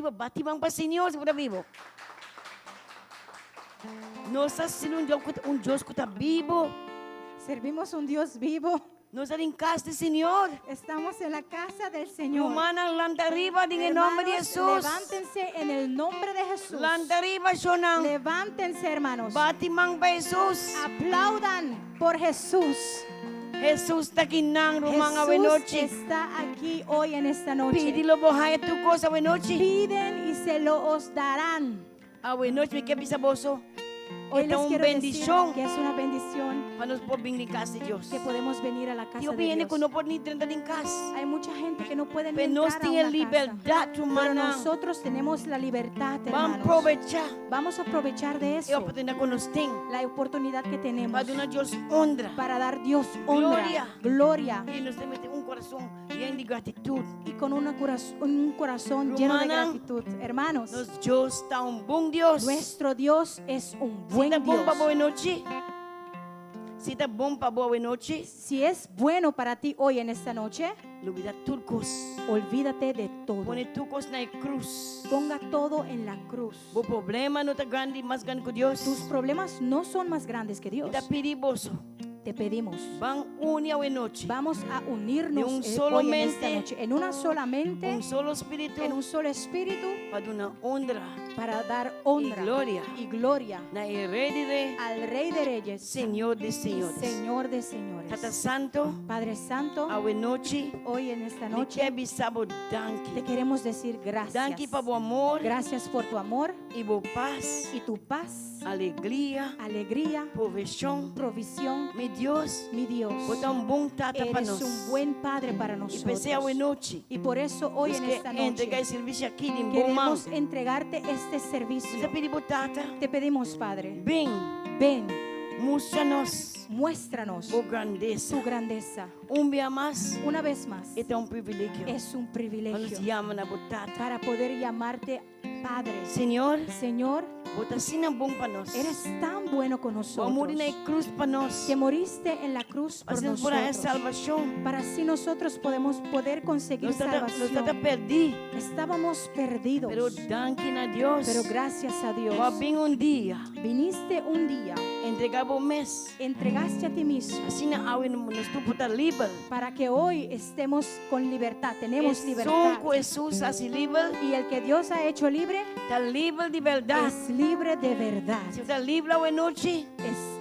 vivo, bati bang pa Senhor se puder vivo. Nós servimos Deus que está vivo. Servimos un Dios vivo. Nós estamos em casa do Senhor. Estamos en la casa del Señor. Humana lanta arriba em nome de Hermanos, Jesus. levántense en el nombre de Jesús. Lanta arriba, Shonang. Levántense, hermanos. Bati mang pa Jesus. Aplaudan por Jesús. Jesus está aqui nang rumang awe Jesús noche. está aquí hoy en esta noche. Pidi lo bohay tu cosa awe noche. Piden y se lo os darán. Awe noche me que bisa boso. Hoy Esta les un quiero decir bendición que es una bendición para nos por vir em casa de Deus. que podemos venir a la casa Eu de viene Dios. que não pode nem entrar em casa. Hay mucha gente que no puede Pero entrar nós a temos una casa. liberdade Pero humana. nosotros tenemos la libertad, Vamos hermanos. aproveitar Vamos a aprovechar de a eso, oportunidade que nós temos la oportunidad que tenemos para dar a Deus honra. para dar Dios honra, Gloria. gloria, E nós temos um coração lleno de gratidão. y con un corazón lleno de Romana, gratitud. Hermanos, Nosso Deus está bom Deus. nuestro Dios es un Se buen está bom para Dios. boa noite. Se está bom para boa noite. Si es bueno para ti hoy en esta noche, Olvida tudo coisa. olvídate de todo. Põe tudo coisa na cruz. Ponga todo en la cruz. O problema não está grande, mais grande que Deus. Tus problemas no son más grandes que Dios. Está perigoso. Te pedimos. Van unir a noite. Vamos a unirnos De un hoy solo en esta mente, noche en una sola mente, Solo espírito en un solo espíritu, para dar honra para dar honra gloria. y gloria na herede al Rey de Reyes, Senhor de y Senhores. Señor de Señores. Tata Santo, Padre Santo, a noite, hoy en esta me noche quer bisabo te danke. queremos decir gracias. Danke para o amor Gracias por tu amor e boa paz, y tu paz, alegria, alegría, provisão. provisión. Meu Deus, Mi Dios, botar bom tata para eres nós. un buen Padre para E nosotros. pensei a noite, Y por eso hoy diz en que esta entregar noche serviço aqui de bom mão. queremos entregarte este Você servicio. pede tata, Te pedimos, Padre, bem, ven, mostra-nos muéstranos a grandeza. tu grandeza. Dia mais, Una vez más, é um privilégio. es un Nos privilegio llama na botata. para poder llamarte Padre. Senhor, Señor, bota assim bom para nós. eres tan bueno con Vamos morir nosotros na cruz para nós. que moriste en la cruz por Assim por a nosotros, salvação. para así nosotros podemos poder conseguir Nós está salvación. perdido, Estábamos perdidos, pero danke a Deus. pero gracias a Dios Vai bem dia, viniste un día, entregar o mês. entregaste a ti mismo Assim na awe nós tu botar livre. para que hoy estemos con libertad, tenemos Só libertad. com Jesus assim livre, Y el que Dios ha hecho libre está livre de verdade. es libre de verdad. Se está livre a noite,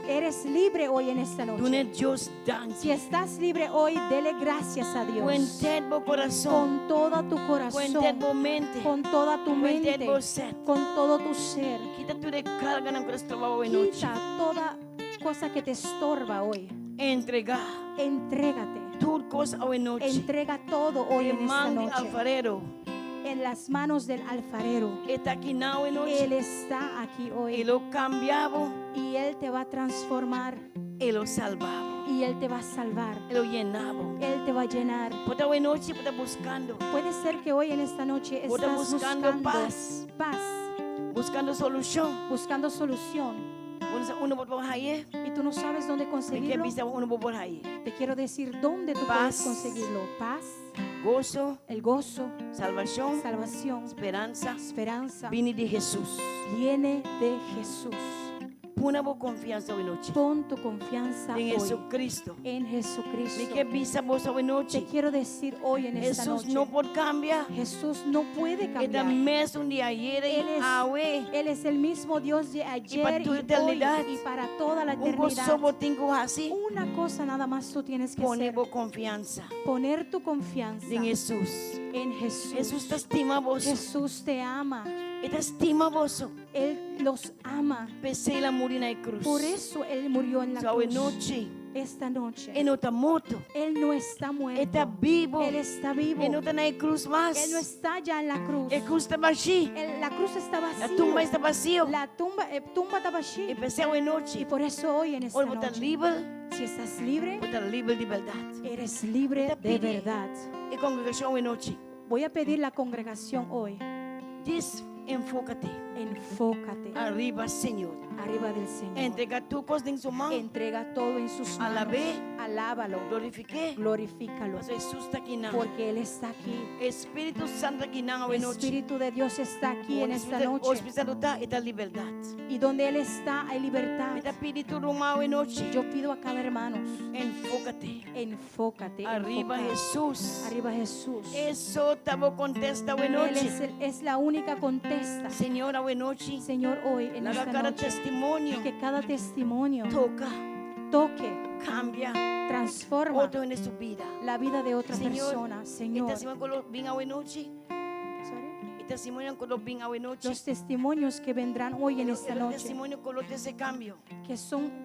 Eres libre hoy en esta tu noche. Deus danke. Si estás libre hoy, dele gracias a Dios. Cuente o coração, Con toda tu cuente corazón, o mente, con toda tu cuente mente, o ser. con todo tu ser. Quita tu recarga na cruz trabalho a noite. Quita toda cosa que te estorba hoy. Entregar Entrégate. tudo coisa a noite. Entrega todo hoy en esta Mão de noche alfarero en las manos del alfarero. está aqui na noite. Él está aquí hoy Ele o cambiava, y Él te va a transformar ele o salvava, y Él te va a salvar. ele o llenava. Él te va a llenar. Pode a noite, pode buscando, Puede ser que hoy en esta noche Pueda estás buscando buscando paz. paz, buscando solução. buscando solución Uno pode aí, y tú no sabes dónde me quer conseguirlo. vista uno pode aí. Te quiero decir dónde tú Paz. puedes conseguirlo. Paz, Gozo, el gozo, salvação, salvación, esperança, esperanza, vini de Jesus. viene de Jesús. Põe a boa confiança hoje noite Pon tu confianza em hoy Jesucristo. en Me Jesucristo. quer vista hoje Te noite. quiero decir hoy en esta Jesus noche, não pode cambiar. Jesús no puede É da cambiar. mesmo de ayer Él e es, awe. Él es el mismo Dios de para ayer tu y eternidad. hoy y para toda la Um coisa só eternidad. botinho assim. Una cosa nada más tú tienes que Põe hacer, boa confiança poner tu confianza em Jesus. en Jesús. Jesus te estima vos. Jesús te ama, Ele te estima vos. Él los ama. Pensei ele morir na cruz. Por eso Él murió en la Só cruz. noite. Esta noche Ele não está morto. Él no está Ele muerto, está vivo. Él está vivo. Ele não está na cruz mais. Él no está ya en la cruz. A cruz está vazia. La cruz está A vacía. tumba está vazia. La tumba está E vacía. pensei a Y noite. por eso hoy en esta Olha, vou estar noche, livre. si estás libre, Vou estar livre de verdade. eres libre Te de pide. verdad. E congregação a noite. Voy a pedir la congregación hoy. Desenfoca-te. Enfócate arriba, Señor. arriba del Señor. Entrega tu cosa en su mano. Entrega todo en sus manos. Alabé. Alábalo. Glorifiqué. Glorifícalo. Mas Jesús está aquí now. Porque Él está aquí. Espíritu Santo aquí now El en noche. Espíritu de Dios está aquí en esta noche. O Espíritu Santo está esta libertad. Y donde Él está hay libertad. Mira Espíritu Romano en noche. Yo pido a cada hermano, Enfócate. enfócate. Arriba enfócate. Jesús. Arriba Jesús. Eso te contesta en Él noche. es la única contesta. Señor, en noche. Señor, hoy en Haga esta cada noche, testimonio. que cada testimonio Toca. toque, Cambia. transforma Otro en su vida. la vida de otra Señor, persona. Y Señor, testimonio con los bien en noche. Sorry. Y testimonio con los bien en noche. Los testimonios que vendrán hoy en esta El noche, testimonio con los de ese cambio. que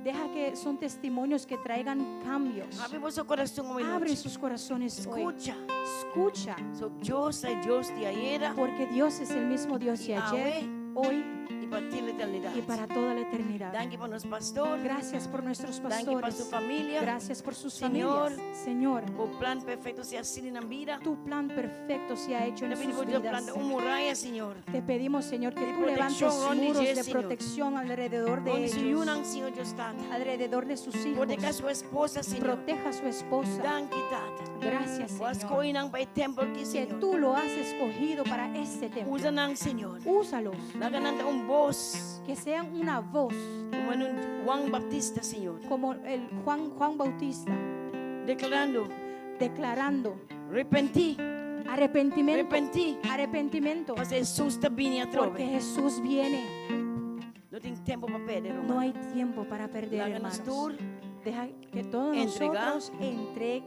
deja que son testimonios que traigan cambios. Abre vuestro corazón hoy Abre noche. sus corazones hoy. Escucha. Escucha, Yo soy Dios de ayer porque Dios es el mismo Dios de Y ayer, hoy y para ti la eternidad. y para toda la eternidad. Danke por nuestro pastor. Gracias por nuestros Danke por su pastores. familia. Gracias por sus Señor, familias. Señor, O plan perfecto sea así en la vida. tu plan perfecto se ha hecho en Te sus pedimos Dios vidas. plan de una muralla, Señor. Te pedimos, Señor, que De tú levantes protección, donde muros llegue, de Señor. protección alrededor de Donde se ellos, unan, Señor, Dios está. alrededor de sus hijos. Proteja a su esposa, Señor. Proteja a su esposa. Danke, Tata. Gracias, Was Señor, koinang by temple ki, que Señor. tú lo has escogido para este templo. Usa nang, Señor. Úsalos, Nagananda un voz. que sean una voz, Como en un Juan Baptista, Señor. como el Juan Bautista, Declarando. declarando Repentí. arrepentimiento, Repentí. arrepentimiento, Mas Jesús está vindo a porque trove. Jesús viene. No tem tempo para perder, No hermano. hay tiempo para perder, Háganos hermanos. tour. Deja que todos Entregar nosotros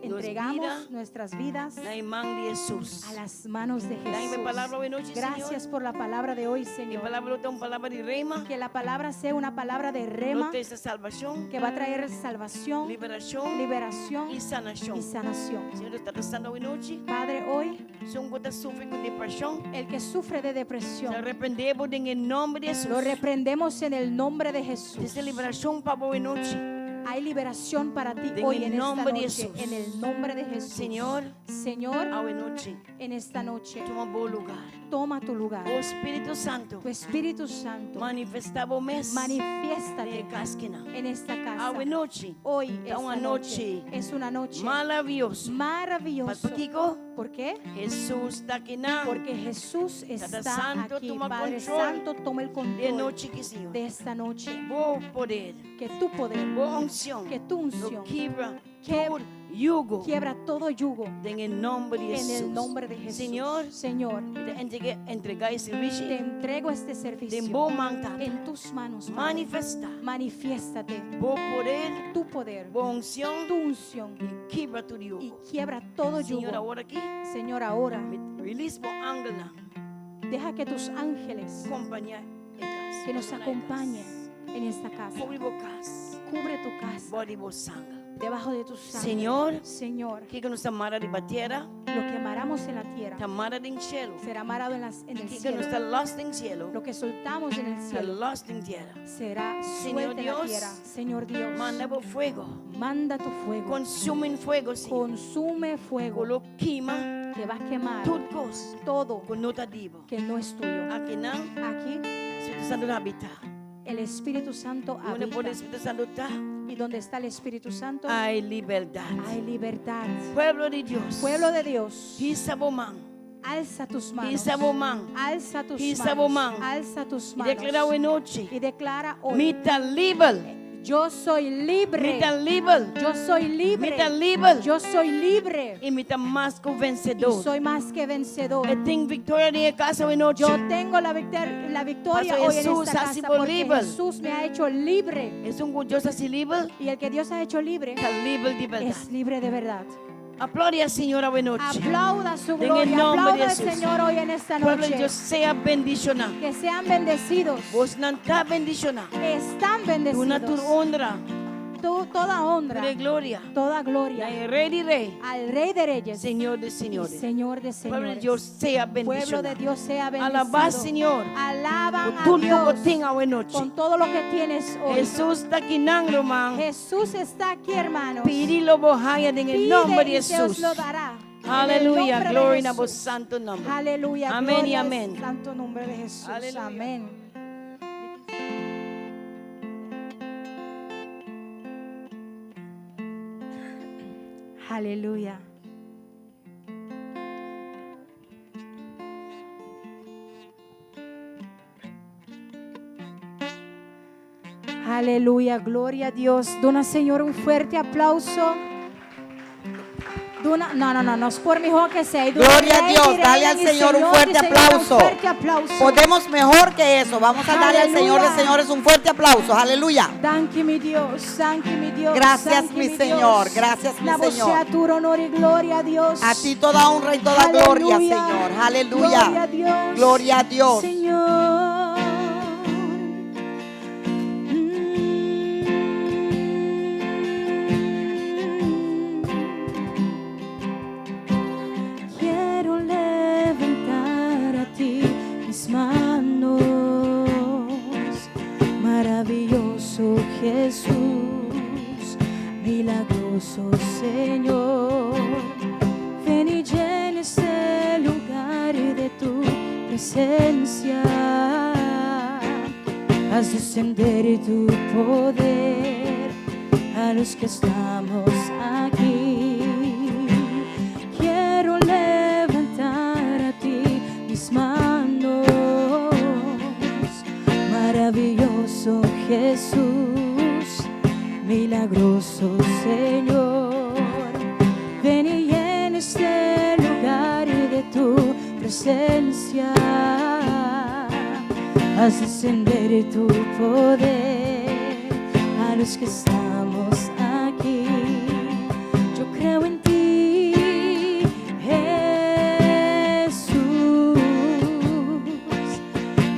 entregamos vidas nuestras vidas Na imang de Jesus. a las manos de Dame palabra Jesús. hoy noche, Gracias Señor. por la palabra de hoy, Mi Señor. palabra no es una palabra de rema. Que la palabra sea una palabra de rema No te esa salvación, que va a traer salvación, liberación liberación y sanación. y sanación. Señor, está tratando hoy noche. Padre, hoy Son gotas sufren con depresión. el que sufre de Se depresión, arrependemos en el nombre de Jesús. lo reprendemos en el nombre de Jesús. Desde liberación para hoy noche. Hay liberación para ti En hoy el en esta nombre de noche, Jesús. en el nombre de Jesús. Señor, Señor, a hoy noche. en esta noche, Toma buen lugar. toma tu lugar. Oh Espíritu Santo. Tu Espíritu Santo, Manifestaba mes. manifiéstate De casquina. en esta A casa. hoy noche. Hoy, Da una esta noche, noche es una noche Maravilloso. maravillosa. Patico. ¿Por qué? Jesús está aquí now. Porque Jesús está Santo aquí. toma Padre control Santo, toma el De control noche que Señor. de esta noche. Vos poder. Que tu poder, Vos unción. que tu unción Lo quiebra. Que- Todo yugo. quiebra todo yugo En el nombre de en Jesús. el nombre de Jesús. Señor, Señor, te entregué ese servicio. te entrego este De servicio vos manta. en tus manos, Padre. Manifesta. Manifiéstate Vos poder. tu poder, Vos unción. tu unción Y quiebra tu y yugo. quiebra todo Señor, yugo. ahora aquí. Señor, ahora Release vos ángel. deja que tus ángeles Acompaña. que nos acompañen en esta casa. Cubre vos casa. Cubre tu casa Body vos sangre. debajo de tus sangre. Señor. Señor, Que nos amara de la tierra. lo que amaramos en la tierra Tamara en cielo. será amarado en el Que nos cielo. está lost en cielo. Lo que soltamos en el Está cielo lost en tierra. será Señor suelto en la Dios, tierra. Señor Dios, Manda vos fuego. manda tu fuego. Consume en fuego, Señor. Consume fuego Colo quema. que va a quemar Todo cosa. todo Con nota divo. que no es tuyo. Aquí no. Aquí Espíritu Santo habita. el Espíritu Santo Donde por el habita. Espíritu Santo está. Y donde está el Espíritu Santo Hay libertad. hay libertad. Pueblo de Dios. Pueblo de Dios, Pisa bomán. alza tus manos. Pisa bomán. Alza tus Pisa manos. bomán. Alza tus Y manos. declara hoy noche. Y declara hoy. Mita libre. Yo soy libre. Mita libre. Yo soy libre. Mita libre. Yo soy libre. Y mita más que Y vencedor. soy más que vencedor. Y tengo victoria en el casa hoy noche. Yo tengo la victoria Pastor hoy en Jesús esta ha sido casa porque libre. Jesús me ha hecho libre. Es un curioso así libre. Y el que Dios ha hecho libre Está libre de verdad. es libre de verdad. Aplaude al Señor hoy noche. Aplauda su En el gloria. nombre de Aplauda al Jesús. Señor hoy en esta Pueblo de noche. Dios sea bendicionado. Que sean bendecidos. Vos no está bendicionado. Están Una tu bendecidos. honra. Toda honra, De gloria. toda gloria Y Rey de Rey. al Rey de Reyes Señor de y señores. Señor de Pueblo de señores. Dios sea Pueblo de bendicionado. Dios sea bendecido. Alabá, Señor. Alaban Por a todo lo Dios que tenga hoy noche. con todo lo que tienes hoy. Jesús está aquí, nangro, man. Jesús está aquí, hermanos. Pídelo bojaya en el Pide nombre de y se os Jesús. lo dará. En el Aleluya. nombre de Gloria a Jesús. vos santo nombre. Aleluya. Amén y gloria al amén. santo nombre de Jesús. Aleluya. Amén. Aleluya. Aleluya, gloria a Dios. Dona, Señor, un fuerte aplauso. Dona, no, es por mejor que sea. Gloria a Dios, dale al Señor un fuerte aplauso. Podemos mejor que eso. Vamos a darle al Señor de señores un fuerte aplauso. Aleluya. Danke mi Dios, danke mi Dios. Gracias, danke mi Dios. Señor, gracias, mi La voz Señor. sea tu honor y gloria a Dios. A ti toda honra y toda gloria, Señor. Aleluya. Gloria a Dios. Gloria a Dios. Señor. Quiero levantar a ti mis manos, maravilloso Jesús, milagroso Señor. Ven y llena este lugar de tu presencia. Haz descender tu poder a los que estamos aquí. Quiero levantar a ti mis manos, maravilloso Jesús, milagroso Señor. Ven y llena este lugar de tu presencia. Haz descender tu poder a los que estamos aquí. Yo creo en ti, Jesús,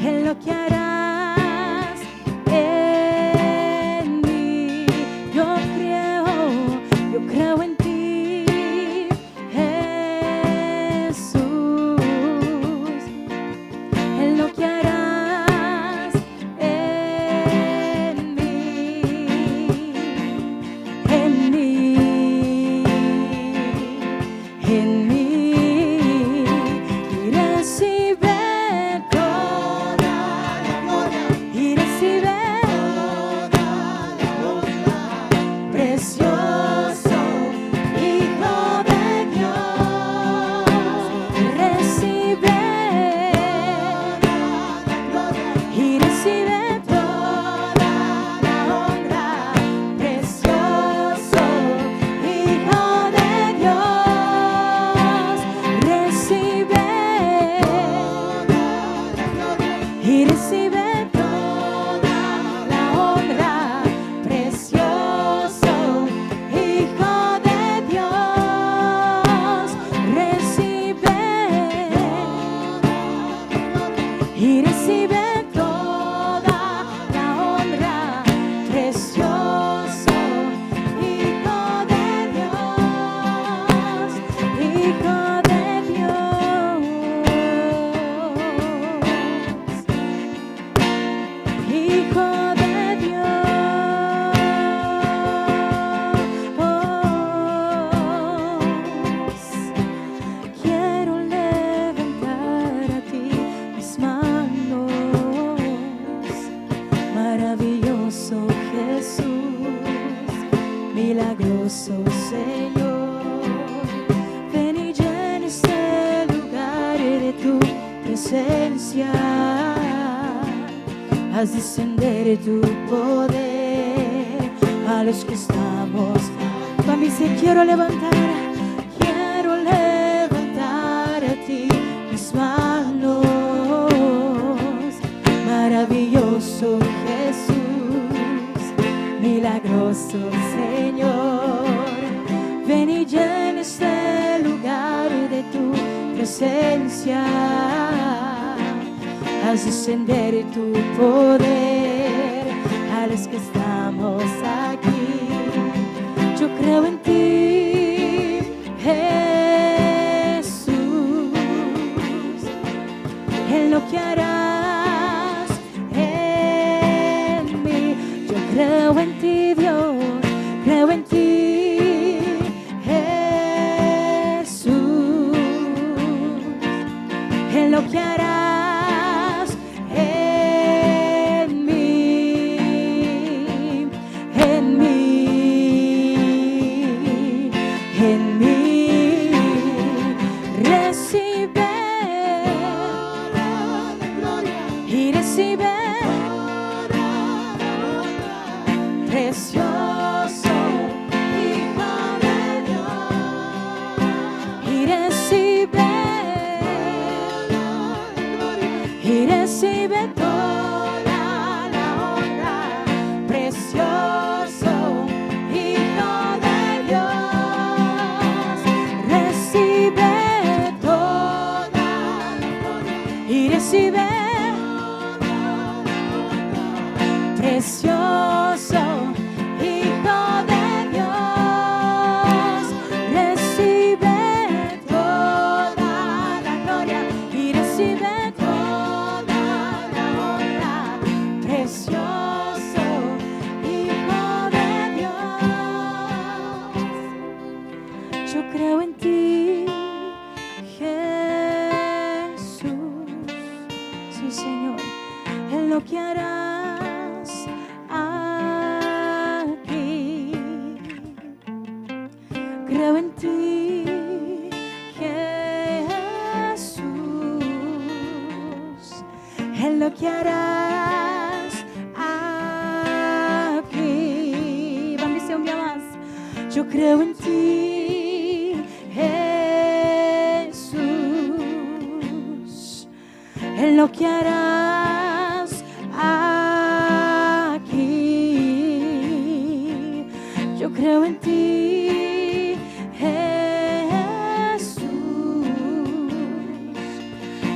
en lo que harás en mí. Yo creo en ti, Jesús, en lo que harás. Milagroso Señor, ven y llena este lugar de tu presencia. Haz descender tu poder a los que estamos. Para mí si quiero levantar a ti mis manos, maravilloso Jesús, milagroso Señor. Ven y llena este lugar de tu presencia. Haz descender tu poder a los que estamos aquí. Yo creo en ti, Jesús, en lo que harás en mí. Yo creo en ti, Dios, creo en ti, Jesús, en lo que harás. En en mí. Recibe y recibe precioso Hijo de Dios. Y recibe toda la honra. Precioso Hijo de Dios. Recibe toda la gloria y recibe precioso Hijo de Dios. Recibe toda la gloria y recibe toda la honra. Precioso Hijo de Dios. Yo creo en ti, Jesús. Sí, Señor, en lo que harás aquí. Creo en ti, Jesús, en lo que harás aquí. Vamos a decir un día más. Yo creo en ti, Jesús, en lo que harás aquí. Yo creo en ti, Jesús,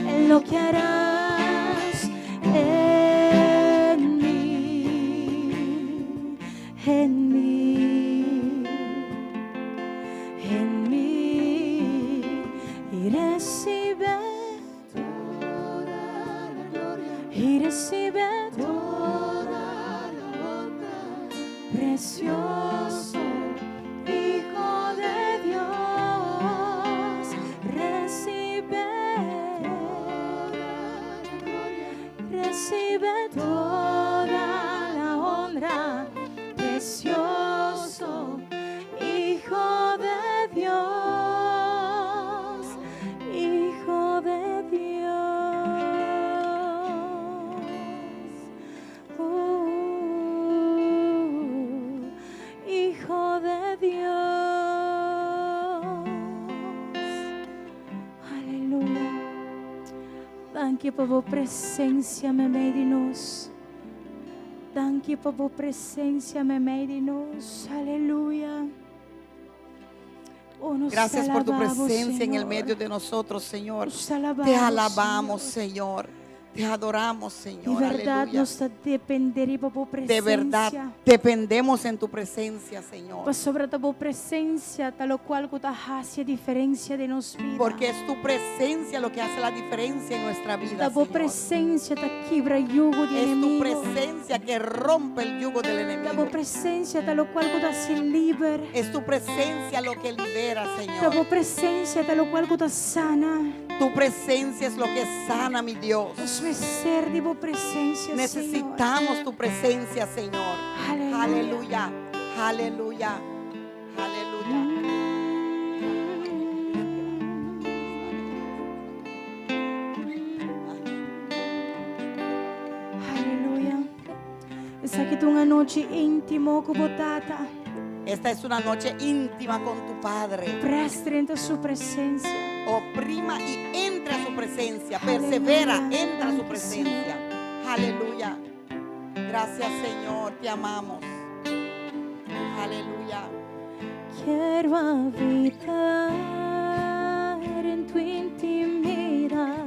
en lo que harás en mí, en mí, en mí. Y recibe y recibe toda la honra. Precioso Hijo de Dios. Recibe toda la honra. Precioso Hijo de Dios. Hijo de Dios. Hijo de Dios. Aleluya. Thank you por tu presencia me meio de nós. Thank you por tu presencia me meio de nós. Aleluya. Oh, nos Gracias por tu alabamos, presencia en el Señor. medio de nosotros, Señor. Nos alabamos, Te alabamos, Señor. Señor. Te adoramos, De Señor. verdad Aleluya. nos dependeremos por tu presencia. De verdad, dependemos en tu presencia, Señor. Pues sobre tu presencia, tal cual que hace diferencia de nos vida. Porque es tu presencia lo que hace la diferencia en nuestra vida, Tu Señor. presencia te quiebra yugo de Es tu enemigo. presencia que rompe el yugo del Tu enemigo. presencia, tal cual que te hace libre. Es tu presencia lo que libera, Tu Señor. presencia, tal cual que te sana. Tu presencia es lo que sana, mi Dios. Nos merecer de tu presencia, Necesitamos tu presencia, Señor. Aleluya. Aleluya. Aleluya. Aleluya. Aleluya. Essa aqui é uma noite íntima com Tata. Esta es una noche íntima con tu Padre. Presta dentro de su presencia. Oprima y entra a su presencia. Persevera, Aleluya. entra a su presencia. Aleluya. Gracias, Señor. Te amamos. Aleluya. Quiero habitar en tu intimidad,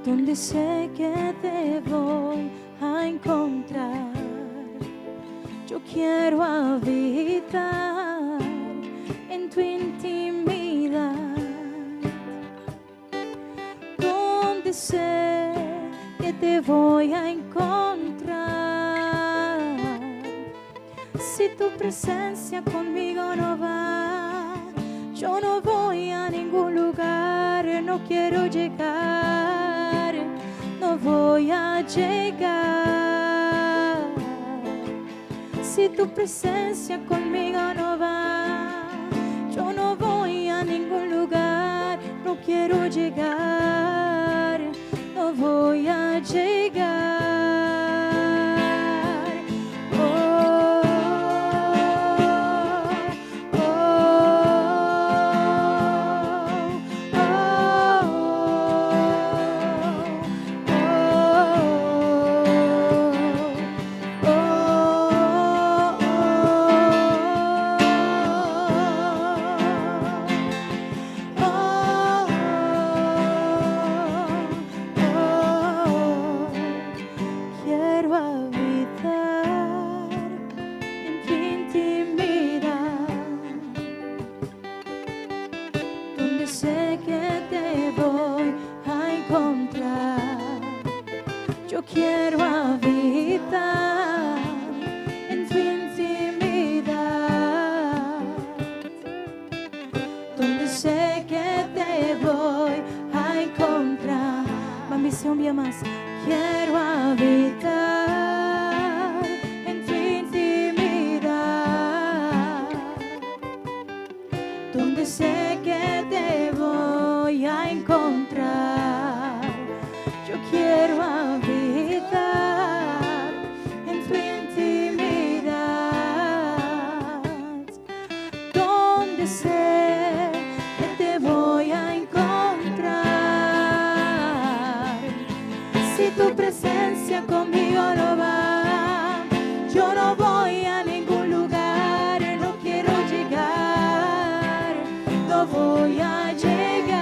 donde sé que te voy a encontrar. Yo quiero habitar en tu intimidad, donde sé que te voy a encontrar. Si tu presencia conmigo no va, yo no voy a ningún lugar, no quiero llegar, no voy a llegar. Si Si tu presencia conmigo no va, yo no voy a ningún lugar, no quiero llegar, no voy a llegar. Quiero habitar en tu intimidad, donde sé que te voy a encontrar. Yo quiero habitar en tu intimidad, donde sé que te voy a encontrar. Mami, se un día más. Quiero habitar en tu intimidad, donde sé que te voy a encontrar. Yo quiero habitar en tu intimidad, donde sé que te voy a encontrar. Si tu presencia conmigo no va, yo no voy a ningún lugar, no quiero llegar, no voy a llegar.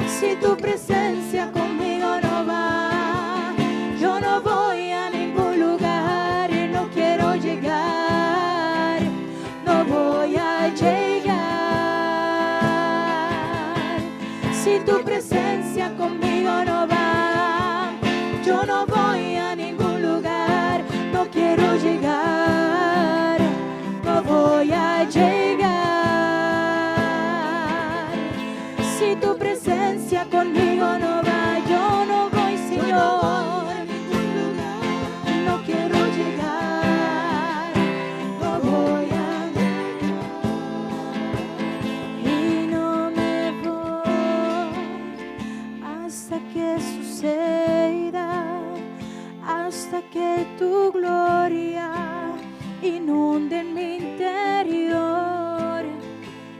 Si tu presencia conmigo no va, yo no voy a ningún lugar, no quiero llegar, no voy a llegar. Si tu presencia conmigo no va, yo no voy a ningún lugar, no quiero llegar, no voy a llegar. Si tu presencia conmigo no va, yo no voy, Señor, no quiero llegar, no voy a llegar. Y no me voy hasta que suceda, hasta que tu gloria inunde en mi interior.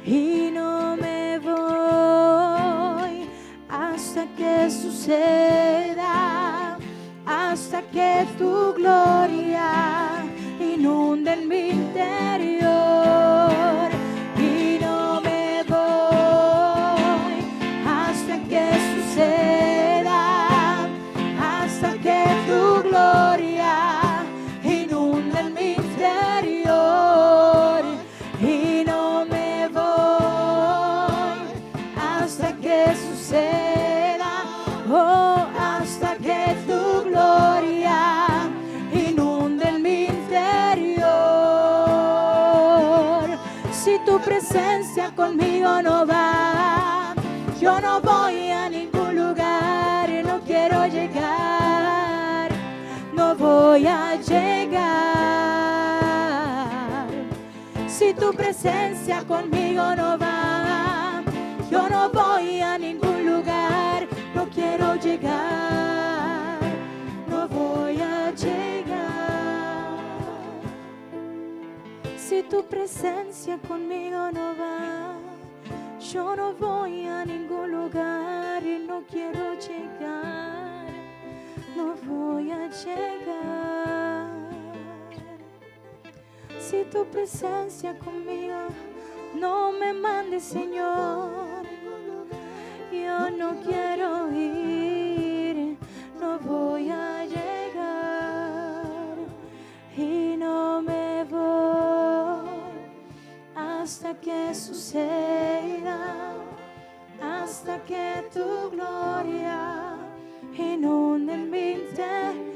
Y no me voy hasta que suceda, hasta que tu gloria inunde en mi interior. Y no me voy hasta que suceda, hasta que tu gloria inunde en mi interior. Y no me voy hasta que suceda, oh, hasta que tu gloria inunde en mi interior. Si tu presencia conmigo no va, yo no voy a ningún lugar, no quiero llegar, no voy a llegar. Si tu presencia conmigo no va, yo no voy a ningún lugar, no quiero llegar, no voy a llegar. Si tu presencia conmigo no va, yo no voy a ningún lugar y no quiero llegar, no voy a llegar. Si tu presencia conmigo no me mandes, Señor, yo no quiero ir, no voy a llegar. Y no me voy hasta que suceda, hasta que tu gloria inunde en mi interior.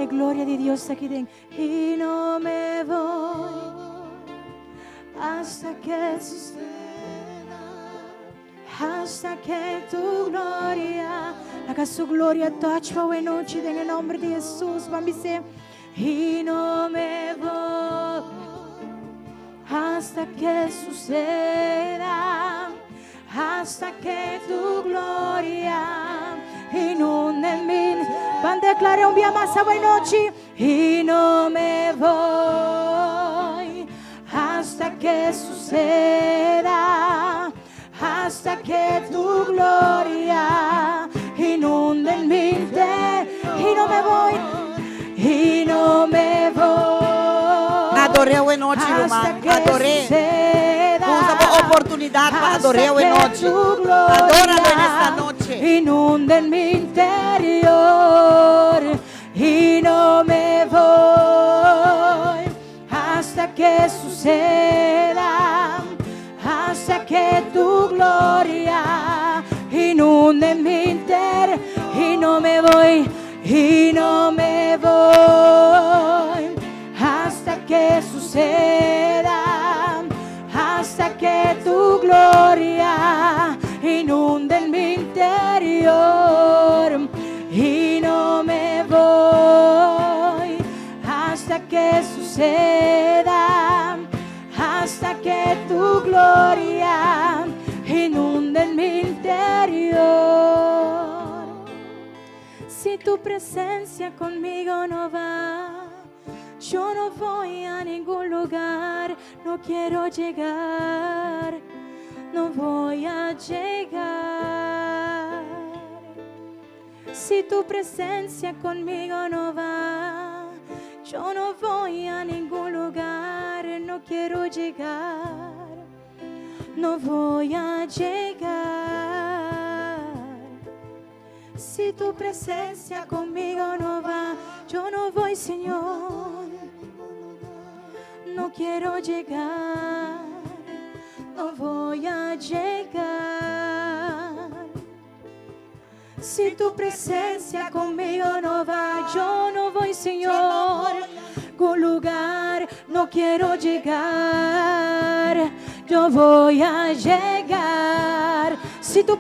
Gloria de Dios aquí dentro. Y no me voy hasta que suceda, hasta que tu gloria, haga su gloria touch hoy noche en el nombre de Jesús. Vamos a dizer, y no me voy hasta que suceda, hasta que tu gloria inunde mi. Van a declarar un día más a noche y no me voy hasta que suceda, hasta que tu gloria inunde mi interior. Y no me voy, y no me voy. Adoré hoy noche, hasta Román. que Adoré. suceda, Usamos oportunidad para adorar hoy hasta que noche. tu gloria Adóralo en esta noche. inunde en mi interior. Y no me voy hasta que suceda, hasta que tu gloria inunde mi interior. Y no me voy, y no me voy hasta que suceda, hasta que tu gloria inunde en mi interior. Y no me voy hasta que suceda, hasta que tu gloria inunde en mi interior. Si tu presencia conmigo no va, yo no voy a ningún lugar, no quiero llegar, no voy a llegar. Si tu presencia conmigo no va, yo no voy a ningún lugar, no quiero llegar, no voy a llegar. Si tu presencia conmigo no va, yo no voy, Señor, no quiero llegar, no voy a llegar. Si tu presencia conmigo no va, yo no voy, Señor, con lugar, no quiero llegar, yo voy a llegar. Si tu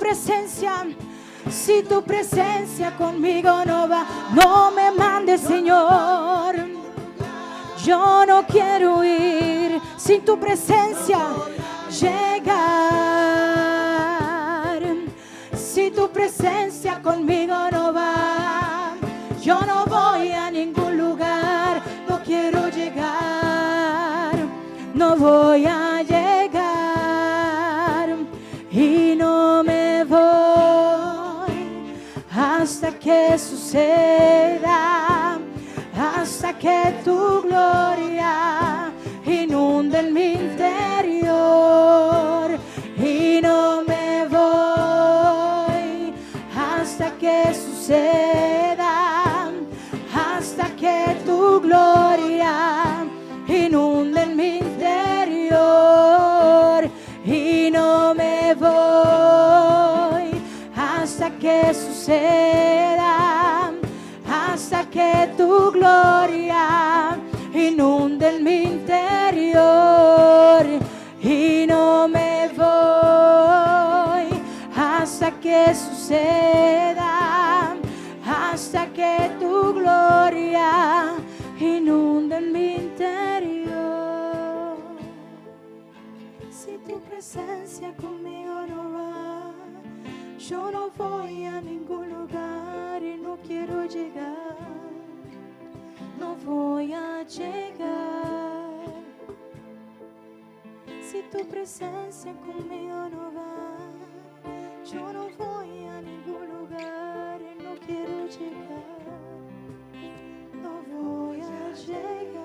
presencia conmigo no va, no me mandes, Señor, yo no quiero ir sin tu presencia llegar. Si tu presencia conmigo no va, yo no voy a ningún lugar, no quiero llegar, no voy a llegar. Y no me voy hasta que suceda, hasta que tu gloria inunde en mi interior. Y no me voy hasta que suceda, hasta que tu gloria inunde en mi interior. Y no me voy hasta que suceda, hasta que tu gloria inunde en mi interior. Y no me voy hasta que suceda, hasta que tu gloria inunde en mi interior. Si tu presencia conmigo no va, yo no voy a ningún lugar y no quiero llegar, no voy a llegar. Si tu presencia conmigo no va, yo no voy a ningún lugar y no quiero llegar, no voy a llegar.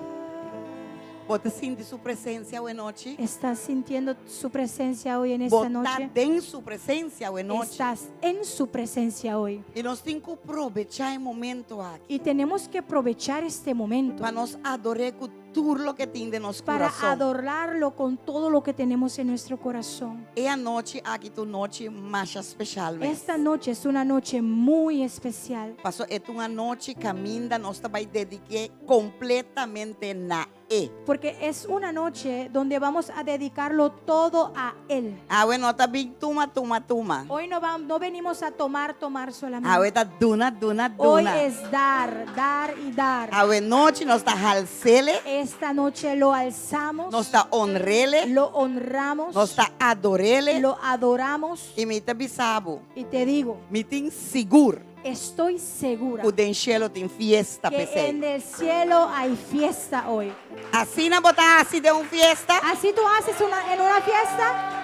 ¿Vos te sientes su presencia hoy noche? ¿Estás sintiendo su presencia hoy en esta ¿Vos noche? estás en su presencia hoy noche? Estás en su presencia hoy. Y nos tenemos que aprovechar el momento aquí Y tenemos que aprovechar este momento para nos adorar con todo lo que tiene de nuestro para corazón. adorarlo con todo lo que tenemos en nuestro corazón. Esta noche aquí tu noche más especial. Esta noche es una noche muy especial. Pasó, es una noche que ainda nós vai dedicar completamente na E. Porque es una noche donde vamos a dedicarlo todo a Él. Awe no ta big tuma. Hoy no venimos a tomar solamente. Awe ta duna. Hoy es dar y dar. Awe noche nos ta halsele, Esta noche lo alzamos, nos ta honrele, lo honramos, nos ta adorele. lo adoramos. E mita bisabo, Y te digo, mitin sigur, estoy segura o denchelo tem fiesta que pesei. en el cielo hay fiesta hoy. Assim na botar assim de fiesta. Así tú haces en una fiesta.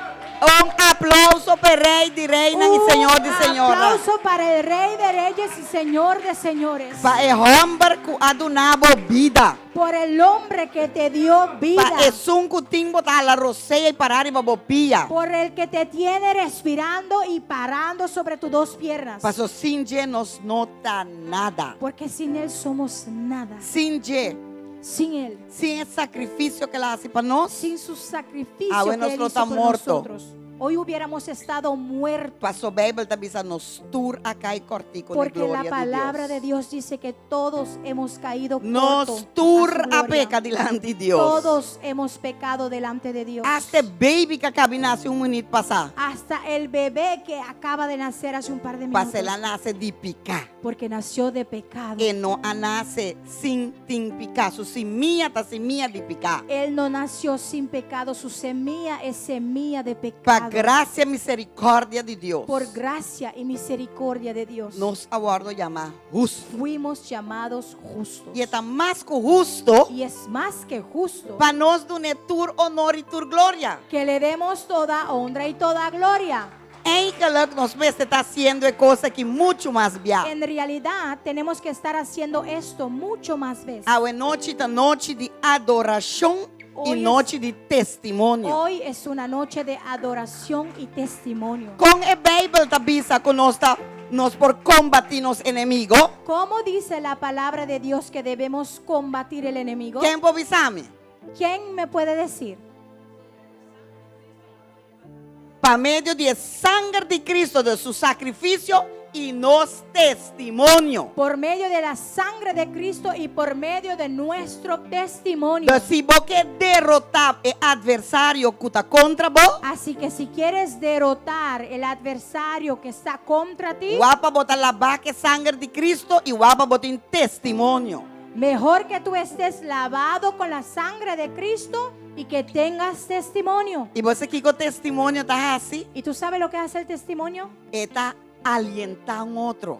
Aplauso per rei di reina e Senhor de senhora. Aplauso para el Rey de Reyes y Señor de Señores. Pa e homem ku adunabo vida. Por el hombre que te dio vida. Pa e sunku ting botar la roseia e parar e babopia. Por el que te tiene respirando y parando sobre tus dos piernas. Paso sin je nos nota nada. Porque sin Él somos nada. Sin je, Sin Él. sin el sacrificio que la hace para nós. Sin su sacrificio Ah, que bueno, Él nosotros hizo por estamos muertos. nosotros. Hoy hubiéramos estado muertos. Paso Bíblia tá bisa nos tur acá e cortico na Porque la glória palabra de de Deus. Dios dice que todos hemos caído Nos corto tur a su a gloria. peca delante de Deus. Todos hemos pecado delante de Dios. Hasta baby que acaba de nascer minuto passar. Hasta el bebé que acaba de nacer hace un par de minutos. Passa ela nasce de picar. Porque nació de pecado. E não a nasce sem picar. Su semilla tá semilla de picar. Él no nació sin pecado. Su semilla es semilla de Para pecado. graça e misericórdia de Deus. Por gracia y misericordia de Dios. Nos aguardo chamar justo. Fuimos llamados justos. E está mais que justo Y es más que justo para nós do tur honor e tur glória. que le demos toda honra y toda gloria. Eigenlijk nos veste está haciendo coisa que muito mais bia. En realidad tenemos que estar haciendo esto mucho más veces. A noite da noite de adoração Hoy e es- noite de testemunho. Hoy es una noche de adoración y testimonio. Com a Bíblia tá bisa conosco nos por combatir nos inimigos. ¿Cómo dice la palabra de Dios que debemos combatir el enemigo? Quem pode bisame? ¿Quién me puede decir? Para meio de sangue de Cristo, de su sacrifício e nos testemunho. Por medio de la sangre de Cristo y por medio de nuestro testimonio. Então, se você quer derrotar o adversário que está contra você, Así que si quieres derrotar el adversario que está contra ti, wapa botar la baque sangue de Cristo e wapa botar em testemunho. mejor que tú estés lavado con la sangre de Cristo y que tengas testimonio. E você que com testemunho tá assim, ¿Y tú sabes lo que hace el testimonio? está alientar outro.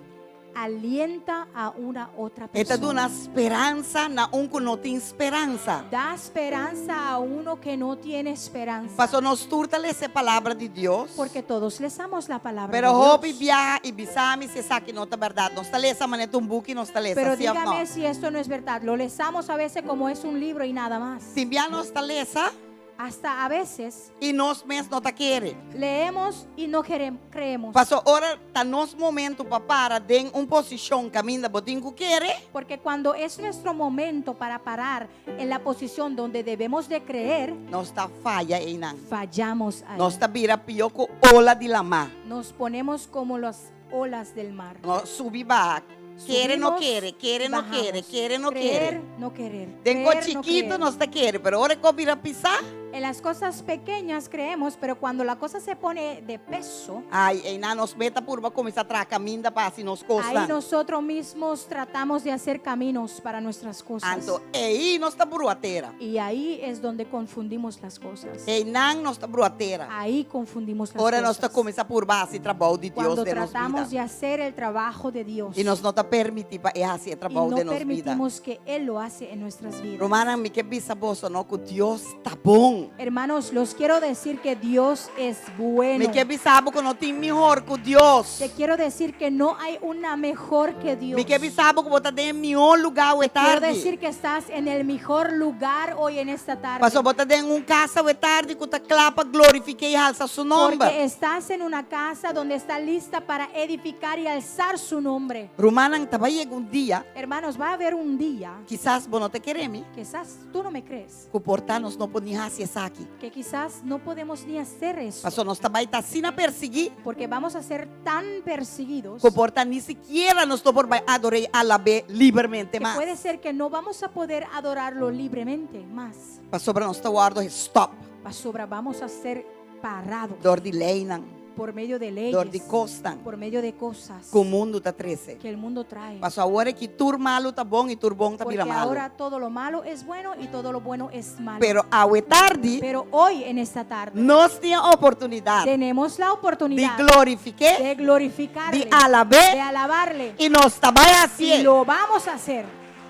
Alienta a una otra Está dando persona. esperança na que não tem esperança. Da esperanza a uno que no tiene esperanza. Pastor, nos fortalece a palavra de Deus. Porque todos les damos la palabra Pero de hope Dios. viaja e bisami se sabe que não é verdade. Nós está lesa maneira buque, nós está lesa. Pero ¿Sí o dígame no? si esto no es verdad. Lo lesamos a veces como es un libro y nada más. Se via nós está lesa Hasta a veces e nós mesmos não tá querer. leemos y no creemos. Pastor, ora tá nos momento para den posição caminho botin que quer. Porque cuando es nuestro momento para parar en la posición donde debemos de creer, Nós está falha e não. fallamos ahí. Nós está vira pioco ola de lama. Nos ponemos como las olas del mar. Nós subi back. Quiere no Subimos, quiere, quiere no bajamos. quiere, quiere no Creer, quiere. no querer. Tengo Creer, no chiquito creer. no está quiere, pero ahora que vira pisar, En las cosas pequeñas creemos, pero cuando la cosa se pone de peso, ai, e na nos meta purba começa a trazer caminho para assim nos ahí costa. nosotros mismos tratamos de hacer caminos para nuestras cosas. Anto, ei, nós está bruateira. Y ahí es donde confundimos las cosas. Ei, não nós está bruateira. Ahí confundimos las Ora nós cosas. está começa a purba esse trabalho de Deus Cuando de nos tratamos de vida. hacer el trabajo de Dios E nós não está permitir para esse y trabalho no de nos vida. permitimos que Él lo hace en nuestras vidas. Romana, me que bisa bolso, não que Deus está bom. Hermanos, los quiero decir que Dios es bueno. Me que bisabo que não tem melhor que Deus. Te quiero decir que no hay una mejor que Dios. Me que bisabo que você tem melhor lugar hoje Quiero tarde. decir que estás en el mejor lugar hoy en esta tarde. Pastor, você tem casa hoje tarde que está clapa, glorifique e alça seu nome. Porque estás en una casa donde está lista para edificar y alzar su nombre. Romana, estava aí um dia, Hermanos, va a haber un día, quizás você não te queremos, quizás tú no me crees, que portarnos não podemos fazer aqui. que quizás no podemos ni hacer eso, Pastor, nós também está assim a perseguir. porque vamos a ser tan perseguidos Comporta ni siquiera nos por adorar a la vez livremente que mais. puede ser que no vamos a poder adorarlo libremente más. Pastor, nós está guardo stop. Pastora, vamos a ser parados Dor de leinan, por medio de leyes, dor de costan. por medio de cosas Que o mundo está 13. que el mundo trae. Pastor, agora que tur malo tá bom e tur bom tá Porque vira malo. ahora todo lo malo es bueno y todo lo bueno es malo. Pero a tarde Pero hoy en esta tarde nós tinha oportunidade tenemos la de oportunidad glorificar, de glorificarle, de alabar de alabarle. e nós também Y assim. lo vamos a hacer.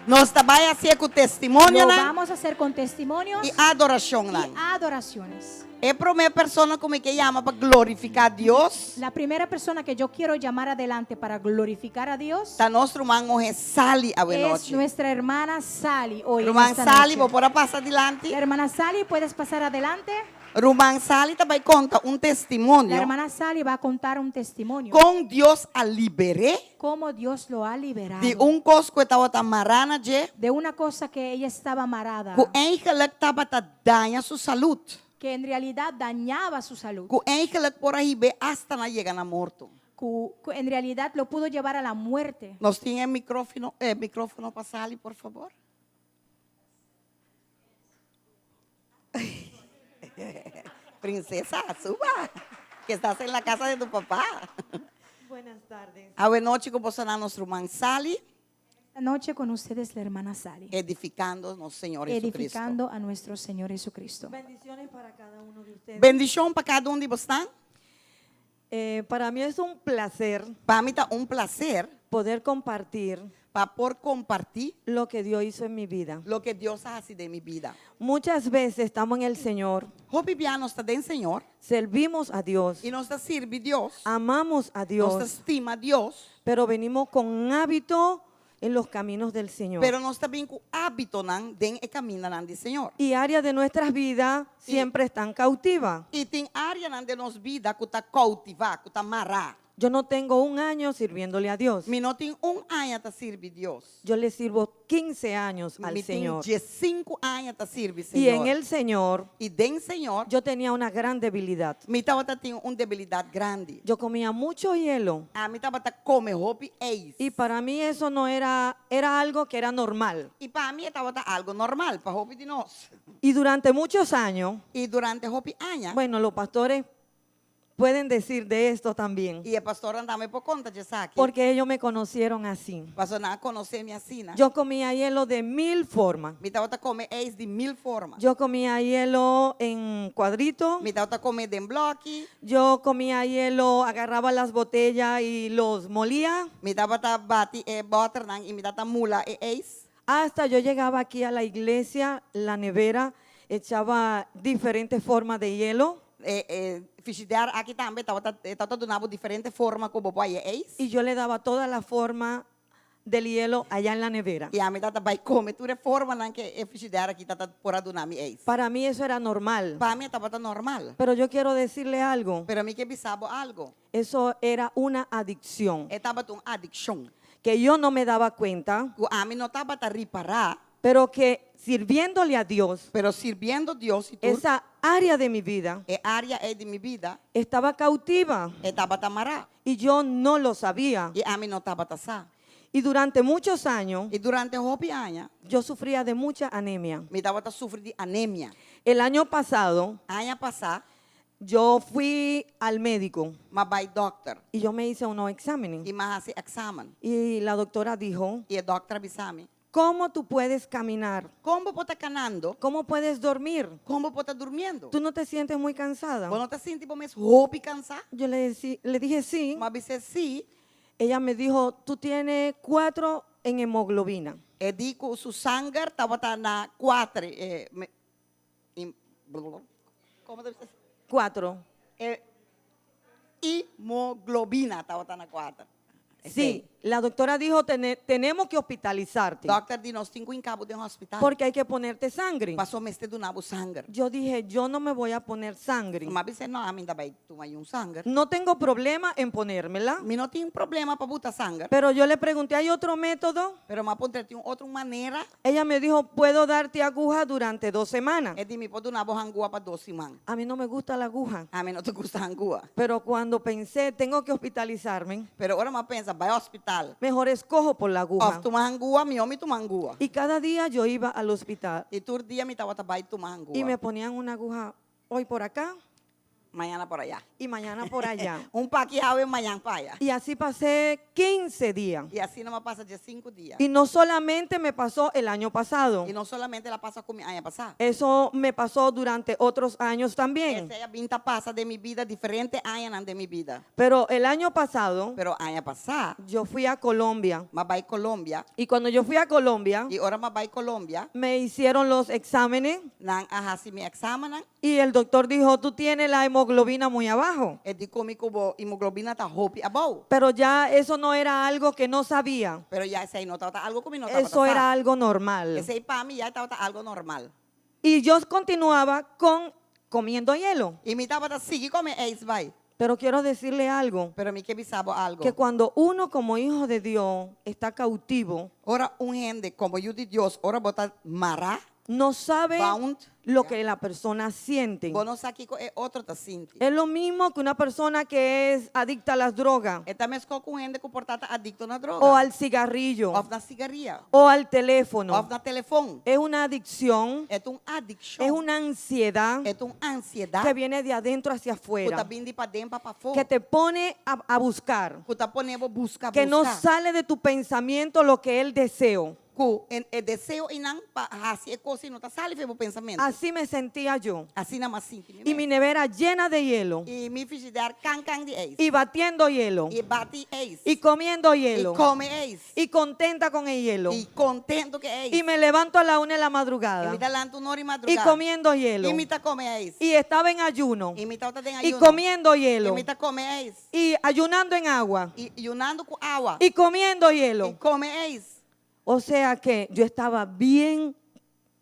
Nós também assim com testemunho Lo né? vamos a hacer con testimonios E adoração y né? adoraciones. É a primeira pessoa como que chama para glorificar a Deus. La primera persona que yo quiero llamar adelante para glorificar a Dios Tá nosso irmão morrer Sally a es noite. nuestra hermana Sally hoy. en Irmã esta Sally, noche. vou pôr passar adiante. La hermana Sally, ¿puedes pasar adelante? Irmã Sally também conta La testemunho hermana Sally va a contar un testimonio. com Deus a liberar Cómo Dios lo ha liberado de coisa que estava amarrada de una cosa que ella estaba amarrada, que eigenlijk estava dando sua saúde. que en realidad dañaba su salud, Que eigenlijk por aí be hasta não chega na morto. que en realidad lo pudo llevar a la muerte. Nós tinha micrófono para Sally, por favor. Princesa, suba, que estás en la casa de tu papá. Buenas tardes. A boa noite, como será nosso irmão Sally, Esta noche con ustedes la hermana Sally, edificando nosso Senhor Jesucristo. edificando a nuestro Señor Jesucristo. Bendiciones para cada uno de ustedes. Bendição para cada de vocês. Para mí es un placer Para mim está prazer poder compartir para por compartilhar lo que Dios hizo en mi vida. lo que Deus hace de minha vida. Muchas veces estamos en el Señor, Hope nós está dentro Senhor servimos a Dios, e nós está sirve Deus. amamos a Nós Dios, estima Deus, pero venimos con un hábito en los caminos del Señor. pero nós também com hábito nan den e caminho nan de Senhor. Y áreas de nuestras vidas siempre están cautivas. E tem área nan de nos vida que está cautivar, que está amarrar. Yo no tengo un año sirviéndole a Dios. Me não tem ano para servir Deus. Yo le sirvo 15 años al Me tem Señor. 15 anos para servir Y Senhor. en el Señor E den Senhor, yo tenía una gran debilidad. me estava tendo uma debilidade grande. Yo comía mucho hielo A mim estava comer roupa ex. y para mí eso no era algo que era normal. E para mim estava algo normal para roupa de nós. Y durante muchos años, E durante roupa anos, bueno, los pastores pueden decir de esto también, e a pastora andava por conta de saque. porque ellos me conocieron así. Pastor não conhecer minha sina. Yo comía hielo de 1000 formas. Me estava comer ex de 1000 formas. Yo comía hielo en cuadrito. Me estava comer em bloque. Yo comía hielo, agarraba las botellas y los molía. Me estava bati butter nan e me estava mula ex. Hasta yo llegaba aquí a la iglesia, la nevera echaba diferentes formas de hielo Frigideira aqui também estava dando diferentes formas como boy ex. y yo le daba toda la forma del hielo allá en la nevera. E a me estava vai comer toda forma nan que frigideira aqui estava por adunar mi ex. Para mí eso era normal. Para mim estava normal. Pero yo quiero decirle algo, Pero a mim que bisabo algo. eso era una adicción Estava uma adicção. que yo no me daba cuenta, A mim não estava a reparar, pero que sirviéndole a Dios, pero sirviendo Deus e tudo. esa área de mi vida Área de minha vida estaba cautiva estava a amarrar. y yo no lo sabía. E a mim não estava a sa. Y durante muchos años E durante roupa anos, yo sufría de mucha anemia. me estava a sofrer de anemia. El año pasado Ano passado, yo fui al médico mas vai doctor. y yo me hice unos exámenes. E mais esse exame. Y la doctora dijo, E a doctora avisou-me. ¿cómo tú puedes caminar? Como você está canando? ¿Cómo puedes dormir? Como você está dormindo? ¿Tú no te sientes muy cansada? Você não está sentindo mais roupa e cansar? Yo le dije sí. Mas você sim. Ella me dijo, tú tienes 4 en hemoglobina. E digo, seu sangue estava na 4. Como deve ser? 4. Hemoglobina estava na 4. Sí, la doctora dijo, tenemos que hospitalizarte Doctor di nós tinha em cabo de um hospital. porque hay que ponerte sangre. Passou mestre do nabo sangue. Yo dije, yo no me voy a poner sangre. Mas você não, ainda vai tomar um sangue. No tengo problema en ponérmela, Me não tinha problema para botar sangue. pero yo le pregunté, ¿hay otro método? Pero mas ponte tinha outra maneira. Ella me dijo, puedo darte aguja durante 2 semanas. É de me pôr do nabo hangua para 12 semanas. A mí no me gusta la aguja, A mim não te gusta hangua. pero cuando pensé, tengo que hospitalizarme, Pero agora mas pensa, vai ao hospital. mejor escojo por la aguja. Of tomar hangua, me homem tomar hangua. Y cada día yo iba al hospital E todo dia me tava trabalhando tomar hangua. y me ponían una aguja hoy por acá Manhã por allá. y mañana por allá. Paquiao e manhã para allá. Y así pasé 15 días. E assim não passa de 5 dias. Y no solamente me pasó el año pasado, E não solamente ela passa com a passar. eso me pasó durante otros años también. Essa é a vinta passa de minha vida, diferente anos de minha vida. Pero el año pasado Pero año passar, yo fui a Colombia mas vai Colômbia. y cuando yo fui a Colombia E ora mas vai Colômbia. me hicieron los exámenes Nang ahasi me examinan. y el doctor dijo, tú tienes la hemoglobina muy abajo. E di comi cubo hemoglobina ta hopi abau. Pero ya eso no era algo que no sabía, Pero ya esse aí não estava algo comigo, não estava. eso era algo normal. Esse aí para mim já estava algo normal. Y yo continuaba comiendo hielo. E me estava seguir como ex vai. Pero quiero decirle algo, Pero me que bisabo algo. que cuando uno como hijo de Dios está cautivo, Ora gente como eu de Deus, ora botar mará, no sabe bound, lo que la persona siente. bono aqui é outro tá sinti. Es lo mismo que una persona que es adicta a las drogas E também com gente que portata adicto na droga. o al cigarrillo Of na cigarria. o al teléfono. Of na telefone. Es una adicción, É addiction. es una ansiedad É que ansiedade. viene de adentro hacia Que tá afuera, vindo para dentro para fora. que te pone a buscar, Que tá ponendo busca. que no sale de tu pensamiento lo que él deseo. Que desejo e não assim é coisa não tá sale o pensamento. Así me sentía yo. Assim não mas sinti. Y mi nevera llena de hielo E me frigideira can de ex. y batiendo hielo E bate ex. y comiendo E hielo come ex. y contenta con el hielo. E contento que ex. Y me levanto a la 1 de la E madrugada me dá lanto no hora e y madrugada. comiendo hielo. E me tá come ex. Y estaba en ayuno E me tá tem y ayuno. comiendo E hielo me tá come ex. y ayunando en agua E unando com água. y comiendo E hielo. come ex. O sea que yo estaba bien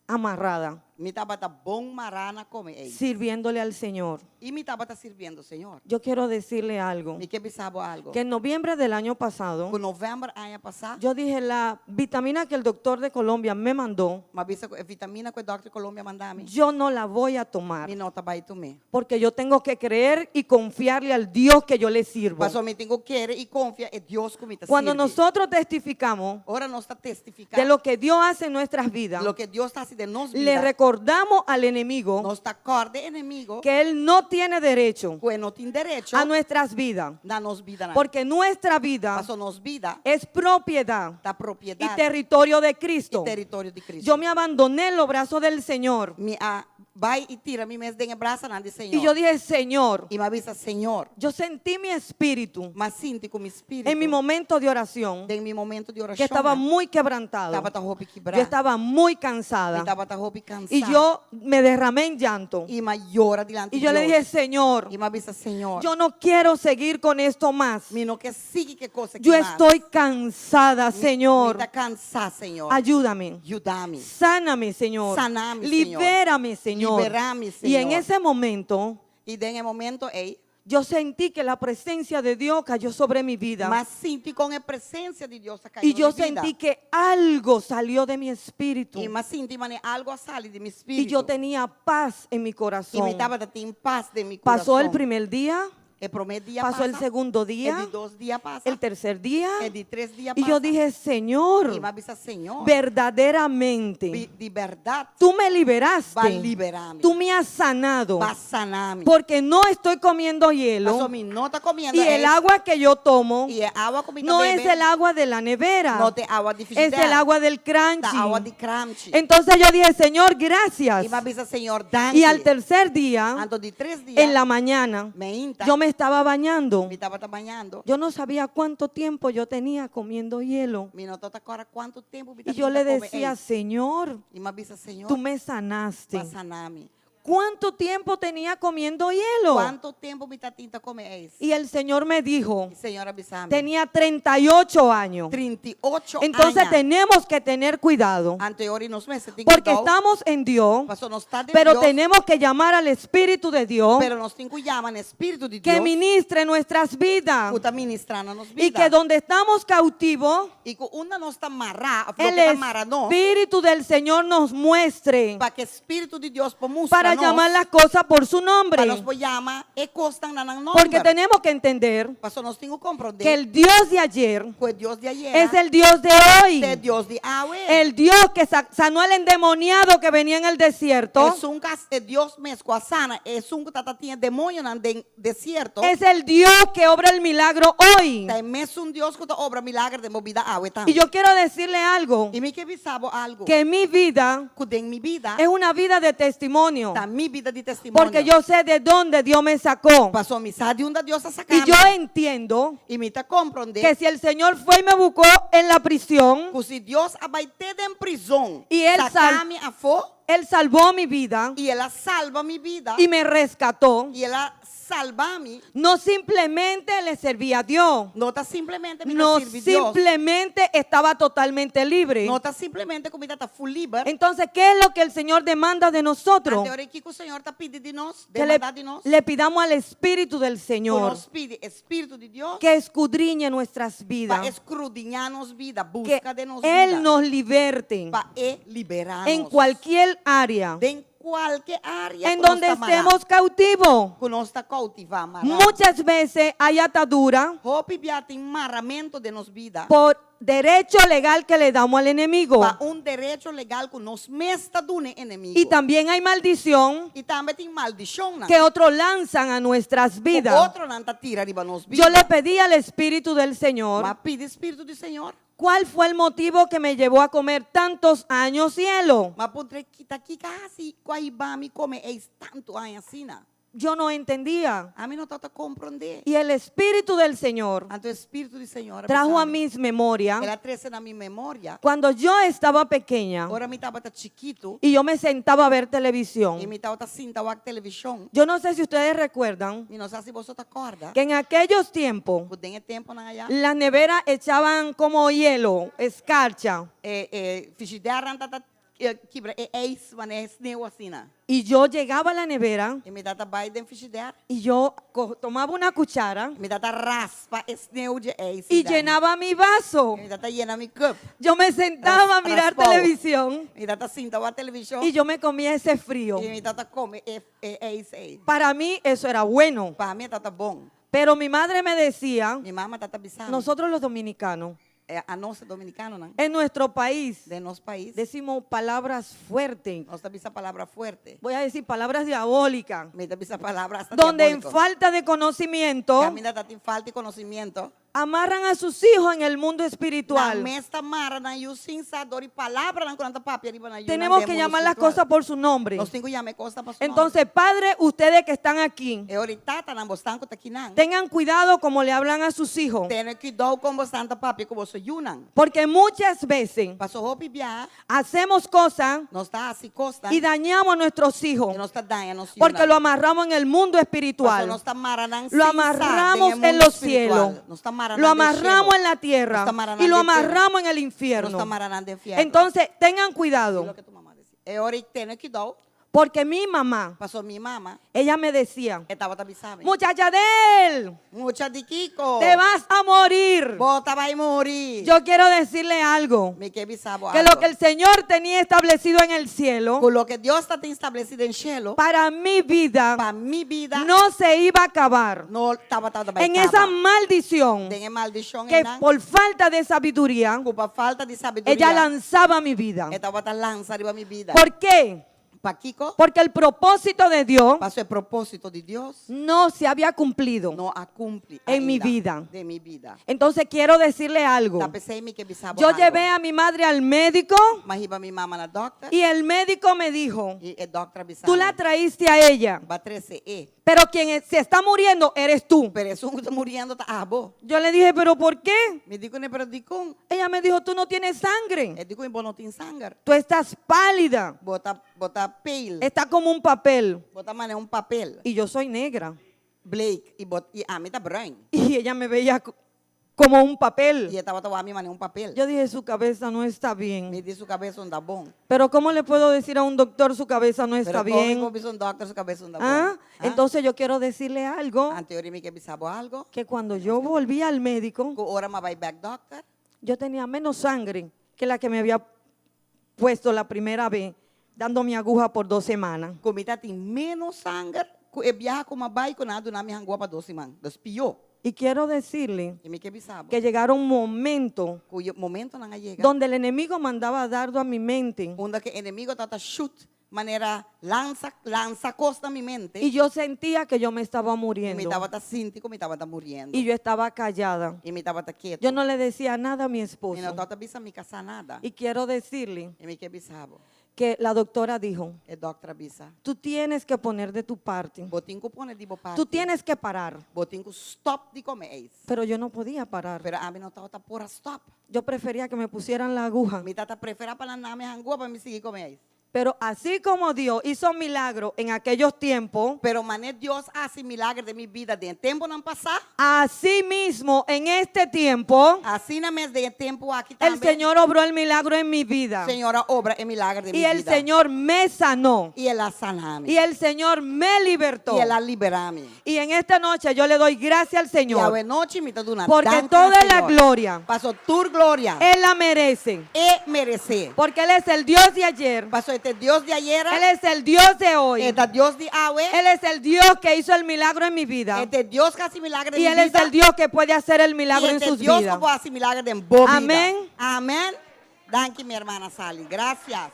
amarrada, Me tava tá bom marana come ex. sirviéndole al Señor. E me tava tá servindo, Senhor. Yo quiero decirle algo, Me que bisabo algo. que en noviembre del año pasado, Com novembro ano passado, yo dije la vitamina que el doctor de Colombia me mandó, uma vez a vitamina que o Dr. Colômbia mandava, yo no la voy a tomar, me não tá vai tomar. porque yo tengo que creer y confiarle al Dios que yo le sirvo. Mas eu me tenho que querer e confiar em Deus que me tá Cuando sirve. nosotros testificamos Ora nós está testificando de lo que Dios hace en nuestras vidas, lo que Deus está haciendo de nós le vida. recordamos al enemigo Nós está acorde inimigo que él no tiene derecho que não tem direito a nuestras vidas, na nos vida. porque nuestra vida Mas nos vida es propiedad da y propriedade territorio de e Cristo. território de Cristo. Yo me abandoné en los brazos del Señor Me vai e tira me mes den abraça na de Senhor. y yo dije, Señor, E me avisa Senhor, yo sentí mi espíritu mas sinto com meu espírito en mi momento de oración em meu momento de que oração. estaba muy quebrantado, Estava tá roupa yo quebrada. estaba muy cansada Estava tá roupa cansada. y yo me derramé en llanto e me llora diante y de yo le Deus. dije, Señor, E me avisa Senhor, yo no quiero seguir con esto más. me não quer seguir que coisa que Yo mais. estoy cansada, Me Señor. está cansada, Senhor. Ayúdame. Ajuda-me. Sáname, Señor. Saname, Libérame, Señor. Liberame, Y en Señor. ese momento E em momento, ei, yo sentí que la presencia de Dios cayó sobre mi vida. mas sinto com a presença de Deus a cair Y yo na minha vida. sentí que algo salió de mi espíritu. E mas sinto, mane, algo sale de meu Y espírito. yo tenía paz en mi E me corazón. estava em paz de meu Pasó coração. el primer día, El primer dia pasó passa, el segundo el día, de 2 dias passa, el tercer día. el de 3 dias Y passa. yo dije, E Señor, me avisa, Senhor, verdaderamente, de verdade, tú me vai liberaste. liberar-me, Tú me has sanado. vai sanar-me. Porque no estoy comiendo Mas hielo. me não está comendo Y el agua que yo tomo e a água que me no bebe, es el agua de la nevera. não tem água de Es frigideira, el agua del da água de crunchy. crunch. Entonces yo dije, Señor, gracias. E me avisa, Senhor, dante. Y al tercer día, Ando de 3 dias, en la mañana, me inta, yo me estaba bañando. me estava trabalhando, Yo no sabía cuánto tiempo yo tenía comiendo hielo. me não toca agora quanto tempo me Y yo le decía, Señor, e me avisa, Senhor, tú me sanaste. vai sanar-me. ¿cuánto tiempo tenía comiendo hielo? ¿Cuánto tiempo mi tatita come eso? Y el Señor me dijo, Y señora avísame. tenía 38 años. 38 Entonces años. tenemos que tener cuidado, Anterior nos meses. porque estamos en Dios, Pasó, no está de pero Dios, tenemos que llamar al Espíritu de Dios pero nos tengo llaman Espíritu de que Dios. ministre nuestras vidas. Que está ministrando nos Y vida. que donde estamos cautivos, Y que una no está amarrada, el no, Espíritu del Señor nos muestre para que Espíritu de Dios para llamar las cosas por su para nombre. nos llama e costan na nombre. Porque tenemos que entender Pasó, nos tengo que comprender que el Dios de ayer que Dios de ayer es el Dios de hoy. de Dios de hoy. El Dios que sanó al endemoniado que venía en el desierto. Es un Dios mesco sana, es un tatatinha demonio en el desierto. Es el Dios que obra el milagro hoy. Es un Dios que obra milagre de movida agua. Y yo quiero decirle algo, Y me que visabo algo que mi vida que en mi vida es una vida de testimonio. está mi vida de testimonio. Porque yo sé de dónde Dios me sacó. pasó mi de un Dios a Y sacar. yo entiendo Y me te comprende que si el Señor fue y me buscó en la prisión, que si Dios abaite en prisión Y él sacame a fo Él salvó mi vida y él salva mi vida y me rescató. y él salva a mí. No simplemente le servía a Dios. No está simplemente mi No sirve Dios. simplemente estaba totalmente libre. No está simplemente como está full libre. Entonces, ¿qué es lo que el Señor demanda de nosotros? Ante que el Señor está pidiendo de nos, Que demanda de nos, le pidamos al Espíritu del que Señor nos pide Espíritu de Dios que escudriñe nuestras para vidas, escudriñarnos vida, que busca de nos Él vida, nos liberte para liberarnos en cualquier área de cualquier área en que donde nos está estemos cautivos. que nos está cautivando. Muchas veces hay atadura Hopi biate enmarramento de nos vida por derecho legal que le damos al enemigo. para un derecho legal que nos mesta dune enemigo. Y también hay maldición Y también tiene maldición. que otros lanzan a nuestras vidas. Otro nanta tira arriba nos vida. Yo le pedí al Espíritu del Señor, Ma pide Espíritu del Señor. ¿cuál fue el motivo que me llevó a comer tantos años hielo? Ma pudre quita aquí casi cuaiba mi come es tanto años así na. Yo no entendía. A mí no trata comprender. Y el Espíritu del Señor Ante el Espíritu del Señor trajo a mí mis memorias Él trece en mi memoria. cuando yo estaba pequeña Ahora mi estaba chiquito y yo me sentaba a ver y televisión. mi estaba cinta o televisión. Yo no sé si ustedes recuerdan Y no sé si vosotros acordan. que en aquellos tiempos Pues en el tiempo na allá. las neveras echaban como hielo, escarcha. Frigidaire tata kibra eis manes neu assim na. Y yo llegaba a la nevera E me data bai den frigidaire. y yo tomaba una cuchara Me data raspa es neu de eis. y llenaba mi vaso. Me data llena mi cup. Yo me sentaba a mirar Raspado. televisión Me data cinta o televisión. y yo me comía ese frío. E me data come eis ei. Para mí eso era bueno. Para mí tata bom. Pero mi madre me decía, Mi mamá tata bisando. nosotros los dominicanos, A nossa dominicano, não? en nuestro país, De nosso país. decimos palabras fuertes. Nós temos essa palavra fuerte. Voy a decir palabras diabólicas. Me temos essa palavra hasta Donde en diabólico. falta de conocimiento Camina tem falta de conhecimento. amarran a sus hijos en el mundo Na espiritual. mesta mara na yu sinsador e palavra na conta papi arriba na yu. Tenemos que llamar las cosas por su nombre. Nós temos que chamar coisa para su Entonces, padre, ustedes que están aquí, E ahorita tá na bostanco tá aqui não. tengan cuidado como le hablan a sus hijos. Tem que dar com bostanta papi com você yunan. Porque muchas veces Passou hopi bia, hacemos cosas nós tá assim costa. y dañamos a nuestros hijos. E nós tá danha nós Porque lo amarramos en el mundo espiritual. Nós tá maranan Lo amarramos en los cielos. Lo amarramos en la tierra y lo amarramos en el Nós tá infierno. maranan de infierno. Entonces, tengan Lo cuidado. que tu mamá decía. E ahorita tem que dar. Porque mi mamá, Passou minha mama. ella me decía, Estava tabisabe. muchacha de él, Mucha de Kiko. te vas a morir. Bota vai morir. Yo quiero decirle algo, Me que bisabo que lo que el Señor tenía establecido en el cielo, con lo que Dios está establecido en cielo para mi vida, para mi vida no se iba a acabar. no estaba En esa maldición de maldición que por falta de sabiduría, por falta de sabiduría ella lanzaba mi vida. estaba tan lanza arriba mi vida. ¿Por qué? Para Kiko Porque el propósito de Dios pasó el propósito de Dios no se había cumplido. no a cumplir En mi ainda vida. de mi vida. Entonces quiero decirle algo. Tapecei mi que bisabo. Yo llevé a mi madre al médico mas iba mi mamá na doctor y el médico me dijo, y el doctor bisabo. tú la traíste a ella, va 13 pero quien se está muriendo eres tú. pero eso está muriendo tá abo. Yo le dije, pero ¿por qué? Me digo ne pero digo, Ella me dijo, tú no tienes sangre, digo en bonotin sangar. tú estás pálida. Bota pale. Está como un papel. Bota mané un papel. Y yo soy negra. Blake. Y a mí está bruin. Y ella me veía como un Y papel. esta bota a mí mané un papel. Yo dije, su cabeza no está bien. Me di su cabeza un dabón. Pero ¿cómo le puedo decir a un doctor su cabeza no está Pero bien? como un doctor su cabeza un dabón. ¿Ah? Entonces yo quiero decirle algo, Antes de que bisabo algo. que cuando yo volví al médico, Que ahora me voy back doctor. yo tenía menos sangre que la que me había puesto la primera vez, dando mi aguja por 2 semanas. Comita tem menos sangue. Que viaja com uma bike na do na minha rua para 12 man. Das pior. Y quiero decirle E me que bisabo. que llegaron momentos Cuyo momento não llega. donde el enemigo mandaba dardo a mi mente Onde que inimigo tata shoot maneira lança costa na minha mente. y yo sentía que yo me estaba E me muriendo tava tá sinto como me tava tá morrendo. y yo estaba callada. E me tava tá quieto. Yo no le decía nada a mi E esposo. não tata bisa me casar nada. Y quiero decirle E me que bisabo. que la doctora dijo, E doctora bisa. tú tienes que poner de tu parte, Botinho pone de parte. tú tienes que parar. Botinho stop de comer. Pero yo no podía parar. Pero a mim não tava por stop. Yo prefería que me pusieran la aguja. Me tata prefere para na minha rua para me seguir comer. Pero así como Dios hizo milagro en aquellos tiempos, Pero mané Dios hace milagre de mi vida de tempo não passar. así mismo en este tiempo, Assim na mês de tempo aqui el também. Señor obró el milagro en mi vida. Senhora obra e milagre de Y mi el vida. Señor me sanó. E ela sana-me. Y el Señor me libertó. E ela libera-me. Y en esta noche yo le doy gracias al E a Señor. noite me está dando Porque toda la gloria Passou tur glória. Él la merece. E merecer. Porque Él es el Dios de ayer. Passou este Deus de ayer. Él es el Dios de hoy. Este Deus de hoje. Él es el Dios que hizo el milagro en mi vida. Este Deus que hace milagre de Y mi Él es vida. el Dios que puede hacer el milagro E en este sus Deus que vidas. pode fazer milagre de boa vida. Amén. Amém. Danke, minha irmã Sally. Gracias.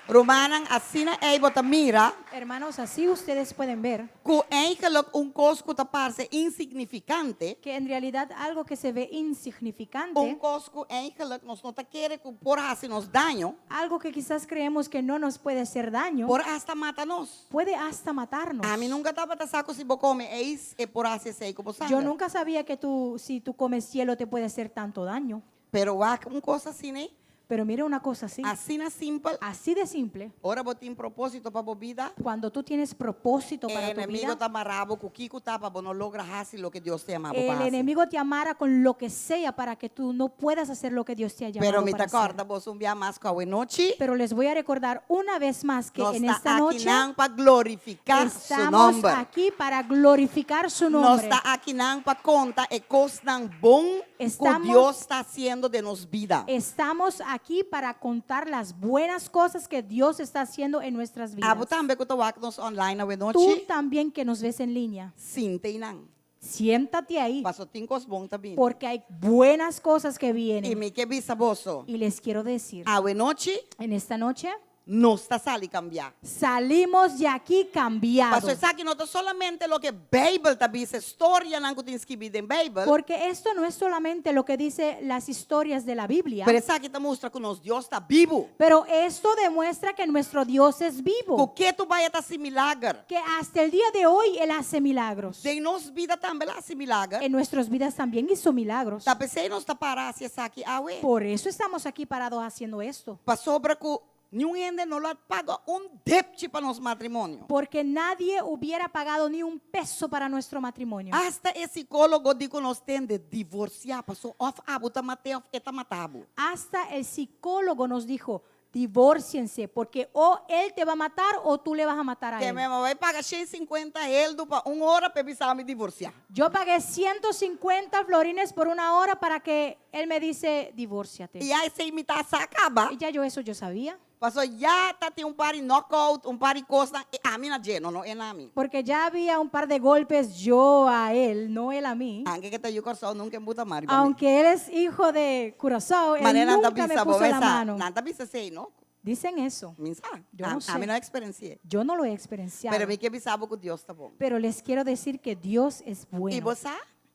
Romanan, assina ei bota mira. Hermanos, así ustedes pueden ver Que eigenlijk cosco te parece insignificante. que en realidad algo que se ve insignificante, Cosco eigenlijk nos não te quer que por assim nos daño, algo que quizás creemos que no nos puede hacer daño, por hasta mata-nos. puede hasta matarnos. A mim nunca estava te saco se vou comer eis e por assim sei como sangue. Yo nunca sabía que si tú comes hielo te puede hacer tanto daño. Pero há coisa assim, né? Pero mira una cosa así, Assim na simple. así de simple, Ora botem propósito para a vida. cuando tú tienes propósito para El tu enemigo vida, está amarrado con Kiko tapa, no logra hacer lo que Dios te ama. el enemigo te amará con lo que sea para que tú no puedas hacer lo que Dios te ha llamado Pero me te para hacer. acorda, vos un día más que noche. Pero les voy a recordar una vez más que Nos en está esta aquí noche para glorificar su estamos nombre. aquí para glorificar su Nos nombre. está aquí para contar y cosas bon que Estamos- Dios está haciendo de nos vida. Estamos aquí para contar las buenas cosas que Dios está haciendo en nuestras vidas. Abo también que te nos online a Tú noche. también que nos ves en línea, Sinte y nan. siéntate ahí Paso tincos bon también. porque hay buenas cosas que Y vienen. me que visa boso. Y les quiero decir, A noche en esta noche no está sali cambiar. salimos de aquí cambiados. Pastor, sabe que no es solamente lo que Bible te dice, historia no que tienes que vivir en Bible. Porque esto no es solamente lo que dice las historias de la Biblia, Pero sabe que te muestra que nos Dios está vivo. pero esto demuestra que nuestro Dios es vivo, Que tu vai a hacer milagre. que hasta el día de hoy Él hace milagros. De nos vida também hace milagre. En nuestras vidas también hizo milagros. Ta pensei nos ta parar se aqui awe. Por eso estamos aquí parados haciendo esto. Pa sobra que nenhum ende não lá paga debt para nosso matrimônio. Porque nadie hubiera pagado ni un peso para nuestro matrimonio. Hasta esse psicólogo digo nos tem de divorciar, passou off abo ta matei off eta matabo. Hasta el psicólogo nos dijo, divórciense, porque o él te va a matar o tú le vas a matar a Que él. mesmo vai pagar 150 euros para hora para precisar me divorciar. Yo pagué 150 florines por una hora para que él me dice, divórciate. E aí se imitação acaba. Y ya yo eso yo sabía. Passou já tá tem par de knockout, par de coisa. A mim não é, não é na mim. Porque ya había un par de golpes yo a él, no él a mí. Anche que te yo coração nunca embuta mari. Aunque él es hijo de Curazao, él Maneira nanta nunca me bisa puso la bobesa. mano. Nanta bisa sei, não? Dicen eso. Minsa. Yo no A sé. mim não experienciei. Yo no lo he experienciado. Pero me que bisabo que Dios está bom. Pero les quiero decir que Dios es E bueno. você,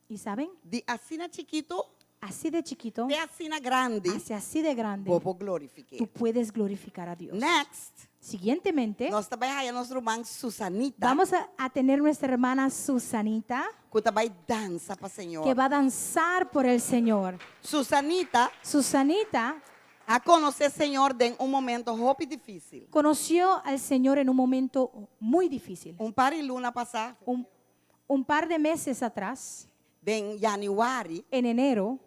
¿Y saben? de assina chiquito, Así de chiquito, de assina grande, hacia así de grande, bobo glorifique. tú puedes glorificar a Dios. Next, Siguientemente, nós também aí nosso irmã Susanita, vamos a tener nuestra hermana Susanita, que também dança para o Senhor. que va a danzar por el Señor. Susanita, Susanita, a conocer Señor de un momento hope difícil. conoció al Señor en un momento muy difícil. Par de luna pasada, Un par de meses atrás, en January, en enero,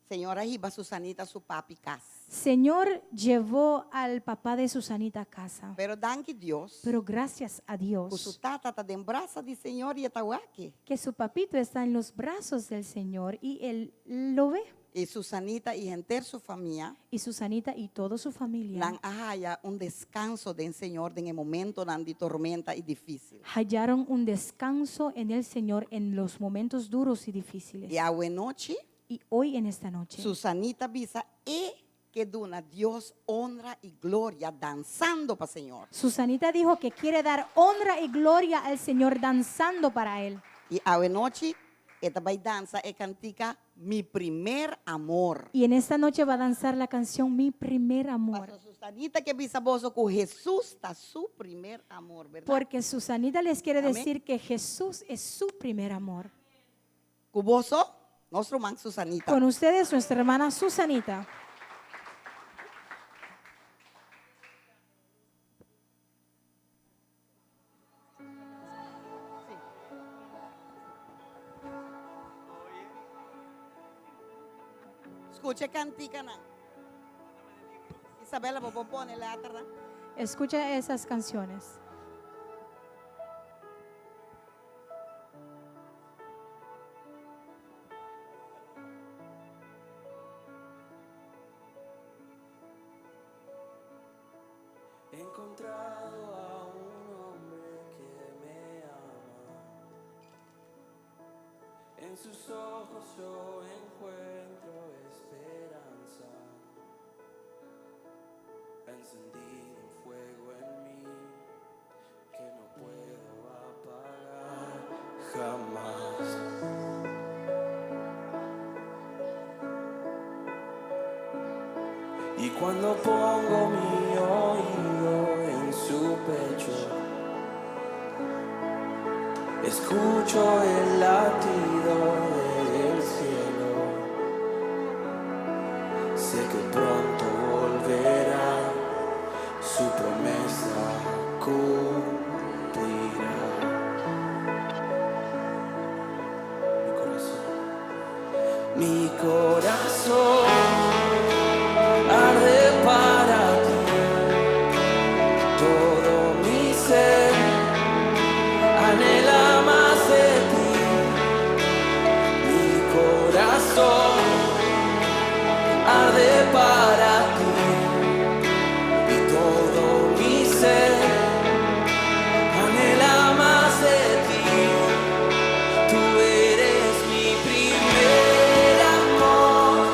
Señora iba Susanita su papi casa. Señor llevó al papá de Susanita a casa. Pero danke Dios, Pero gracias a que su Dios tata está en brazos del Señor y está aquí. que su papito está en los brazos del Señor y él lo ve. Y Susanita y enter su familia Y Susanita y toda su familia lan haya un descanso del Señor en el momento de tormenta y difícil. hallaron un descanso en el Señor en los momentos duros y difíciles. Y a noche, Y hoy en esta noche, Susanita visa que duna Dios honra y gloria danzando para Señor. Susanita dijo que quiere dar honra y gloria al Señor danzando para Él. Y a noche, esta va danza y cantica mi primer amor. Y en esta noche va a danzar la canción Mi Primer Amor. Para Susanita que visa vos con Jesús está su primer amor, ¿verdad? Porque Susanita les quiere Amén. decir que Jesús es su primer amor. Cuboso, nuestro man Susanita. Con ustedes, nuestra hermana Susanita. Escuche cantica, na. Isabela, vos pone la atrás. Escucha esas canciones. He encontrado a un hombre que me ama. En sus ojos yo encuentro esperanza. Ha encendido un fuego en mí que no puedo apagar jamás. Y cuando pongo mi oído en su pecho, escucho el latido del cielo. Sé que pronto volverá, su promesa cumplirá. Mi corazón arde para ti, todo mi ser anhela más de ti. Mi corazón arde para ti y todo mi ser anhela más de ti. Tú eres mi primer amor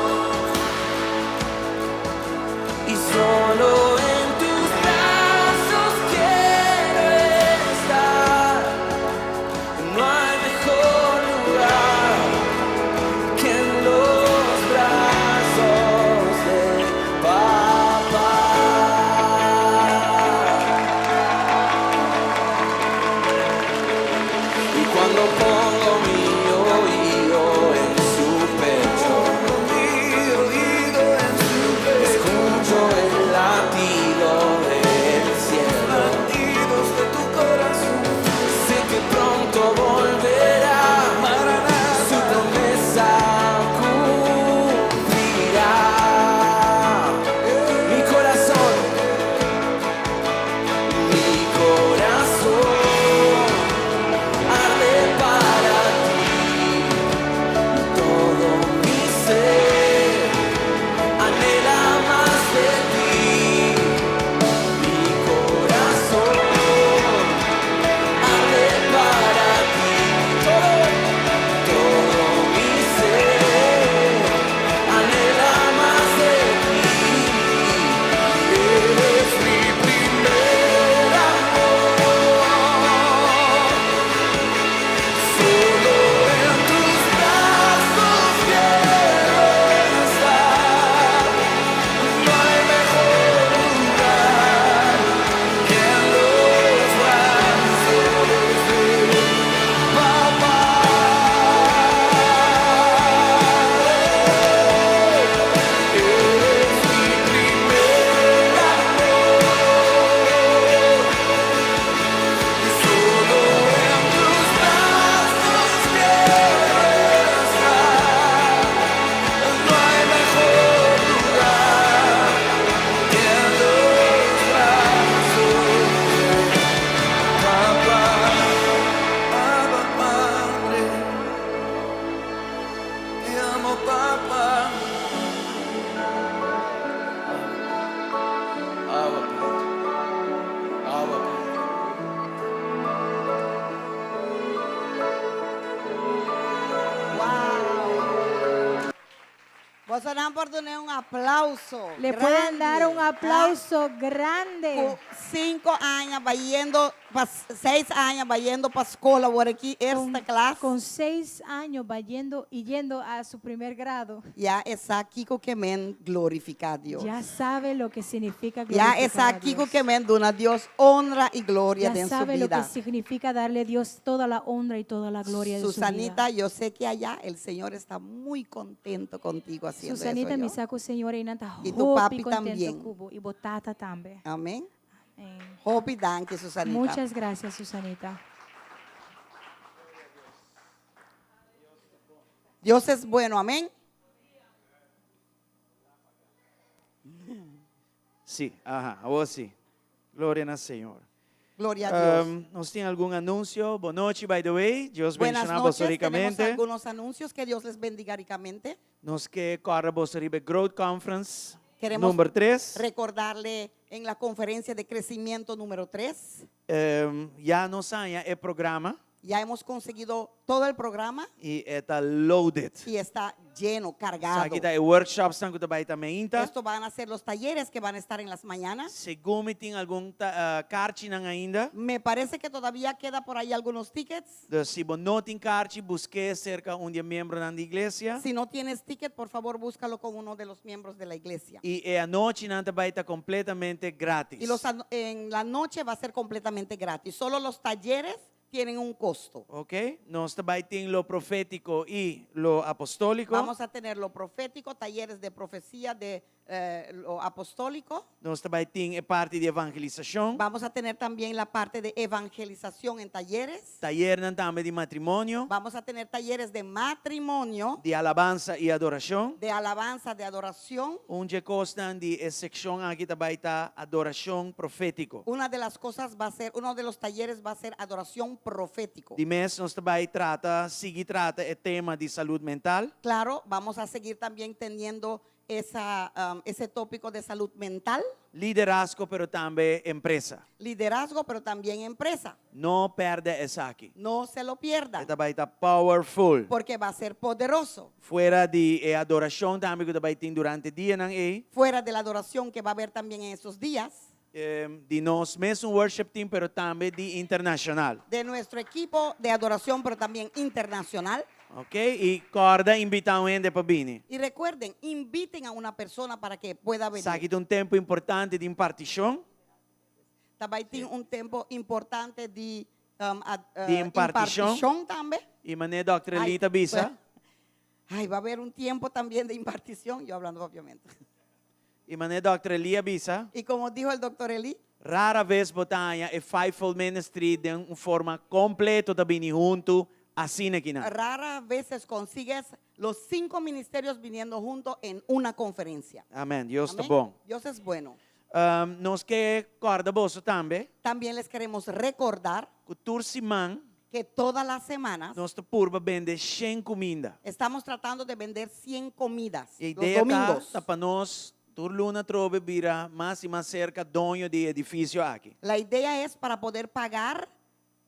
y solo en tus brazos quiero estar. No hay mejor lugar que en los brazos de papá. Y cuando pongo mi oído en su pecho, escucho el latido del cielo. De tu corazón. Sé que pronto volverá, su promesa cumplirá. Mi corazón arde para Vamos a ponerle un aplauso. Le pueden dar un grande. aplauso Con grande. 5 años, va yendo, 6 años, va yendo para escola por aquí, esta clase. Con 6 años va yendo a su primer grado. Ya está aquí con que men glorificar a Dios. Ya sabe lo que significa Ya glorificar está a aquí con Dios. que men dona a Dios honra y gloria Ya en su sabe lo que vida. significa darle a Dios toda la honra y toda la gloria de su Susanita, vida. yo sé que allá el Señor está muy contento contigo haciendo Susanita eso. me yo. sacó Señor y nanta Y tu papi contento también. cubo y botata también. Amén. Amén. Hopi danke, Susanita. Muchas gracias, Susanita. Dios es bueno, amén. Sim, agora sim. Glória ao Senhor. Gloria a Dios. Nós temos algum anúncio? Boa noite, by the way. Deus Buenas bendiga noches, você tenemos ricamente. algunos anuncios, que Dios les bendiga ricamente. Nós que corre você ribe Growth Conference Queremos número 3. recordarle en la conferencia de crecimiento número 3. Já nos há o programa Ya hemos conseguido todo el programa e está loaded. y está lleno, cargado. Aqui está o workshop estão também também. Esto van a ser los talleres que van a estar en las mañanas. Segundo tem algum carte não ainda. Me parece que todavía queda por ahí algunos tickets. Dus se você não tem carte, busque cerca membro da igreja. Si no tienes ticket, por favor, búscalo con uno de los miembros de la iglesia. E a noite não também está completamente grátis. Y en la noche va a ser completamente gratis. Solo los talleres tienen un costo. Ok? Nós também temos o profético e o apostólico. Vamos a tener lo profético, talleres de profecía, de lo apostólico. Nós também temos a parte de evangelização. Vamos a tener también la parte de evangelización en talleres. Taller também de matrimônio, Vamos a tener talleres de matrimonio, de alabança e adoração. de alabanza, de adoración. Onde constam de secção aqui também está adoração profético. Una de las cosas va a ser, uno de los talleres va a ser adoración profético. De mês nós também trata o tema de saúde mental. Claro, vamos a seguir también teniendo ese tópico de salud mental, Liderazgo, pero também empresa. liderazgo, pero también empresa. Não perde essa aqui. No se lo pierdan, Também está powerful. porque va a ser poderoso. Fuera de adoração também que também tem durante o dia, não é? Fuera de la adoração que va a haber también en estos días, De nós mesmo worship team, pero também de internacional. de nuestro equipo de adoración, pero también internacional. Ok? E corda invitar um ende para vir. Y recuerden, inviten a una persona para que pueda venir. Sabe que um tempo importante de impartição. También tiene un tiempo importante de De impartición. impartición también. E mané Dr. Ay, Elita Bisa. Ay, va a haber un tiempo también de impartición, yo hablando obviamente. E mané Dr. Elia Bisa. Y como dijo el doctor Eli, Rara vez botanha e fivefold ministry de uma forma completa também junto assim aqui não. raras veces consigues los 5 ministerios viniendo juntos en una conferencia. Amém. Deus está Amén. bom. Dios es bueno. Nós que corda bolso também. También les queremos recordar Que turciman que todas las semanas nós te purba vende 100 comida. estamos tratando de vender 100 comidas E a los ideia domingos. tá para nós turluna trobe vira mais e mais cerca dono de edifício aqui. La idea es para poder pagar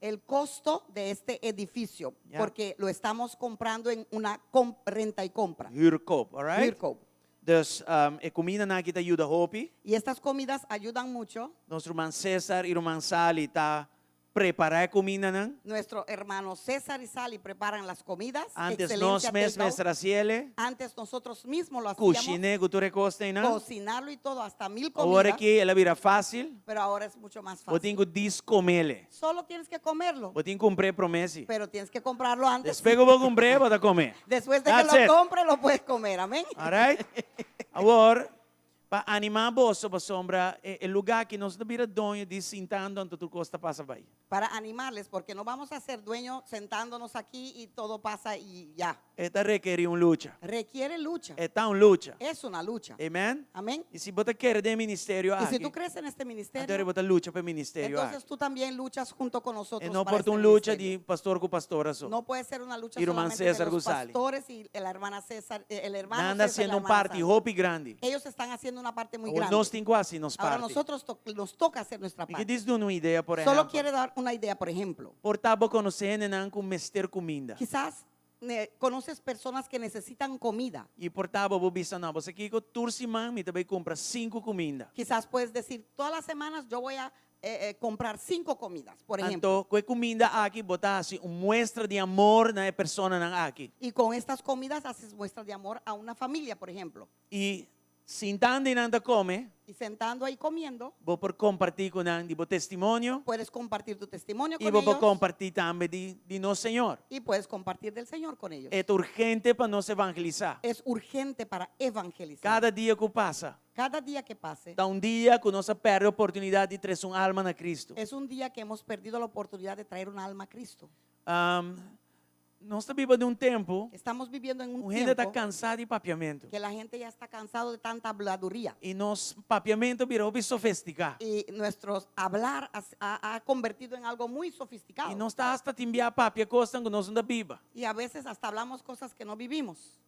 el costo de este edificio, Ya. porque lo estamos comprando en una renta y compra. Huurkoop, alright? Huurkoop. Dus a comida na kita ajuda hopi. Y estas comidas ayudan mucho. Nosso irmão César e irmã Sally tá preparar a comida não. Nuestro hermano César y Sally preparan las comidas. Antes Excelencia nós mesmos Takeout. traziele. Antes nosotros mismos lo hacíamos, Cucine, cultura costa não. cocinarlo y todo, hasta 1000 Agora comidas, que ela vira fácil, pero ahora es mucho más eu fácil. tenho que descomele. Solo tienes que comerlo, Eu tenho que cumprir promessa. pero tienes que comprarlo antes. Después que eu vou cumprir, vou comer. Después de That's que it. lo compres, lo puedes comer. Amén. Alright? Agora, para animar vos sobre sombra, o lugar que nós vira dono de sentando onde tu costa passa vai. Para animarles, porque no vamos a ser dueños sentándonos aquí y todo pasa y ya. Esta requer uma luta. Requiere lucha. Esta uma luta. Es una lucha. Amen? Amén. E se você quer de ministério Y si aqui, tú crees en este então ministerio, você luta para ministério aqui. entonces tú también luchas junto con nosotros. E não para por este uma luta ministerio. de pastor com pastora só. No puede ser una lucha Irmán solamente César de los Guzali. pastores y la hermana César, el hermano Nada César y sendo la um hermana parte Sara. hope grande. Ellos están haciendo una parte muy Ou grande. nós temos quase nos Ahora parte. nosotros nos toca hacer nuestra E que parte. diz uma ideia, por Solo exemplo. quiere dar una idea, por ejemplo. Por tabo conhecendo não com mester comida. Quizás conoces personas que necesitan comida. E portava bo bisa na você aqui ko tursiman mi também compra 5 comida. Quizás puedes decir, todas las semanas yo voy a comprar 5 comidas, por ejemplo. Anto ko comida aqui botar assim muestra de amor na persona nan aqui. Y con estas comidas haces muestras de amor a una familia, por ejemplo. E sentando e nanda come, Y sentando ahí comiendo, vou por compartir com nan de bo testemunho puedes compartir tu testimonio e con vou por ellos compartir também de nosso Senhor. y puedes compartir del Señor con ellos. É urgente para nós evangelizar. Es urgente para evangelizar. Cada dia que passa, Cada día que pase dá dia que nós perde a oportunidade de trazer alma na Cristo. es un día que hemos perdido la oportunidad de traer una alma a Cristo. Nós estamos vivendo um tempo, Estamos viviendo en un gente está tiempo cansada de papiamento. que la gente ya está cansado de tanta habladuría. E nós papiamento virou bem sofisticado. Y nuestro hablar ha convertido en algo muy sofisticado. E nós está hasta te enviar papia coisa que nós não viva. Y a veces hasta hablamos cosas que no vivimos.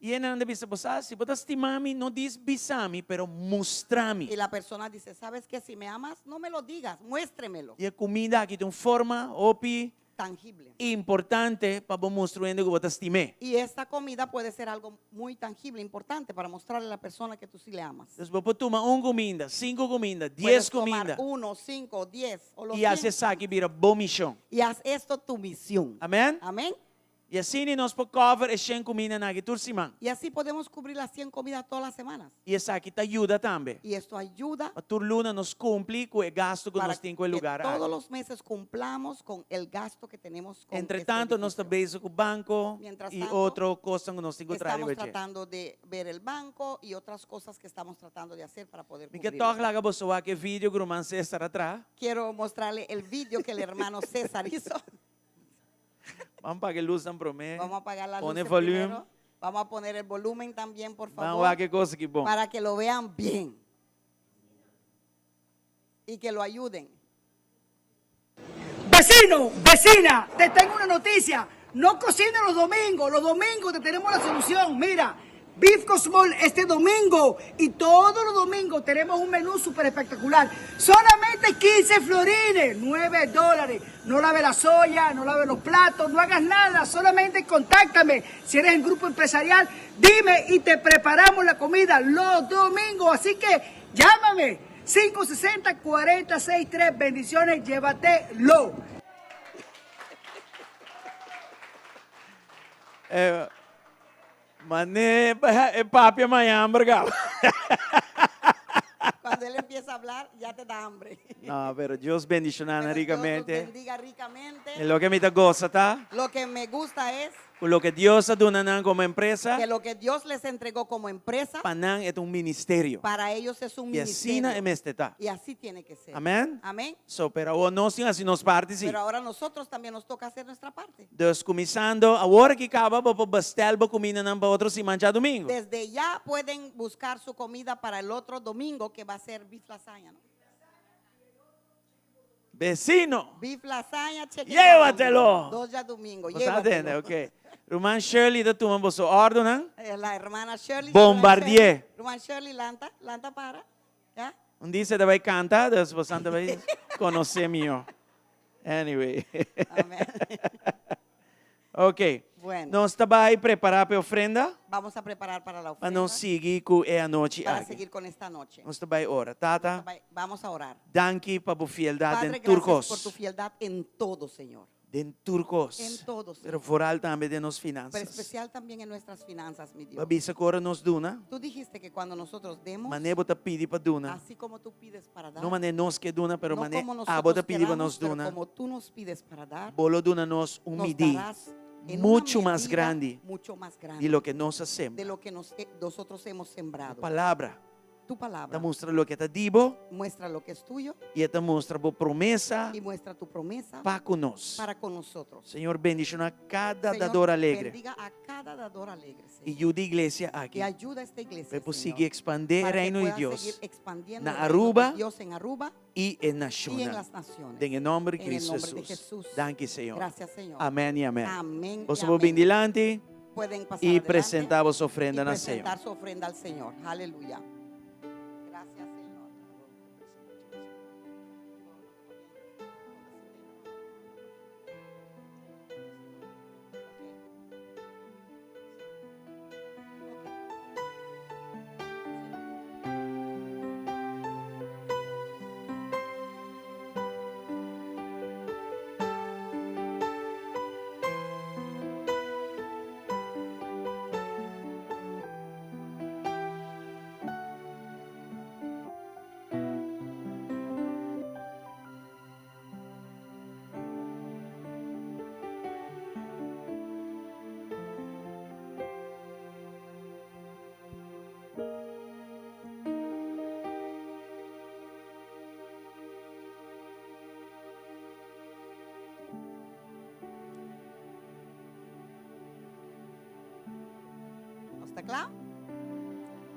E ele anda bisa bosa, se botas estimami, não diz bisami, pero mostrami. Y la persona dice, ¿sabes qué? Si me amas, no me lo digas, muéstremelo. E a comida aqui tem forma, opi, Tangible. importante para vos mostrando que botas estimé. Y esta comida puede ser algo muy tangible, importante para mostrarle a la persona que tú sí le amas. Então, vos tomar comida, 5 comida, 10 Puedes tomar comida. 1, 5, 10 o los E hace 100, saque vira boa missão. y haz esto tu misión. Amém? Amén. E assim nós por cover e 100 comida na tursiman. Y así podemos cubrir las 100 comidas todas las semanas. E essa aqui te ajuda também. Y esto ayuda A turluna nos cumpre com o gasto que para nós temos com o que lugar. todos los meses cumplamos con el gasto que tenemos con Entretanto, este nós edificio. estamos com o banco Mientras e tanto, outra coisa que nós temos que Estamos trazer. tratando de ver el banco y otras cosas que estamos tratando de hacer para poder Me que cubrir. toque lá que você vai que vídeo que o irmão César atrás. Quiero mostrarle el vídeo que el hermano César hizo. Vamos para que luz não promete. Vamos a apagar la luz Pone volumen. primero. Vamos a poner el volumen también, por Vamos favor, ver que coisa que bom. para que lo vean bien y que lo ayuden. Vecino, vecina, te tengo una noticia. No cocines los domingos te tenemos la solución. Mira, Beef Cosmol este domingo y todos los domingos tenemos un menú súper espectacular. Solamente 15 florines, $9. No laves la soya, no laves los platos, no hagas nada. Solamente contáctame. Si eres el grupo empresarial, dime y te preparamos la comida los domingos. Así que llámame. 560-4063. Bendiciones, llévatelo. Mané, papi amanhã, obrigado. Cuando él empieza a hablar, ya te da hambre. Não, pero Deus bendicionar Pero Dios los ricamente. bendiga ricamente. É lo que me gosta, tá? Lo que me gusta es Com lo que Deus está dando como empresa, que lo que Dios les entregó como empresa, Panam é ministério. para ellos es un E assim é ministerio. este tá. Y así tiene que ser. Amém? Amén. So, pero nós temos assim nos partes, sim. Pero ahora nosotros también nos toca hacer nuestra parte. Dus começando, agora que acaba, vou bastel, vou comida não para outros e manjar domingo. Desde ya pueden buscar su comida para el otro domingo, que va a ser beef lasagna, ¿no? Vecino, Beef lasagna, cheque. Llévatelo. Dos ya domingo. você entende? Ok. Roman Shirley, da turma, você ordem, La hermana Shirley. Bombardier. Hermana Shirley, lanta para. ¿Ya? dia você vai cantar, dus você vai conhecer melhor. Anyway. Amén. Ok. Bueno. Nós estamos aí preparar para a ofrenda, Vamos a preparar para la para ofrenda. nós seguir com a noite Para aqui. seguir con esta noche. Nós estamos aí ora. Tata, Vamos a orar. danke para a fieldade Padre, em gracias por tu turcos. fieldad en todo, Señor. En turcos. En todo, Pero Señor. foral também de nos Pero finanças. especial también en nuestras finanzas, mi Dios. Babisa cora nos duna, Tú dijiste que cuando nosotros demos, mané bota pidi para duna. así como tú pides para dar, No mané nos que duna, pero no mané como a nosotros bota pidi para queramos, nos pero duna. como tú nos pides para dar, Bolo duna nos um nos midi darás en mucho una más medida grande mucho más grande de lo que nos hacemos. de lo que nosotros hemos sembrado. Palavra, Tu palabra te mostra lo que te digo muestra lo que es tuyo e te mostra a promessa y muestra tu promesa para conosco. para con nosotros. Senhor, bendicionar cada Señor, dador alegre bendiga a cada dador alegre, e Señor. ajuda a igreja aqui Y ayuda a esta iglesia, para Señor, conseguir expandir o para que reino de pueda Deus seguir expandiendo na el reino de Aruba Dios en Aruba e em y en nacional. las naciones. Em nome de En el Cristo nombre de Jesus. Jesús. Danke, Senhor. Gracias, Señor. Amém e amém. Amén. Você y vai bem amén. dilante Pueden pasar e adelante apresentar a sua y ofrenda na Senhor. presentar su ofrenda al Señor. Aleluya. Gracias, Señor. claro?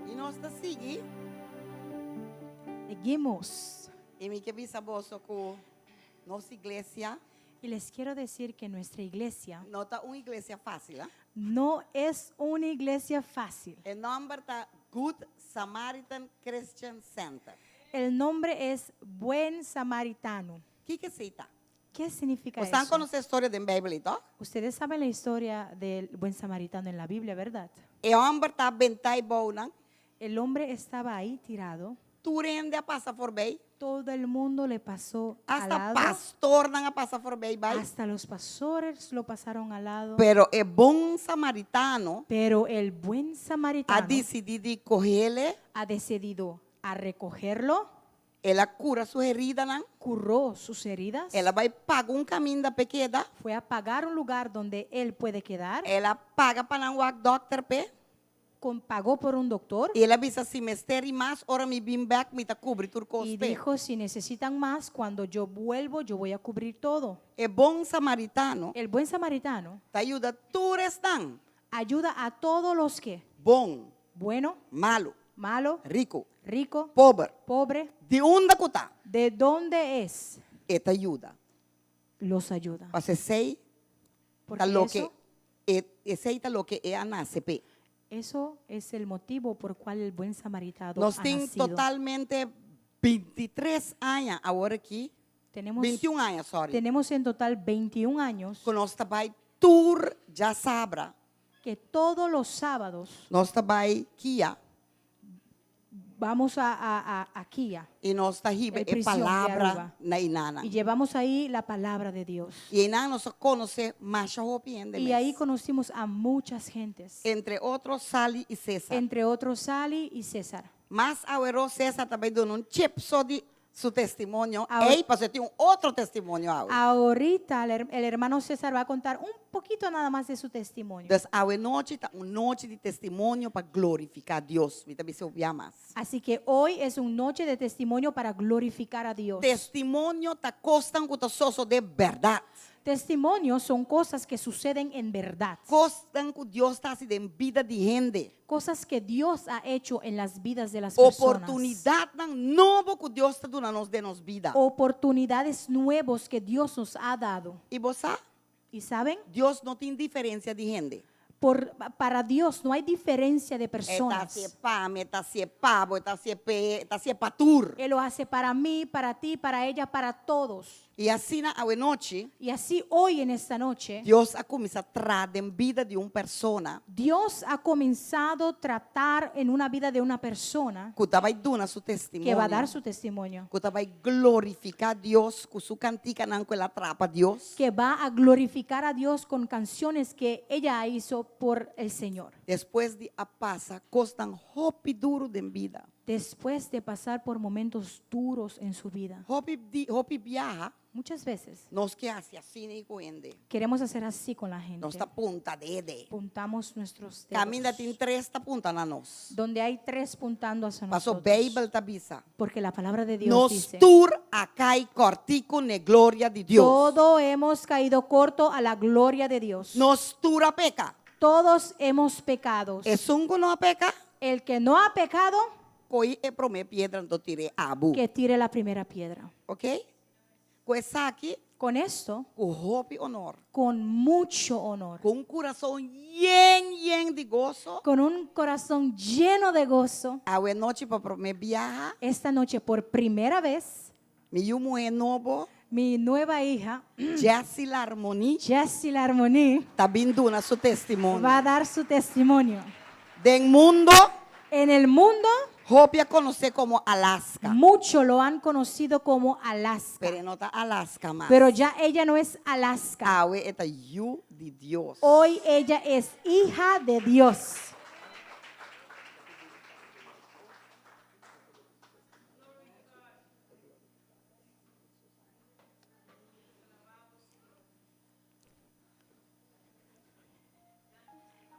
E nós está seguindo. Seguimos. E me que bisavoso com nossa igreja Y les quiero decir que nuestra iglesia não está uma igreja fácil. no es una iglesia fácil. O nome está Good Samaritan Christian Center. El nombre es Buen Samaritano. O que é isso? ¿Qué significa Vocês eso? conhecem a história da Bíblia, então? Ustedes saben la historia del buen samaritano en la Biblia, ¿verdad? O homem está bentai bom, não? El hombre estaba ahí tirado. Turende a passar por bem. Todo el mundo le pasó al Hasta lado. pastor não a passar por bem, vai. Hasta los pastores lo pasaron al lado. Pero o bom samaritano Pero el buen ha samaritano decidido correr, ha decidido a recogerlo, ela cura sua herida, não? curó sus heridas, Ela vai pagar caminho da pequena, fue a pagar un lugar donde él puede quedar, ela paga para não ir doctor pe, pagó por un doctor e ela disse assim, mestre e mais, ora me bim back, me tá cobrir tudo y pe. dijo, si necesitan más, cuando yo vuelvo, yo voy a cubrir todo. É bom samaritano, El buen samaritano te ajuda todos estão, ayuda a todos los que, bom, bueno, malo, malo, rico, rico, pobre, pobre, de onde que tá, de dónde es, te ajuda. los ayuda. Você sei, Porque tá lo que, eso, aceita lo que é a nasce pe. eso es el motivo por cual el buen samaritano Nós ha temos nacido. totalmente 23 anos agora aqui, Tenemos, 21 anos, sorry. tenemos en total 21 años Que nós trabalhamos tour já sabra, que todos los sábados nós trabalhamos Kia vamos a Kia e nós está riba El é prisión de palavra Aruba. na inana. y llevamos ahí la palabra de Dios. E inana nós conhece mais hopiende Y ahí conocimos a muchas gentes, entre outros Sally e César. entre otros Sally y César. Mas agora César também dando um chip só de seu testemunho. Ahora- Ei, você tem outro testemunho agora. Ahorita el hermano César va a contar un poquito nada más de su testimonio. Então, a noite está uma noite de testemunho para glorificar Deus. Me também se ouvir mais. Así que hoy es una noche de testimonio para glorificar a Dios. Testemunho está costando que soso de verdade. Testimonios son cosas que suceden en verdad, Costam que Deus está se em vida de gente. cosas que Dios ha hecho en las vidas de las personas, Oportunidade nova que Deus está dando nos de nos vida. oportunidades nuevos que Dios nos ha dado. E você, Y saben, Deus não tem diferença de gente. para Dios no hay diferencia de Está personas. se pame, está se pavo, está se pe, está se patur. Él lo hace para mí, para ti, para ella, para todos. E assim na noite, Y así hoy en esta noche, Deus a começar a trazer em vida de uma pessoa Dios ha comenzado a tratar en una vida de una persona que vai dar seu que testemunho. va a dar su testimonio, Que vai glorificar Deus, com sua cantica não que ela atrapa Deus. que va a glorificar a Dios con canciones que ella hizo por el Señor. Depois de a passa, costam hopi duro de vida. Después de pasar por momentos duros en su vida, Hopi viaja, muchas veces nós que assim com ele. queremos hacer así con la gente. Nós está punta de. Apuntamos nuestros Caminha dedos. tem 3 está punta na nós. Donde hay tres puntando hacia Passou nosotros. Bíblia tabisa. Porque la palabra de Dios Nos dice, tur acá e cortico ne glória de Deus. todo hemos caído corto a la gloria de Dios. Nos tura peca. Todos hemos pecado. É sungo não a peca? El que no ha pecado, Coi é prome pedra do tire abu. que tire la primera piedra. Ok? Com essa aqui, Con esto, com hope honor. con mucho honor, Com coração yen de gozo. con un corazón lleno de gozo, A noite para prome viaja. esta noche por primera vez, Mi humo é novo. mi nueva hija, Jessie la harmonia. Jessie Larmoni, Tá vindo na seu testemunho. va a dar su testimonio. Den mundo, En el mundo, hope a conhecer como Alaska. muchos lo han conocido como Alaska. Pero não tá Alaska mais. Pero ya ella no es Alaska. Awe é you de Deus. Hoy ella es hija de Dios.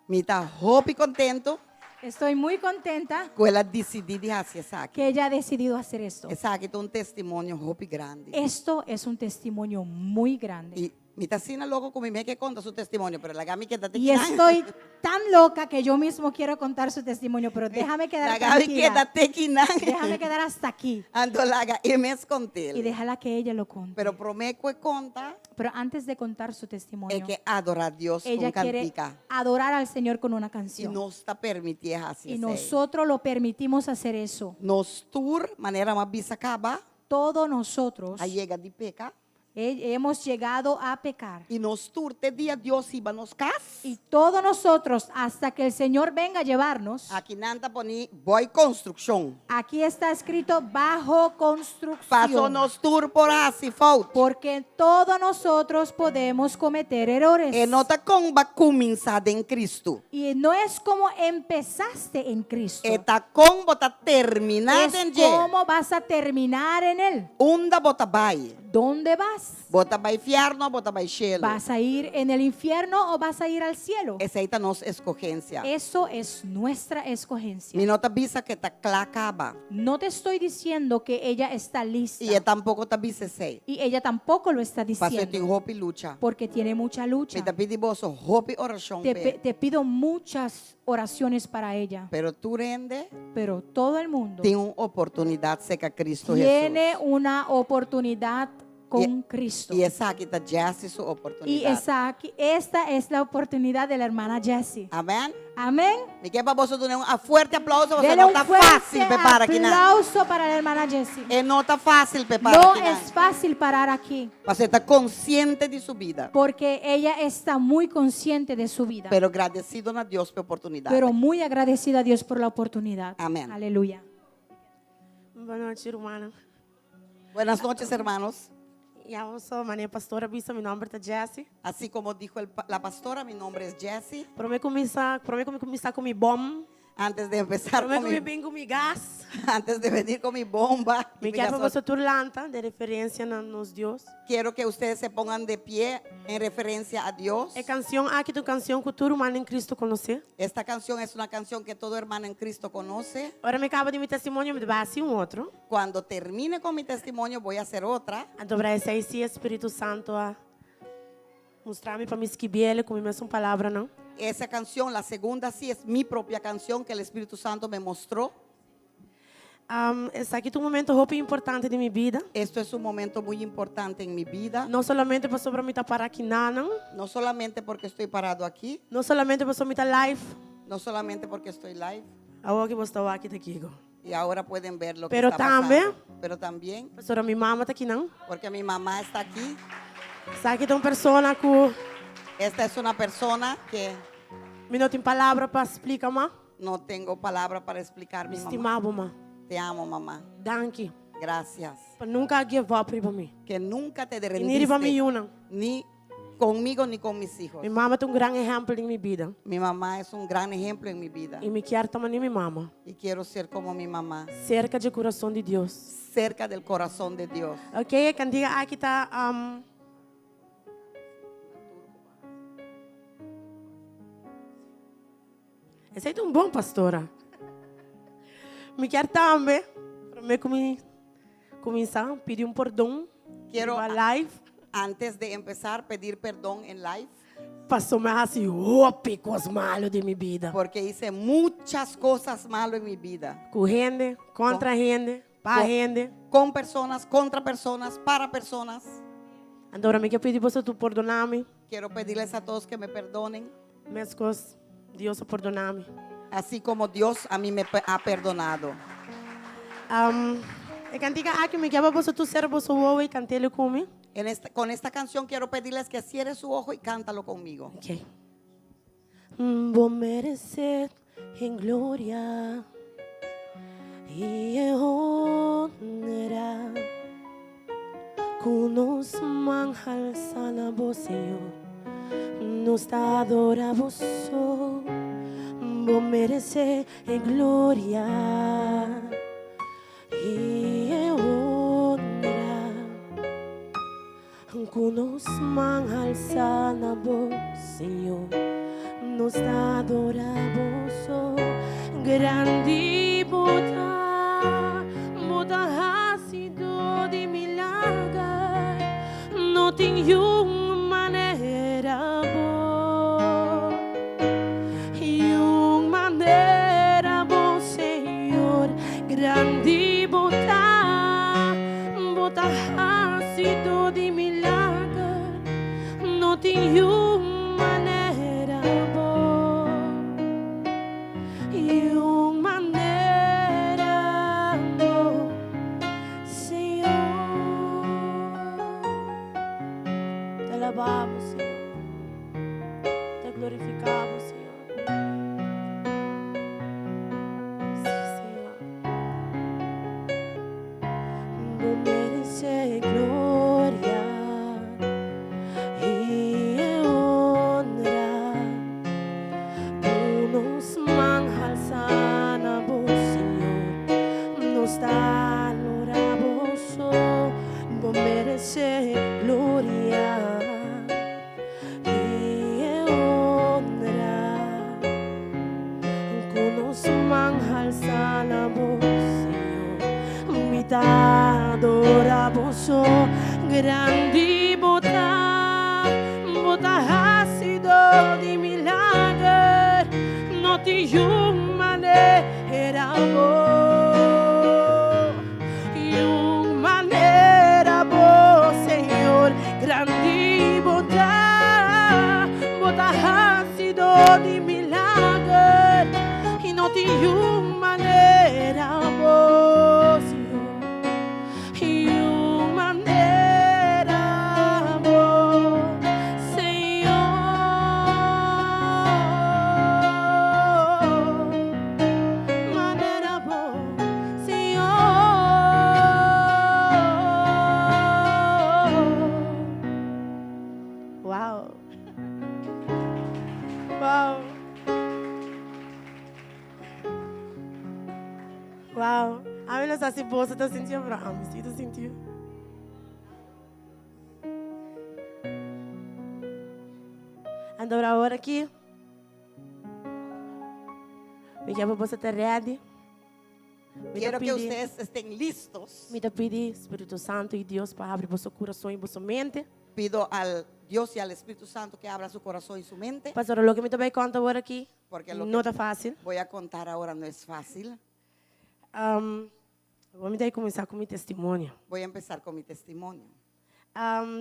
Me tá hope contento Estoy muy contenta que ela decidiu de fazer isso aqui. que ella ha decidido hacer esto. Essa aqui tem testemunho hope grande. Esto es un testimonio muy grande. E Mi tacina loco con mi que conta su testimonio, pero la Gaby quédate Y estoy tan loca que yo mismo quiero contar su testimonio, pero déjame La quedar Gaby tranquila. quédate quina. Déjame quedar hasta aquí Ando laga y me y esconde. déjala que ella lo conte. Pero prometo conta Pero antes de contar su es testimonio, que adora a Dios ella con quiere cantica. adorar al Señor con una Y canción. no está permitida así. Y nosotros lo permitimos hacer eso. Nos tour, manera más bisacaba, Todos nosotros ahí llega de peca. hemos llegado a pecar. Y nos tour, te día Dios iba nos cas. Y todos nosotros, hasta que el Señor venga a llevarnos, Aquí nanta poní, voy construcción. aquí está escrito bajo construcción. Paso nos tour por así, fault. Porque todos nosotros podemos cometer errores. E nota con va comienzada en Cristo. Y no es como empezaste en Cristo. Eta con bota terminada Es en ye. cómo vas a terminar en Él. Unda bota bay. ¿Dónde vas? Bota bay fierno, bota bay cielo. ¿Vas a ir en el infierno o vas a ir al cielo? Esa ita nos escogencia. Eso es nuestra escogencia. Mi nota visa que ta clacaba. No te estoy diciendo que ella está lista. Y tampoco ta visa sei. Y ella tampoco lo está Paso diciendo. en hopi lucha. Porque tiene mucha lucha. Mi ta pidi boso hopi oración. Te pido muchas oraciones para ella. Pero tú rende, Pero todo el mundo tiene una oportunidad seca Cristo tiene Jesús. una oportunidad con Cristo. Y esa aquí está ya su Y oportunidad. esta es la oportunidad de la hermana Jessie. Amén. Amén. Me queda para vosotros un fuerte aplauso. Porque Dele no un está fuerte fácil preparar aquí nada. aplauso para la hermana Jessie. No está fácil preparar No aquí nada. es fácil parar aquí Para estar consciente de su vida. porque ella está muy consciente de su vida, Pero agradecido a Dios por oportunidad. pero muy agradecida a Dios por la oportunidad. Amén. Aleluya. Boa noite, irmã. Buenas noches, hermanos. Eu sou a minha pastora, Bisa, meu nome é Jessie. Así como dijo la pastora, mi nombre es Jessie. Prometo começar com mi bom. Antes de empezar Prometo con comer bem com mi gás. antes de venir con mi bomba, Me quero para você turlanta, de referência nos Deus. quiero que ustedes se pongan de pie en referencia a Dios. É canção, aqui tu canção que todo humano em Cristo conhecer. Esta canción es una canción que todo hermano en Cristo conoce. Ora me acaba de mi testemunho, me vai assim outro. Cuando termine con mi testimonio voy a hacer otra. A dobrar esse aí, se Espírito Santo a mostrar-me para me esquibiele com a mesma palavra, não? Esa canción, la segunda sí es mi propia canción que el Espíritu Santo me mostró. Esse aqui é um momento muito importante de minha vida. Esto es un momento muy importante en mi vida. Não somente para sobre me tapar aqui, não. No solamente porque estoy parado aquí, Não somente para sobre me live. no solamente porque estoy live. Agora que você está aqui, aqui. Y ahora pueden ver lo que Pero está pasando. también- Pero también Pastora, minha mama está aqui, não? porque mi mamá está aquí. Essa aqui tem uma pessoa que Esta es una persona que me não tem palavra para explicar, mas no tengo palabra para explicar. me Mi mamá. estimava, mas Te amo, mamá. danke. Gracias. Para nunca give up para mim. Que nunca te E nem para mim, rendiste, não. ni conmigo ni con mis hijos. Minha mama tem um grande exemplo em minha vida. Mi mamá es un gran ejemplo en mi vida. E me quer também minha mama. Y quiero ser como mi mamá, Cerca de coração de Deus. cerca del corazón de Dios. Ok? Candiga aqui está. Esse aí é um bom, pastora. Me quer também. Para me começar a pedir um perdão. Quiero, Para live. antes de empezar, pedir perdón en live, Passou mais assim, coisas malas de minha vida. porque hice muchas cosas malas en mi vida. Com gente, contra gente, para Com- gente. Con personas, contra personas, para personas. Agora me quer pedir para você tu perdonar-me. Quiero pedirles a todos que me perdonen, Minhas coisas, Deus perdonar-me. así como Dios a mí me ha perdonado. E cantiga aqui me quer para você tu ser você ouve e cantele comigo. Con esta canción quiero pedirles que cierre su ojo y cántalo conmigo. Ok. Vou merecer em glória e em honra. Nos manjal sana vos, Senhor. Nos adora vos. Vou merecer em glória e em honra. Nos manjal sana vos, Senhor. Nos adora vos. Grande boda, boda ha sido de milagre. Não tem uma não tem maneira boa e maneira boa, Senhor. Te alabamos, Senhor. Te glorificamos, Senhor. Sim, Senhor. Não merece glória e honra. Tu nos manjas sana, bom Senhor. Nos dá adoramos, não merece glória e honra. Tu nos manjas sana, bom Senhor. Me dá adoramos, grande bota ácido de milagre, não tem maneira boa e maneira boa, Senhor, grande bota ácido de milagre e não tem maneira boa, Senhor, e maneira boa, Senhor, maneira boa, Senhor. Uau! Uau! Uau! A mim não está se boa, você está sentindo Abraão, você está sentindo? Anda agora aqui. Me quero você estar ready. Quiero que ustedes estén listos. Me pedir Espírito Santo e Deus para abrir vosso coração e vossa mente. Pido al Dios y al Espíritu Santo que abra su corazón y su mente, Pastor, o que me também conta agora aqui porque lo não que está fácil. voy a contar ahora no es fácil. Vamos daí começar com meu testemunho. Voy a empezar con mi testimonio.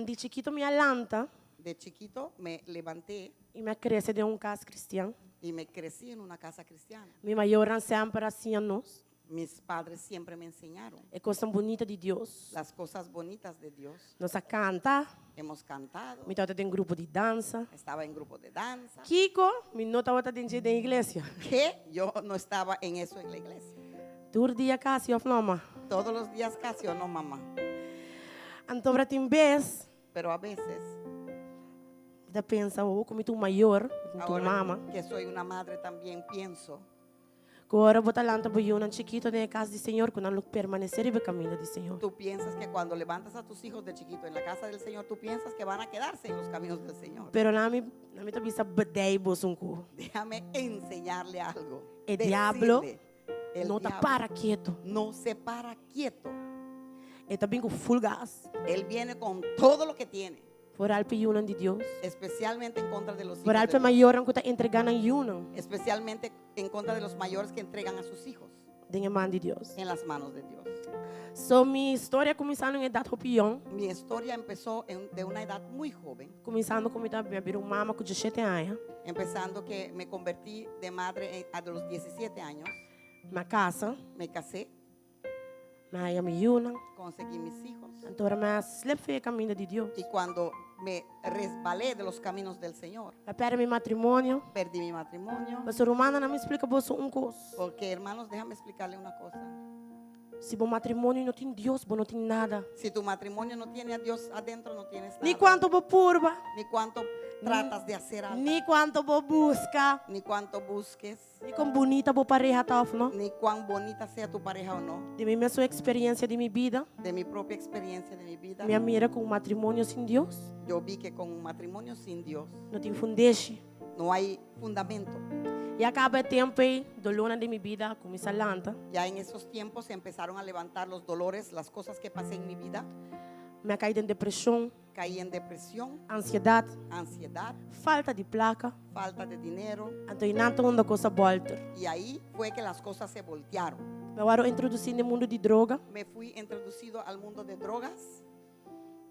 De chiquito me alanta De chiquito me levanté e me cresce de casa cristiana. y me crecí en una casa cristiana. Me maioram sempre assim a nós. Mis padres siempre me enseñaron É coisa bonita de Deus. las cosas bonitas de Dios. Nós canta, Hemos cantado, me toca em grupo de dança. estaba en grupo de danza, Kiko, me nota outra dentro da igreja. que yo no estaba en eso en la iglesia. Todo dia casi of noma. Todos los días casi o no, mamá, Antobra tem vez, pero a veces, da pensa, oh, como tu maior, tu ahora mama. que soy una madre también pienso Agora botar lanta para um chiquito de casa do Senhor, quando não permanecer e caminho do Senhor. Tú piensas que cuando levantas a tus hijos de chiquito en la casa del Señor, tú piensas que van a quedarse en los caminos del Señor. Pero na minha cabeça badei bosunku. Déjame enseñarle algo. El diablo Decirle, el Não está diablo para quieto. no se para quieto. Ele está bem com full gas. Él viene con todo lo que tiene, Por algo yunan de Deus. especialmente en contra de los hijos Por de algo Dios. maior que está entregando yunan Especialmente en contra de los mayores que entregan a sus hijos de mão de Deus. en las manos de Dios. So minha história começando em idade hopião, Mi historia empezó de una edad muy joven, começando como estava abrir uma mama com 17 anos, empezando que me convertí de madre a los 17 años. na casa, Me casé, na ia me yunan, conseguí mis hijos. então era mais slepe caminho de Deus. Y cuando me resbalé de los caminos del Señor, A pera meu matrimônio, perdí mi matrimonio. mas a romana não me explica bolso coisa. Porque, hermanos, déjame explicarle una cosa. Se bom matrimônio não tem Deus, bom não tem nada. Si tu matrimonio no tiene a Dios adentro, no tienes nada. Ni quanto bo purba, Ni cuánto tratas de hacer algo. ni quanto bo busca, Ni cuánto busques. ni quão bonita bo pareja tá, não? Ni cuán bonita sea tu pareja o no. De minha sua experiência de minha vida, De mi propia experiencia de mi vida, minha mira com matrimônio sem Deus, yo vi que con un matrimonio sin Dios não tem fundeixe. no hay fundamento. E acaba o tempo aí, do luna de minha vida, começa a lanta, Ya en esos tiempos se empezaron a levantar los dolores, las cosas que pasé en mi vida. me caí em depressão, Caí en depresión, ansiedade, ansiedad, falta de placa, falta de dinero. então não onda coisa volta. Y ahí fue que las cosas se voltearon. Agora eu introduzi no mundo de droga, Me fui introducido al mundo de drogas.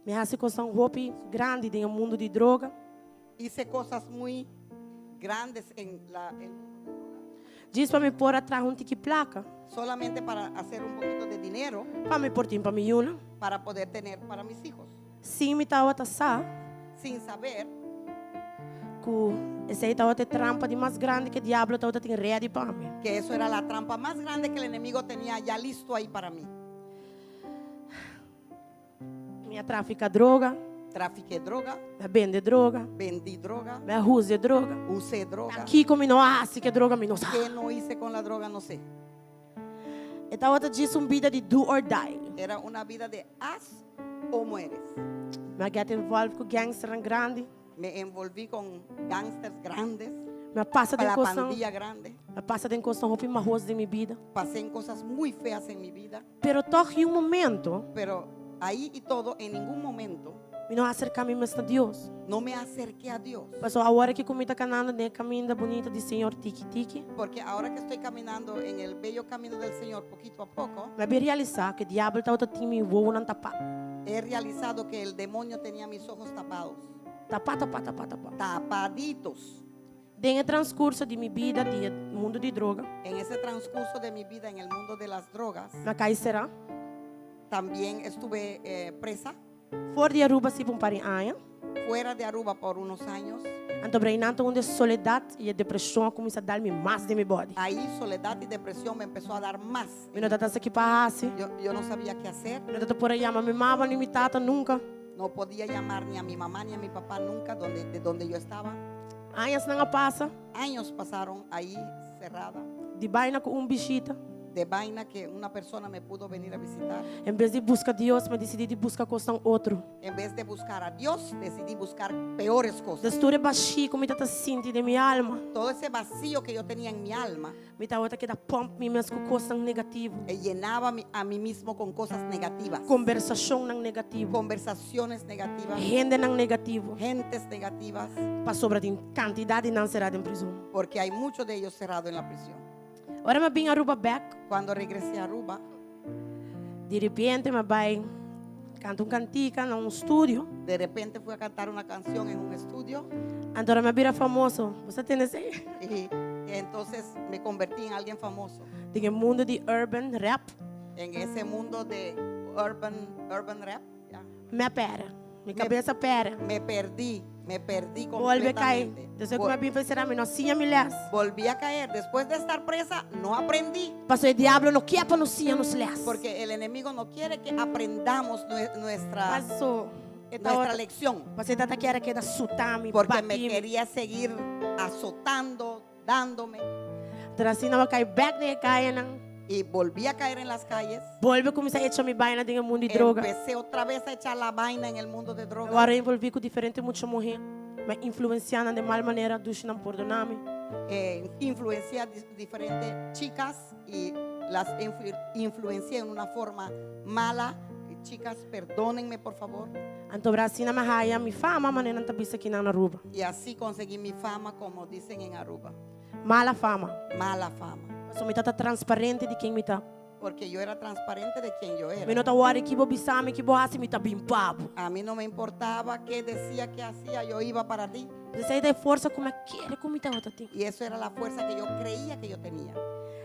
me hace coisa roupa grande no mundo de droga. hice cosas muy grandes Diz para me pôr atrás tique placa. solamente para hacer un poquito de dinero Para me pôr para me una. para poder tener para mis hijos, Sim, me tava taçar. sin saber Que esse aí tava ter trampa de mais grande que o diabo tava ter ready para mim. que eso era la trampa más grande que el enemigo tenía ya listo ahí para mí. Minha trafica droga, Trafiqué droga, me vende droga, vendí droga, me use droga. usé droga. Aqui como não hace que droga me não sabe. ¿Qué no hice con la droga? No sé. Eu tava te disse vida de do or die. Era una vida de haz o mueres. Me get involved com gangster grande. Me envolví con gángsters grandes, Me passa de para la encostão. pandilla grande. Me passa de encostão roupa mais rosa de minha vida. Pasé en cosas muy feas en mi vida, Pero toque momento, pero ahí y todo, en ningún momento, me não acercar-me mais a Deus. no me acerqué a Dios. Passou a hora que comida canando de caminho bonita de Senhor tiki tiki. Porque ahora que estoy caminando en el bello camino del Señor poquito a poco, Me vi realizar que o diabo estava tendo me voo não tapar. he realizado que el demonio tenía mis ojos tapados, Tapar. tapaditos. Em transcurso de minha vida, de mundo de droga, En ese transcurso de mi vida en el mundo de las drogas, na Caicera, también estuve presa, fora de Aruba, se para em Anha. fuera de Aruba por unos años. Então, breinando onde soledade e a depressão começa a dar-me mais de meu body. Ahí soledad y depresión me empezó a dar más. Me não tá aqui para Yo no sabía qué hacer, me não por aí, mas me mama nem me tata nunca. no podía llamar ni a mi mamá ni a mi papá nunca de donde yo estaba. Anhas não passa, Años pasaron ahí cerrada, de baina com bichita. de vaina que una persona me pudo venir a visitar. Em vez de buscar Deus, me decidi de buscar coisa outro. En vez de buscar a Dios, decidí buscar peores cosas. Destura baixi, como tá sentindo de minha alma. Todo ese vacío que yo tenía en mi alma, Me tá outra que dá pump me mesmo com coisa negativa. llenaba a mí mismo con cosas negativas, Conversação não negativa. conversaciones negativas, Gente não negativo. gentes negativas, Para sobra de quantidade não será em prisão. porque hay muchos de ellos cerrados en la prisión. Agora me vim a Aruba back. Cuando regresé a Aruba, De repente me vai canto cantica num estúdio. de repente fui a cantar una canción en un estudio Agora me vira famoso. Você tem esse? y entonces me convertí en alguien famoso Tem mundo de urban rap. en ese mundo de urban rap. Ya. Me pera. Minha cabeça pera. Me perdí Volve a cair. completamente. Desde que me vim pensar, me nocinha milhares. Volví a caer. Después de estar presa, no aprendí. Passou o diabo, não quer para nocinha nos lés. Porque el enemigo no quiere que aprendamos nuestra Passou. lección. Passei tata que era que da sutami, Porque me quería seguir azotando, dándome. Trasina vai cair back de cair não. Y volví a caer en las calles. Volve a começar a echar minha vaina dentro do mundo de droga. Empecé otra vez a echar la vaina en el mundo de drogas. Agora envolvi com diferente mucho morrer. Me influenciando de mal maneira, dos não perdoname. Influencié a diferentes chicas y las influencié en una forma mala. Chicas, perdónenme por favor. Então Brasina me raia, me fama, maneira não tá bisa aqui na Aruba. Y así conseguí mi fama, como dicen en Aruba. Mala fama. Mala fama. Só me tá transparente de quem me tá. Porque yo era transparente de quien yo Me era. não tá hora que vou bisame, que vou assim, me tá bem papo. A mí no me importaba qué decía, qué hacía, yo iba para ti. Você aí de força como é que era, como tá outra tem. Y eso era la fuerza que yo creía que yo tenía.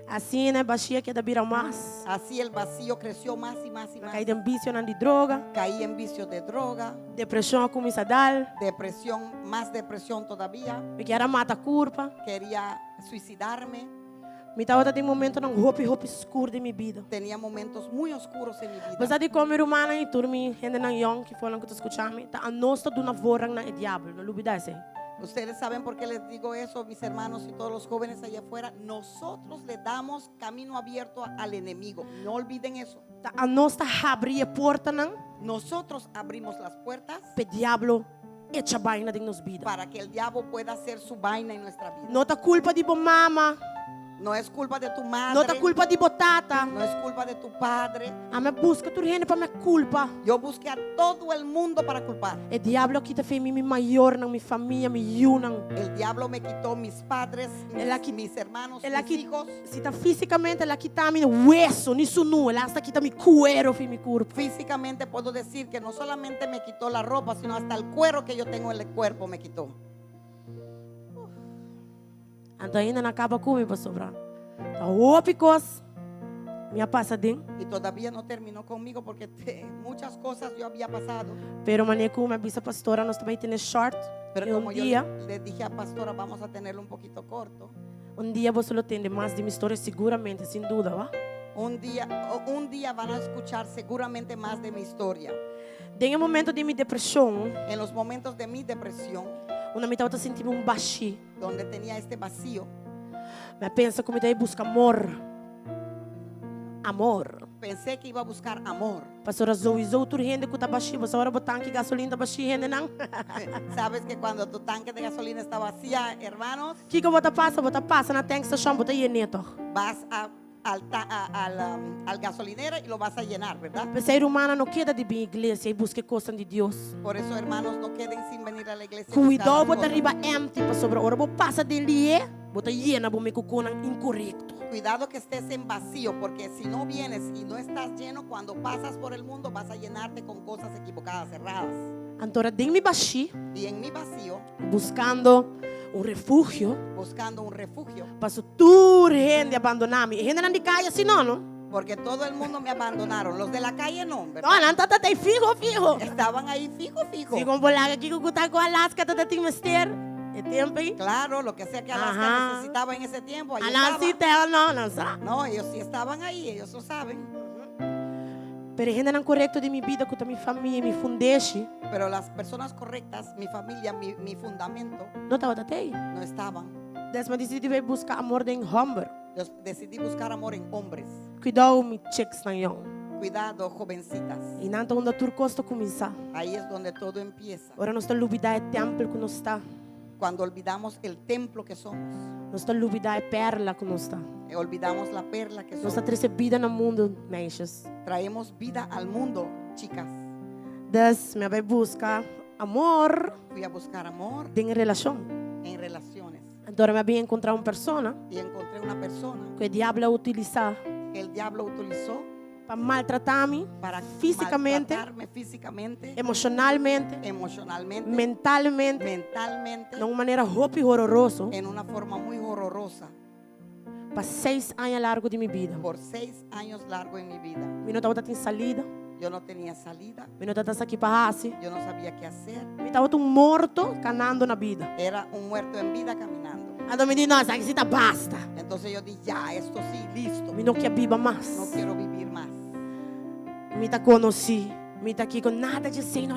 Assim, né, baixia que é da virar mais. Así el vacío creció más y más y más. Caí de vício de droga. Caí en vicios de droga, Depressão começa a dar. depresión, más depresión todavía. Me quer mata culpa. Quería suicidarme. Me tá outra tem momento não roupa escuro de minha vida. Tenía momentos muy oscuros en mi vida. Mas de como humana e turmi, gente não young que falam que tu escuchame, tá a nossa do na vorang na diabo, não lubida esse. Ustedes saben por qué les digo eso, mis hermanos y todos los jóvenes allá afuera. Nosotros le damos camino abierto al enemigo. No olviden eso. Tá a nossa abrir a porta não, Nosotros abrimos las puertas pe diabo echa vaina de nos vida. para que el diablo pueda hacer su vaina en nuestra vida. Não tá culpa de bo mama, No es culpa de tu madre. não tá culpa de botata. No es culpa de tu padre. A me busca tu gente para me culpa. Yo busqué a todo el mundo para culpar. E diabo que te fez mi maior na mi família, mi yunan. El diablo me quitó mis padres, Ela qui- mis hermanos, Ela mis que hijos. se tá fisicamente ela quita mi hueso, nisso nu, ela hasta quita mi cuero, fi mi corpo. Físicamente puedo decir que no solamente me quitó la ropa, sino hasta el cuero que yo tengo en el cuerpo me quitó. Então ainda não acaba comigo, pastor. Tá ópicos. Minha passadinha. Y todavía no terminó conmigo porque muchas cosas yo había pasado. Pero mané como minha bisa pastora, nós também temos short. Pero E como yo dia, le dije a pastora, vamos a tenerlo un poquito corto. dia você vai ter mais de minha história, seguramente, sem dúvida, vá? Un día van a escuchar seguramente más de mi historia. Tem um momento de minha depressão, En los momentos de mi depresión, onde eu estava sentindo baixo. donde tenía este vacío, Mas pensa como eu busco amor. Amor. pensé que iba a buscar amor. Pastora Zoe, outro rende que está baixo, você agora botar tanque de gasolina baixo, rende não? Sabes que cuando tu tanque de gasolina está vacía, hermanos, Que eu bota passa na tanque station, bota neto. vas al gasolinero y lo vas a llenar, ¿verdad? O ser humano não queda de vir à igreja e busca coisas de Deus. Por eso, hermanos, no queden sin venir a la iglesia. y Cuidado, buscar las bota cosas. arriba empty, pastor. Ora, vou passa dele, bota llena, vou me cucuna incorreto. Cuidado que estés en vacío, porque si no vienes y no estás lleno, cuando pasas por el mundo vas a llenarte con cosas equivocadas, cerradas. Então, me baixi, Y en mi vacío, buscando refúgio. buscando un refugio, Passo tudo rende abandonar-me. Rende não de caia assim, não. porque todo el mundo me abandonaron. Los de la calle no, ¿verdad? Não, tá fijo. Estaban ahí fijo. Fico um bolaga aqui que tá com Alaska, tá tem mister. É tempo aí. Claro, lo que sea que Alaska Ajá. necesitaba en ese tiempo, ahí Alaska, estaba. não sabe. No, ellos sí estaban ahí, ellos lo saben. Pero rende não correto de minha vida, com minha família, me fundeixe. Pero las personas correctas, mi familia, mi fundamento, Não estava até aí. no estaban. Desma decidi vir buscar amor em homem. Yo decidí buscar amor en hombres. Cuidado, me chicks na young. Cuidado, jovencitas. E não tá onde tudo costa começar. Ahí es donde todo empieza. Ora nós estamos olvidar o templo que nós está. Cuando olvidamos el templo que somos, Nós estamos olvidar a perla que nós está. olvidamos la perla que Nós somos. está trazendo vida no mundo, meixas. Traemos vida al mundo, chicas. Das, me vai buscar amor Fui a buscar amor em relação. en relaciones Então, me vai encontrar uma pessoa y encontré una persona que o diabo utilizar que el diablo utilizó para maltratar-me para físicamente, maltratarme físicamente, emocionalmente, emocionalmente, mentalmente, mentalmente, de uma maneira horrorosa, en una forma muy horrorosa para 6 anos largo de minha vida. por 6 años largo en mi vida. Me não estava tendo salida, Yo no tenía salida, me não estava aqui para raça, yo no sabía qué hacer. me estava morto, canando na vida. Era un muerto en vida caminando. Então me disse, nossa, aqui está basta. Entonces yo dije, ya, esto sí, listo. Me não quer viver No mais. quiero vivir más. Me tá conheci, me tá aqui com nada de ser não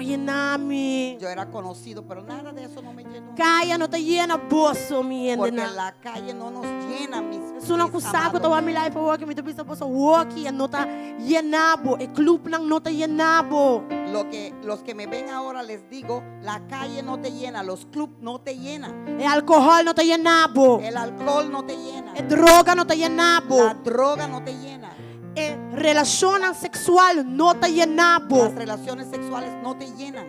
me. Yo era conocido, pero nada de eso no me llenó. Caia não tá llena bolso, me Porque entende? la calle no nos llena, mis Isso não sabe que eu me lá para work, me tô pensando bolso work, e não tá llenabo, e club não tá llenabo. Los que me ven ahora les digo, la calle no te llena, los clubs no te llenan, E alcohol não tá llenabo, el alcohol no te llena, e droga não tá llenabo, la droga no te llena, e relação sexual não tá llenabo. las relaciones sexuales no te llenan.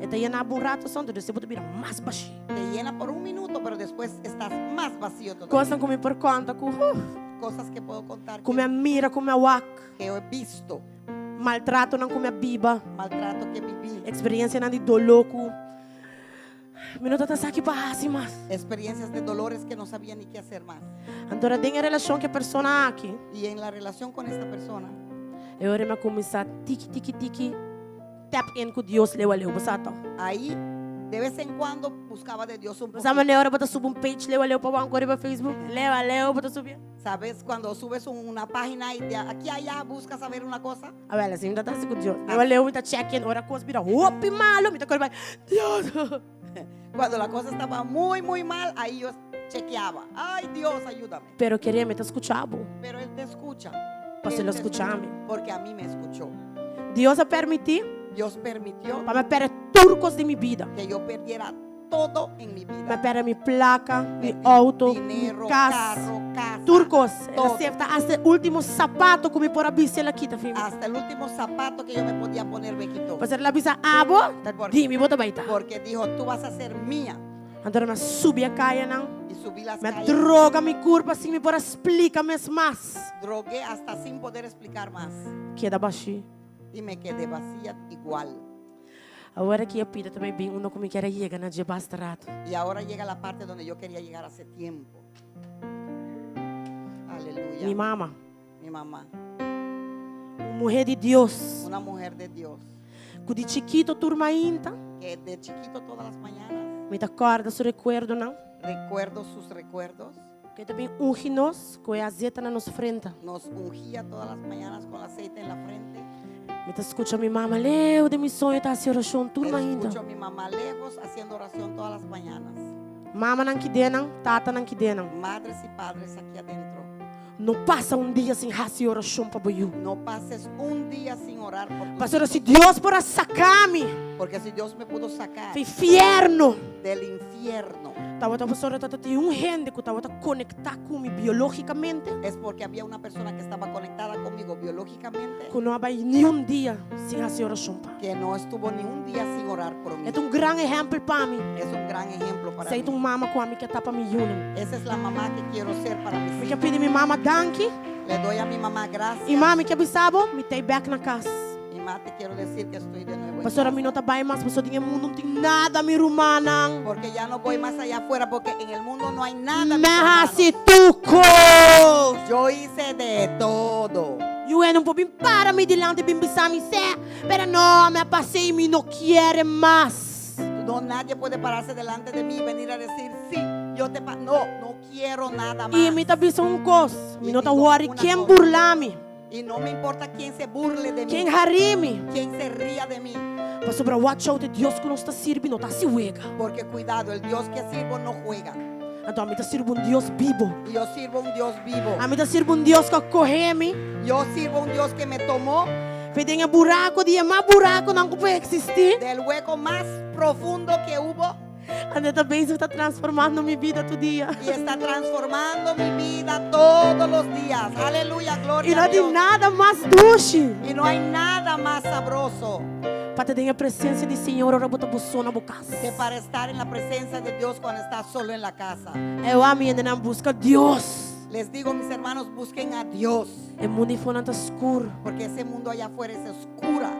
E tá llenabo rato, santo, você pode virar mais baixo. Te llena por un minuto, pero después estás más vacío todavía. Gostam comigo por conta, com Cosas que puedo contar a mira, com a wak, que he visto, maltrato não com a biba. maltrato que viví, Experiência não de dolor com minuto tá aqui para assim mas experiencias de dolores que no sabía ni qué hacer más. então tem a relação que a pessoa aqui Y en la relación con esta persona, eu me começar tiki tap in com Deus leu basato ahí de vez en cuando buscaba de Dios un mas poquito. maneira para subir page leu para agora para Facebook leu para subir ¿Sabes? Cuando subes una página y de aquí a allá buscas saber una cosa. a ver assim tá assim com Deus leu tá check in ora coisa vira opi malo me tá coisa Deus Cuando la cosa estaba muy, muy mal, ahí yo chequeaba. Ay, Dios, ayúdame. pero queria me tá escuchado Pero Él te escucha. Para Él lo te escuchame. escucha, porque a mí me escuchó. Deus a permitir Dios permitió para me perder turcos de minha vida que yo perdiera todo en mi me vida. perder minha placa meu Perdí auto dinero, minha casa carro, casa. turcos, todo. hasta el último zapato que me por abisar la quita, filho. Hasta el último zapato que yo me podía poner me quitó. Para ser la bisa abo, dime, bota baita. Porque dijo, tú vas a ser mía. Então me subi a caia não, Y subí las me calles. droga, me curva assim, me por explica mais. Drogué hasta sin poder explicar más. Queda baixi. Y me quedé vacía igual. Agora que a pida também bem, uno como quer chegar na dia bastante. Y ahora llega la parte donde yo quería llegar hace tiempo. Aleluya. Mi mamá, Mi mamá, mujer de Dios, una mujer de Dios, que de chiquito turma ainda, que de chiquito todas las mañanas me te acorda su recuerdo, não? recuerdo sus recuerdos. Que também unge nós com a azeite na nossa frente. Nos ungía todas las mañanas con aceite en la frente. Me te escucha minha mamã, leu de meu sonho, tá se oração turma ainda. Escucho a mi mamá lejos haciendo oración todas las mañanas. Mama não que denam, tata não que denam. Madres y padres aquí adentro, Não passa dia sem raça oração para boiú. no pases un día sin orar por tus Pastora, se hijos, Deus por sacar-me porque si Dios me pudo sacar do inferno, del infierno, tava a pastora tem gente que tava conectar comigo biologicamente, es porque había una persona que estaba conectada conmigo biológicamente, que não vai nenhum dia sem raça oração para. que no estuvo ni un día sin orar por mí. É grande exemplo para mim. Es un gran ejemplo para Sei mí. mama com a mim que tá para me unir. Esa es la mamá que quiero ser para mis Me hijos. quer pedir minha mama danke. Le doy a mi mamá gracias. E mami, que bisabo, me tem back na casa. Y mamá, te quiero decir que estoy de nuevo en Pastora, casa. me não tá bem, mas pastor, em mundo não tem nada me rumana. Porque ya no voy más allá afuera, porque en el mundo no hay nada. mis Me hermanos. hasi tuco. Yo hice de todo. Eu não vou vir para me delante, bim bisar me ser. Pero não, me passei, me não quer mais. No, nadie puede pararse delante de mí y venir a decir, sí, yo te no, no quiero nada más. E me tá bisa coisa. Me não tá digo worry una quem cosa. burlar-me, Y no me importa quién se burle de mí, quem harime. quién se ría de mí. Pastor, para watch out, Deus que não está servindo, tá se uega. Porque cuidado, el Dios que sirvo no juega. Então, me tá sirvo Deus vivo. Y yo sirvo a un Dios vivo. A mim tá sirvo Deus que corre-me. Yo sirvo a un Dios que me tomó Pedem buraco, dia mais buraco não pode existir. del hueco más profundo que hubo Anda também está transformando minha vida todo dia. y está transformando mi vida todos los días. Aleluya, E gloria não a tem Dios. nada mais doce. Y no hay nada más sabroso Para ter a presença do Senhor, ora bota buço na boca. que para estar en la presencia de Dios cuando estás solo en la casa. Eu amo ainda não busca Deus. Les digo, mis hermanos, busquen a Dios, O mundo fora está escuro. porque ese mundo allá afuera es oscura,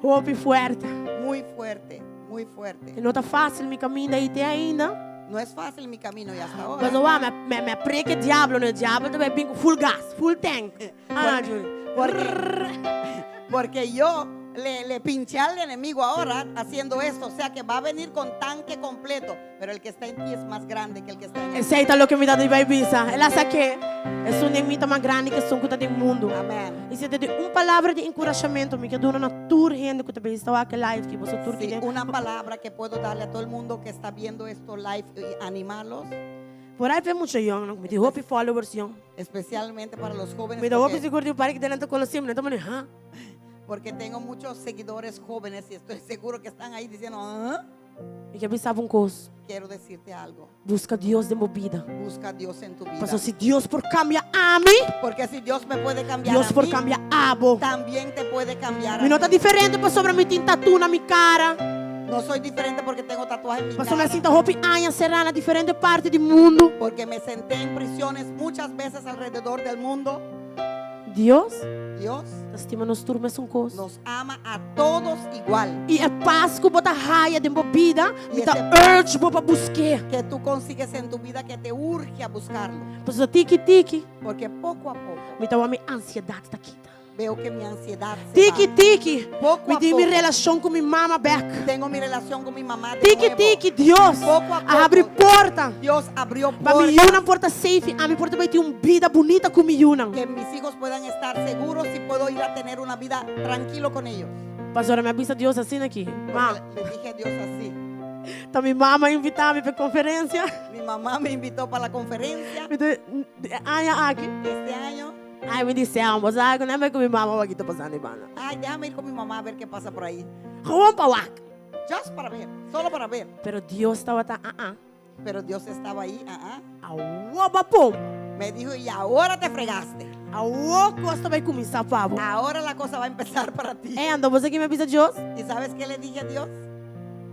Roupa forte. muy fuerte, muy fuerte. E não está fácil me caminho aí até ainda. No es fácil mi camino y hasta Mas ahora. eu amo, me prega diabo, né? Diabo também vem com full gas, full tank. Ah, Júlio. Porque yo le pinché al enemigo ahora haciendo esto. O sea que va a venir con tanque completo. Pero el que está en ti es más grande que el que está en él. Aceita o que me dá de baibisa. Ela sabe que é um inimigo mais grande que o que do mundo. Amén. E se te dê uma palavra de encorajamento, me quedo na tour gente que também está aqui live, que você tour Sí, que una palabra que puedo darle a todo el mundo que está viendo esto live y animarlos, por aí tem muito young, não? Me deu hope followers young. especialmente para los jóvenes. Me deu hope Porque, seguro de parque dentro com os sims, então me ha. porque tengo muchos seguidores jóvenes y estoy seguro que están ahí diciendo, "¿Ah?". E que pensava coisa. Quiero decirte algo. Busca Deus de movida. Busca a Dios en tu vida. Pastor, se Deus por cambiar a mim, Porque si Dios me puede cambiar Deus a por mí, cambiar a abo. también te puede cambiar a Me não tá ti. diferente, pastor, para me tem tatu na minha cara. No soy diferente porque tengo tatuaje en mi Pastor, me cara. sinto roupa anha será na diferente parte do mundo. Porque me senté en prisiones muchas veces alrededor del mundo. Deus Dios estima nos turmas coisa. nos ama a todos igual. E é paz que bota raia de movida, E me dá esse- urge para buscar. Que tú consigues en tu vida que te urge a buscarlo. Pastor, tiki-tiki, Porque poco a poco me dá uma ansiedade daqui. veo que mi ansiedad se va. Tiki-tiki, Poco me a tem poco. minha relação com minha mama back. Tengo mi relación con mi mamá de Tiki-tiki, Deus Poco a poco. abre porta. nuevo. Dios abrió Para me puertas una porta safe, a mi porta vai ter uma vida bonita com me una. que mis hijos puedan estar seguros y puedo ir a tener una vida tranquilo con ellos. Pastora, me avisa Deus assim aqui. Porque Mam, le dije a Dios así. tá minha mama invitar-me para conferência. Mi mamá me invitó para la conferencia Me deu anha aqui. este año. Ai, me disse, mas algo não é que minha mama aqui tá passando ibana. Ay, déjame ir con mi mamá a ver qué pasa por ahí. Vamos para lá. Just para ver, solo para ver. Pero Deus estava tá, Pero Dios estaba ahí. Aua, pum. Me dijo, y ahora te fregaste. Aua, costa vai começar, pavo. Ahora la cosa va a empezar para ti. Anda, você que me avisa Deus? ¿Y sabes qué le dije a Dios?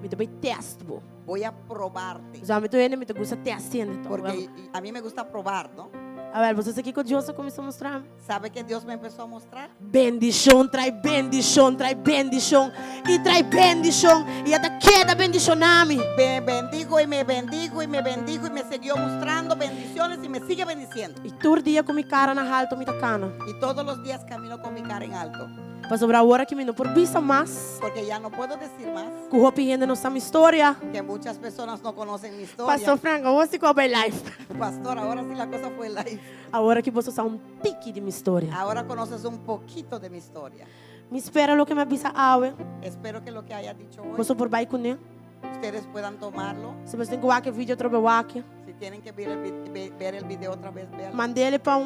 Me deu teste, bo. Voy a probarte. Já me tô indo, me gusta teste ainda. Porque a mí me gusta probar, ¿no? A ver, você aqui que Deus começou a mostrar. ¿Sabe que Dios me empezó a mostrar? Bendição, trai bendição, trai bendição. E trai bendição. E até queda bendicioname. Me bendigo y me bendigo y me bendigo y me siguió mostrando bendiciones y me sigue bendiciendo. E todo dia com minha cara na alto, minha cana. Y todos los días camino con mi cara en alto. Para sobrar a hora que me não por vista mais. Porque ya no puedo decir más. Que o Hopi ainda não sabe minha história. Que muchas personas no conocen mi historia. Pastor Franco, você com a life. Pastor, ahora sí la cosa fue live. Agora que você sabe tique de minha história. Ahora conoces un poquito de mi historia. Me espera lo que me avisa awe. Espero que lo que haya dicho hoy, Você por vai com ele. ustedes puedan tomarlo. Se você tem que ver vídeo outra vez, Si tienen que ver el video otra vez, véanlo. mandei ele para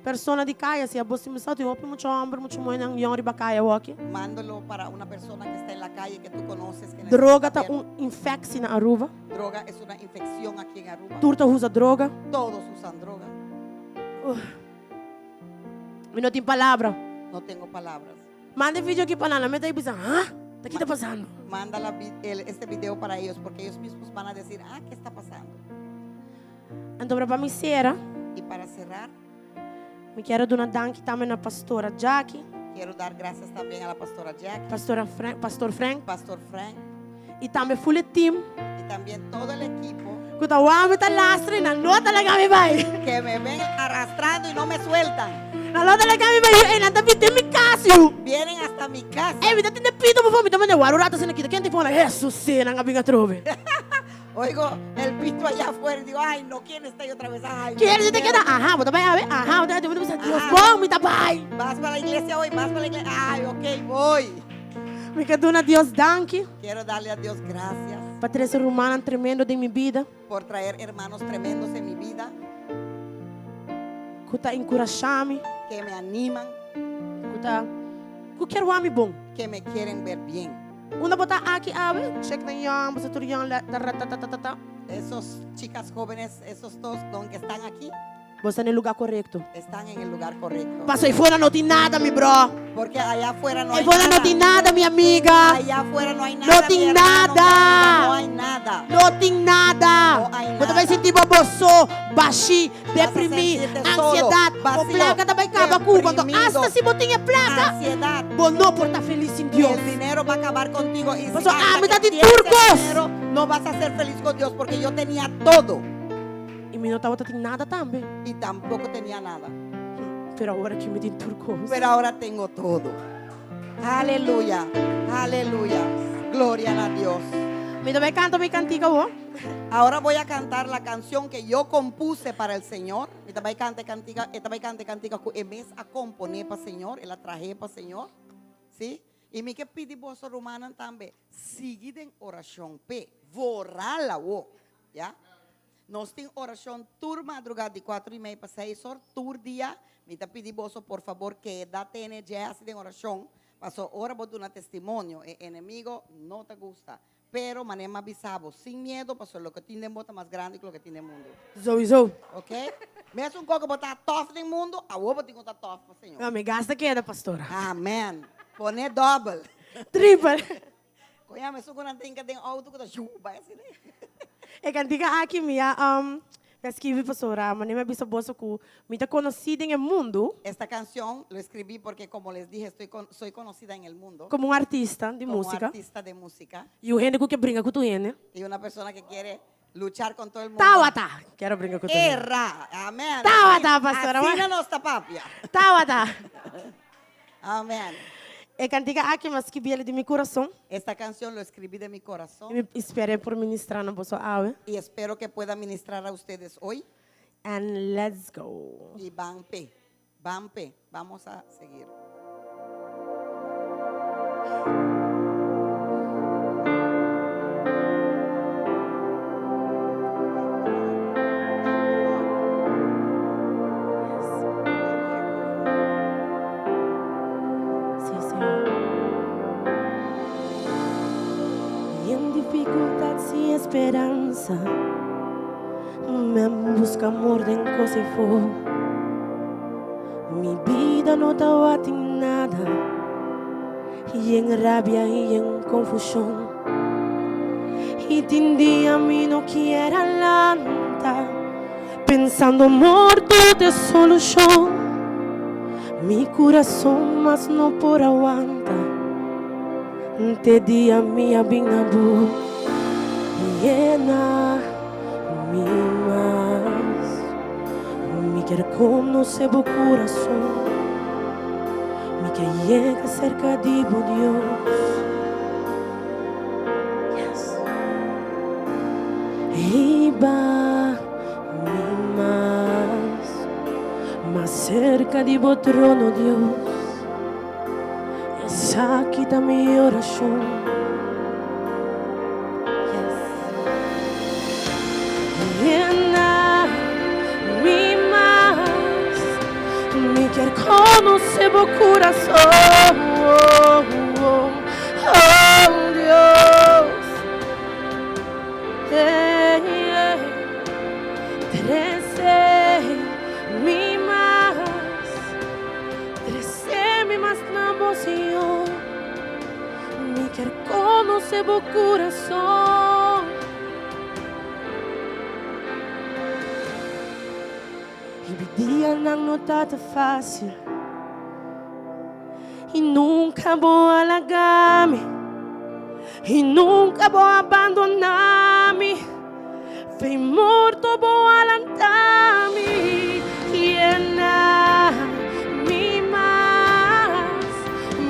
persona de caia, se a você me salta, eu opi muito homem, muito mãe, não yori bacaia, ok? Mándalo para una persona que está en la calle que tú conoces. Que Droga tá necesita ver. infecção na Aruba. Droga es una infección aquí en Aruba. Turta usa droga. Todos usan droga. Me não tem palavra. No tengo palabras. Mande vídeo aqui para lá, me tá aí pensando, ah, o que tá passando? Manda este video para ellos porque ellos mismos van a decir, ah, ¿qué está pasando? Então, para me ser, Y para cerrar, me quero dar dank também na pastora Jackie, quiero dar gracias también a la pastora Jack, pastor Frank, Pastor Frank e também full team. y también todo el equipo Que tá uame tá lastre na nota lá que me vai. que me ven arrastrando y no me sueltan. Na nota lá que me vai, e nada vite me casio. Vienen hasta mi casa. E vida tem pito por fome também, o rata sendo aqui, quem te fala, Jesus, cena na binga trove. Oigo el pito allá afuera y digo, ay, no, ¿quién está ahí otra vez? Ay, Que ele no, te queda, aha, bota vai a ver, aha, bota te pensar, Deus bom, me tá pai. ¿Vas para la iglesia hoy? ¿Vas para la iglesia? Ay, ok, voy. Me quero dar Deus dank. Quiero darle a Dios gracias Para ter esse romano tremendo de minha vida. por traer hermanos tremendos en mi vida Que tá encorajando-me. que me animan, Que quero homem bom. que me quieren ver bien. Una bota aqui, ave, check na yang, você tudo yang, ta. Esos chicas jóvenes, esos dos don que están aquí, Você no lugar correto. están en el lugar correcto. Passou aí fora não tem nada, meu bro. Porque allá afuera no Aí hay fora nada. não tem nada, minha amiga. Allá afuera no hay nada. No mi tem hermano, nada. mi amiga, no hay nada. Não tem nada. Não há Você nada. vai sentir boboçô, baixi, deprimir, sentir-te ansiedade. solo, O placa também acaba com quando deprimido. hasta se botinha placa. Ansiedad. Bom, não por estar feliz em Y Deus. el dinero va a acabar contigo. Y si Pastor, hasta me da que de tienes el turcos. dinero, no vas a ser feliz con Dios porque yo tenía todo E me não estava tem nada também. y tampoco tenía nada. Pero agora que me tem turcos. Pero ahora tengo todo. Aleluya, aleluya. Gloria a Dios. Me também canto minha cantiga, ó. Ahora voy a cantar la canción que yo compuse para el Señor. Y también cante cantiga que mes a componer para el Señor. Y la traje para el Señor. ¿Sí? Y me que pidi vos romana también. Seguid en oración. Vorala wo. ¿Ya? Nos tem oração tur madrugada de 4:30 para 6 horas, tur dia. Me tá pedindo vos, por favor, que date energia assim de oração. Passou hora vou dar um testemunho. O inimigo não te gusta. Pero manema avisado, sem medo, passou lo que tem de bota mais grande que lo que tem no mundo. Sowieso. Ok? Mesmo um coco botar tof no mundo, a outra tem que botar tof para o Senhor. Ah, me gasta queda, pastora. Amém. Pone double. Triple. Conhece, isso quando tem que ter auto que tá vai assim, né? E cantiga aqui minha, escrevi pastora, mas nem me bisa bolsa que me tá conhecida em mundo Esta canción lo escribí porque, como les dije, soy conocida en el mundo como artista de como música. artista de música E o gente que brinca com tu gente. y una persona que quiere luchar con todo el mundo. Tawata. Quero brincar com tu gente. Erra, amén. Tabata, pastora. Así no está papia. Tawata. Amén. E cantiga aqui, mas que biela de meu coração. Esta canción lo escribí de mi E corazón me esperei por ministrar na vossa aula. y espero que pueda ministrar a ustedes hoy. And let's go. Y van P, vamos a seguir. Sí, Senhor. E em dificuldades e esperança, me busca amor de coisa e for. Minha vida não está tem nada, e em rabia e em confusão. E tem dia me não quero lanta, pensando muerto de solución. Mi corazón más no por aguanta. Te di a mi abinabu. Llena mi más. Mi quer conocer tu corazón. Mi que llega cerca de vos, Dios. Yes. Y va mi más cerca de vos, trono, Dios. Esa quita mi oración. Llena mi más, mi quer conocer tu corazón, oh Dios. Trece mi más na emoción, mi quer conocer tu corazón. E o dia não tá fácil e nunca vou alagar-me e nunca vou abandonar-me. Vem morto, vou alentar-me e me mais,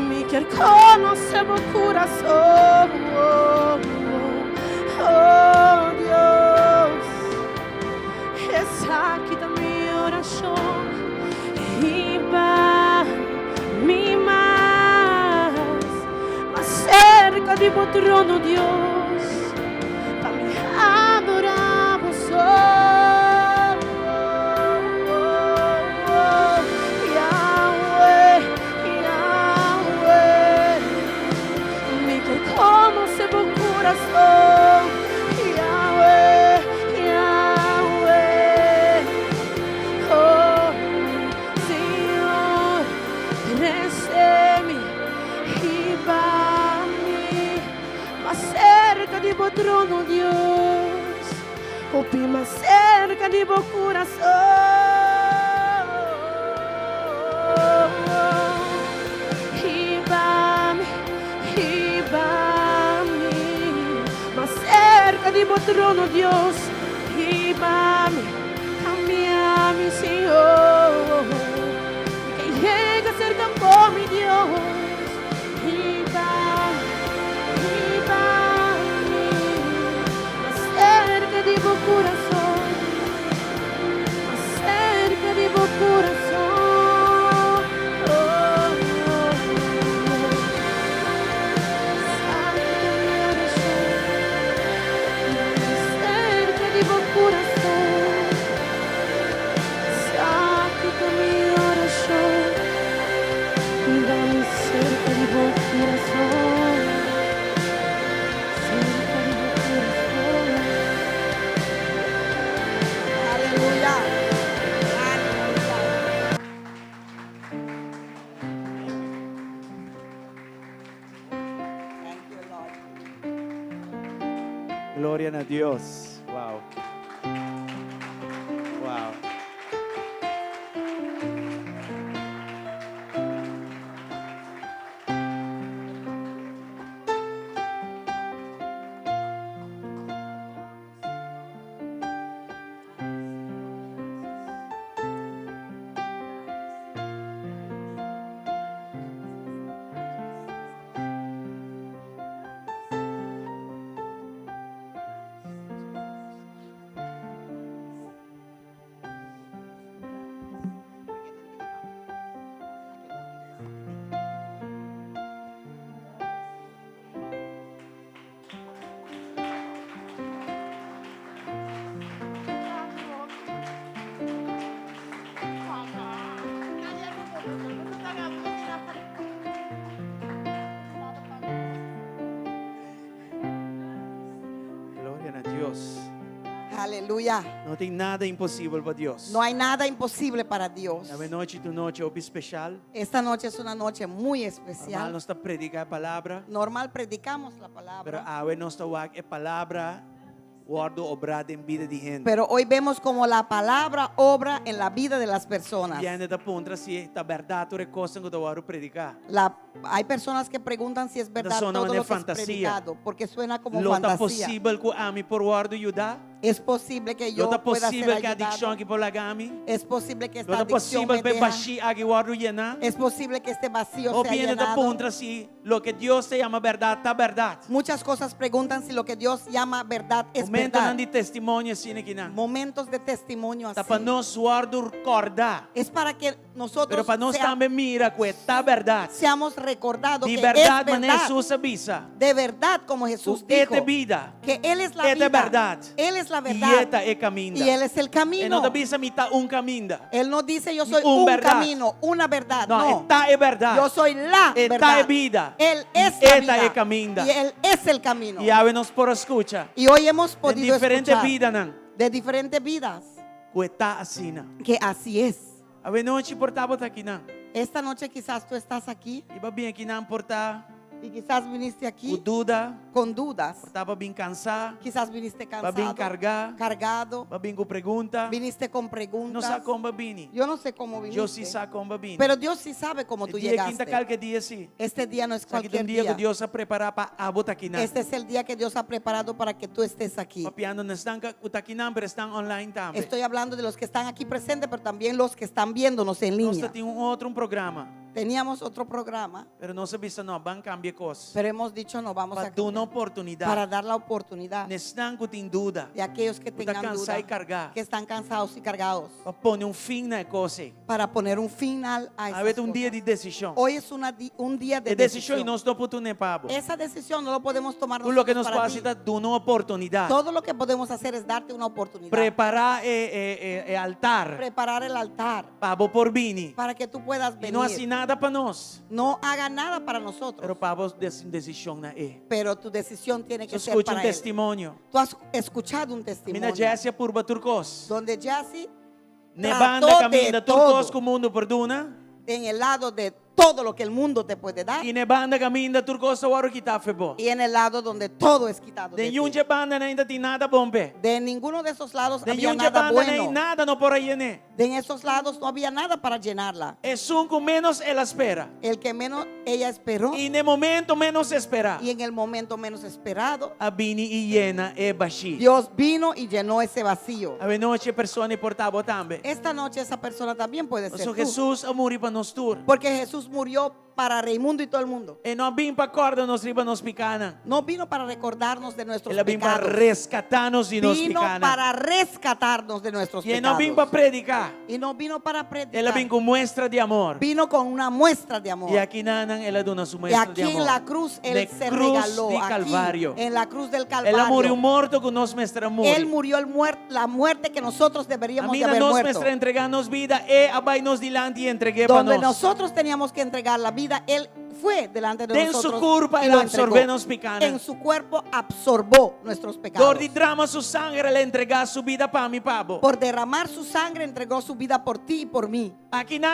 me quer conhecer meu coração. Oh Deus, essa aqui da minha oração e vai me mais cerca de tu trono, Deus, para me adorar você. Yahweh, Yahweh, me quer conhecer meu coração. Yahweh, Yahweh, oh Senhor, cresce-me e vai-me mais cerca de tu trono, Deus, o mais cerca de tu coração. E vai-me mais cerca de tu trono, Deus, e vai-me, caminha-me, Senhor, que chega cerca de mim, Deus, e vai-me mais cerca de tu coração, mais cerca de tu coração. Aleluya. Thank you, Lord. Gloria a Dios. Wow. Wow. Gloria a Dios. Aleluya. No tem nada impossível para Deus. No hay nada imposible para Dios. A noite tu noite é especial. Esta noche es una noche muy Normal especial. nós está predicar a palavra, Normal predicamos la pero palabra, a nós está a palavra word obrado in vida di gente. Pero hoy vemos como la palabra obra en la vida de las personas. Viene da punta si esta verdad o cosa que word predicar. Hay personas que preguntan si es verdad Suena todo una lo que fantasía. es predicado, porque suena como Lo ta fantasía. possible que ami por word ayuda? Es posible que Lo yo ta pueda ser possible que ayudado. addiction que por lagami? Es posible que Lo esta ta adicción possible me pe deja. bashi agi word llena? Es posible que este vacío O sea viene da llenado. punta si lo que Dios te llama verdad está verdad. Muchas cosas preguntan si lo que Dios llama verdad es Momento verdad. nan di testimonio sine kina. Momentos de testimonio Ta así. pa nos word corda. Es para que nosotros Pero para nós também mira que está verdad. seamos recordados De que verdad, es mas verdad. Jesus avisa. De verdad, como Jesús Que dijo, esta vida, que Él es la esta vida. verdad. Él es la e verdad. esta é caminho. Y Él es el E camino. não avisa me tá caminho. Él no dice yo soy Un un verdad. camino, una verdad. Não, No, esta é verdade. yo soy la Esta verdad. es vida. Él Y es la esta vida. es camino. Y Él es el camino. E hábenos por escucha. Y hoy hemos En podido diferentes escuchar vidas, nan. de diferentes vidas Que está assim, nan. que así es. A ver, não te portava aqui, nan. Esta noche quizás tú estás aquí E va bem aqui, nan, portar. y quizás viniste Com aquí dúvida. con dudas. Portava bem cansado. Quizás viniste Va bem cansado, cargar. cargado, Va bem com pergunta. viniste con Não preguntas. sabe como va bem. Yo no sé cómo Eu sim viniste, sabe como va bem. pero Dios sí sabe cómo tú Dia quinta, llegaste. calque dia sim. Este día no es Sabe que cualquier um dia que día. Deus a preparar para abotar aqui, nan. Este es el día que Dios ha preparado para que tú estés aquí. Papiando não estão aqui, nan, pero estão online também. Estoy hablando de los que están aquí presentes, pero también los que están viéndonos en Nós línea. temos outro programa, Teníamos otro programa, pero não se visa não, van cambiar coisas. pero hemos dicho no vamos Para a dar uma cambiar, oportunidade. para dar la oportunidad Estão que tem dúvida. de aquellos que Está tengan cansado duda, y cargado. que están cansados y cargados, Para pôr fim na coisa. para poner un final a A esas ver, dia cosas. de decisão. Hoy es un día de De decisão e decisión. nós não podemos pabo. Esa decisión no lo podemos tomar Tudo o que nosotros nos para pode ti. dar uma oportunidade. Todo lo que podemos hacer es darte una oportunidad. Preparar altar Preparar el altar para por vini. para que tú puedas E venir. não assim nada para nós. No haga nada para nosotros, Pero para decisão na pero tu decisión tiene que Você ser escuta para él. testemunho. Tú has escuchado un Mina testimonio Jessia por Baturcos. donde Jassy Ne trató banda de caminha todo. Turcos com o mundo perduna. en el lado de todo lo que el mundo te puede dar E ne banda caminha Turcos a hora que tá febo. y en el lado donde todo es quitado de De ti. yunje banda ainda tem nada bombe. De ninguno de esos lados De había yunje nada banda nem bueno. nada no por aí né. De en esos lados no había nada para llenarla. Es un con menos ela espera. El que menos ella esperó E no momento menos espera. y en el momento menos esperado, A bini e llena e baixi. Dios vino y llenó ese vacío. A noite persona e portava também. Esta noche esa persona también puede ser So tú. Jesus a morrer para nós tur. Porque Jesús murió para Raimundo y todo el mundo. E não vim para corda nos riba nos picana. No vino para recordarnos de nuestros Ela vim para pecados. rescatar-nos e nos Vino picana. para rescatarnos de nuestros E não pecados. vim para predicar. Y no vino para predicar. Ela vim com muestra de amor. Vino con una muestra de amor. E aqui nanan ela dona su Y muestra aquí de amor. en la cruz Él De se cruz regaló. de Aquí, Calvario. en la cruz del Ela Calvario. murió morto con nos mestra amor. Él murió la muerte que nosotros A deberíamos mí de haber nos muerto. mestra entregarnos vida e abainos dilante y entregué para Donde nós. nosotros teníamos que entregar la vida, Él fue delante de En su nosotros. culpa y Él lo absorbe entregó. nos picana. En su cuerpo absorbó nuestros pecados. Por de drama su sangre le entregar su vida para mi pabo. Por derramar su sangre entregó su vida por ti y por mí. Aquí no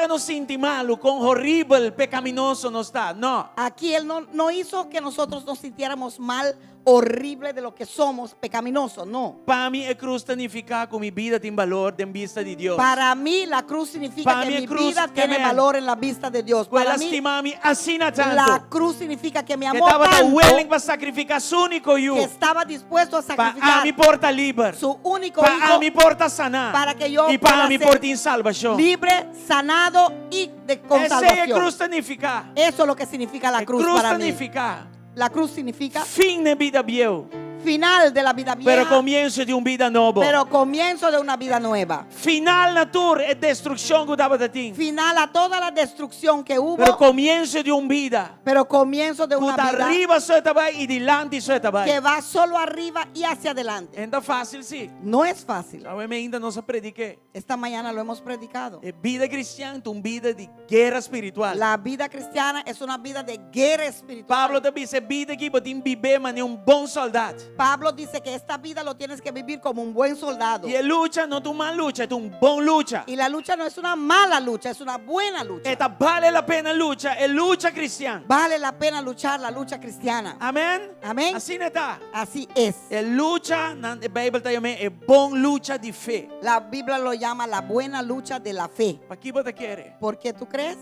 nos sentir malo con horrible, pecaminoso no está. No. Aquí Él no hizo que nosotros nos sintiéramos mal, horrible de lo que somos, pecaminosos, no. Para mí la cruz significa que mi vida tiene valor en vista de Dios. Para mí la cruz significa Para que mí mi cruz vida que tiene me- valor en la vista de Dios. Pues Para mí lastimami así na la tanto. cruz significa que me Que amó estaba tanto willing para sacrificar su único que yo. estaba dispuesto a Para sacrificar mi porta libre. su único Para hijo mi porta sanar. para que yo y para pueda mi ser porta en salvación. libre, sanado y con Esa es la salvación. cruz significa. Eso es lo que significa la cruz Cruz para mí. significa La cruz significa fin de vida viejo, final de la vida pero vieja, comienzo de una vida nueva. pero comienzo de una vida nueva. Final natura es destrucción que daba de ti. Final a toda la destrucción que hubo, Pero comienzo de una vida. pero comienzo de Que una está vida arriba suelta va y delante suelta va. que va solo arriba y hacia adelante. Ainda fácil, sí. No es fácil. A mí ainda no se predique. Esta mañana lo hemos predicado. Vida cristiana es una vida de guerra espiritual. La vida cristiana es una vida de guerra espiritual. Pablo te dice, vida que pode viver, mas é um bom soldado. Pablo dice que esta vida lo tienes que vivir como un buen soldado. Y el lucha no es una mala lucha, es un buen lucha. Y la lucha no es una mala lucha, es una buena lucha. Esta vale la pena lucha, es lucha cristiana. Vale la pena luchar la lucha cristiana. Amén. Amén. Así no está. Así es. El lucha, la Biblia te llama, es buena lucha de fe. La Biblia lo llama la buena lucha de la fe. ¿Para qué vos te quieres? ¿Por qué tú crees?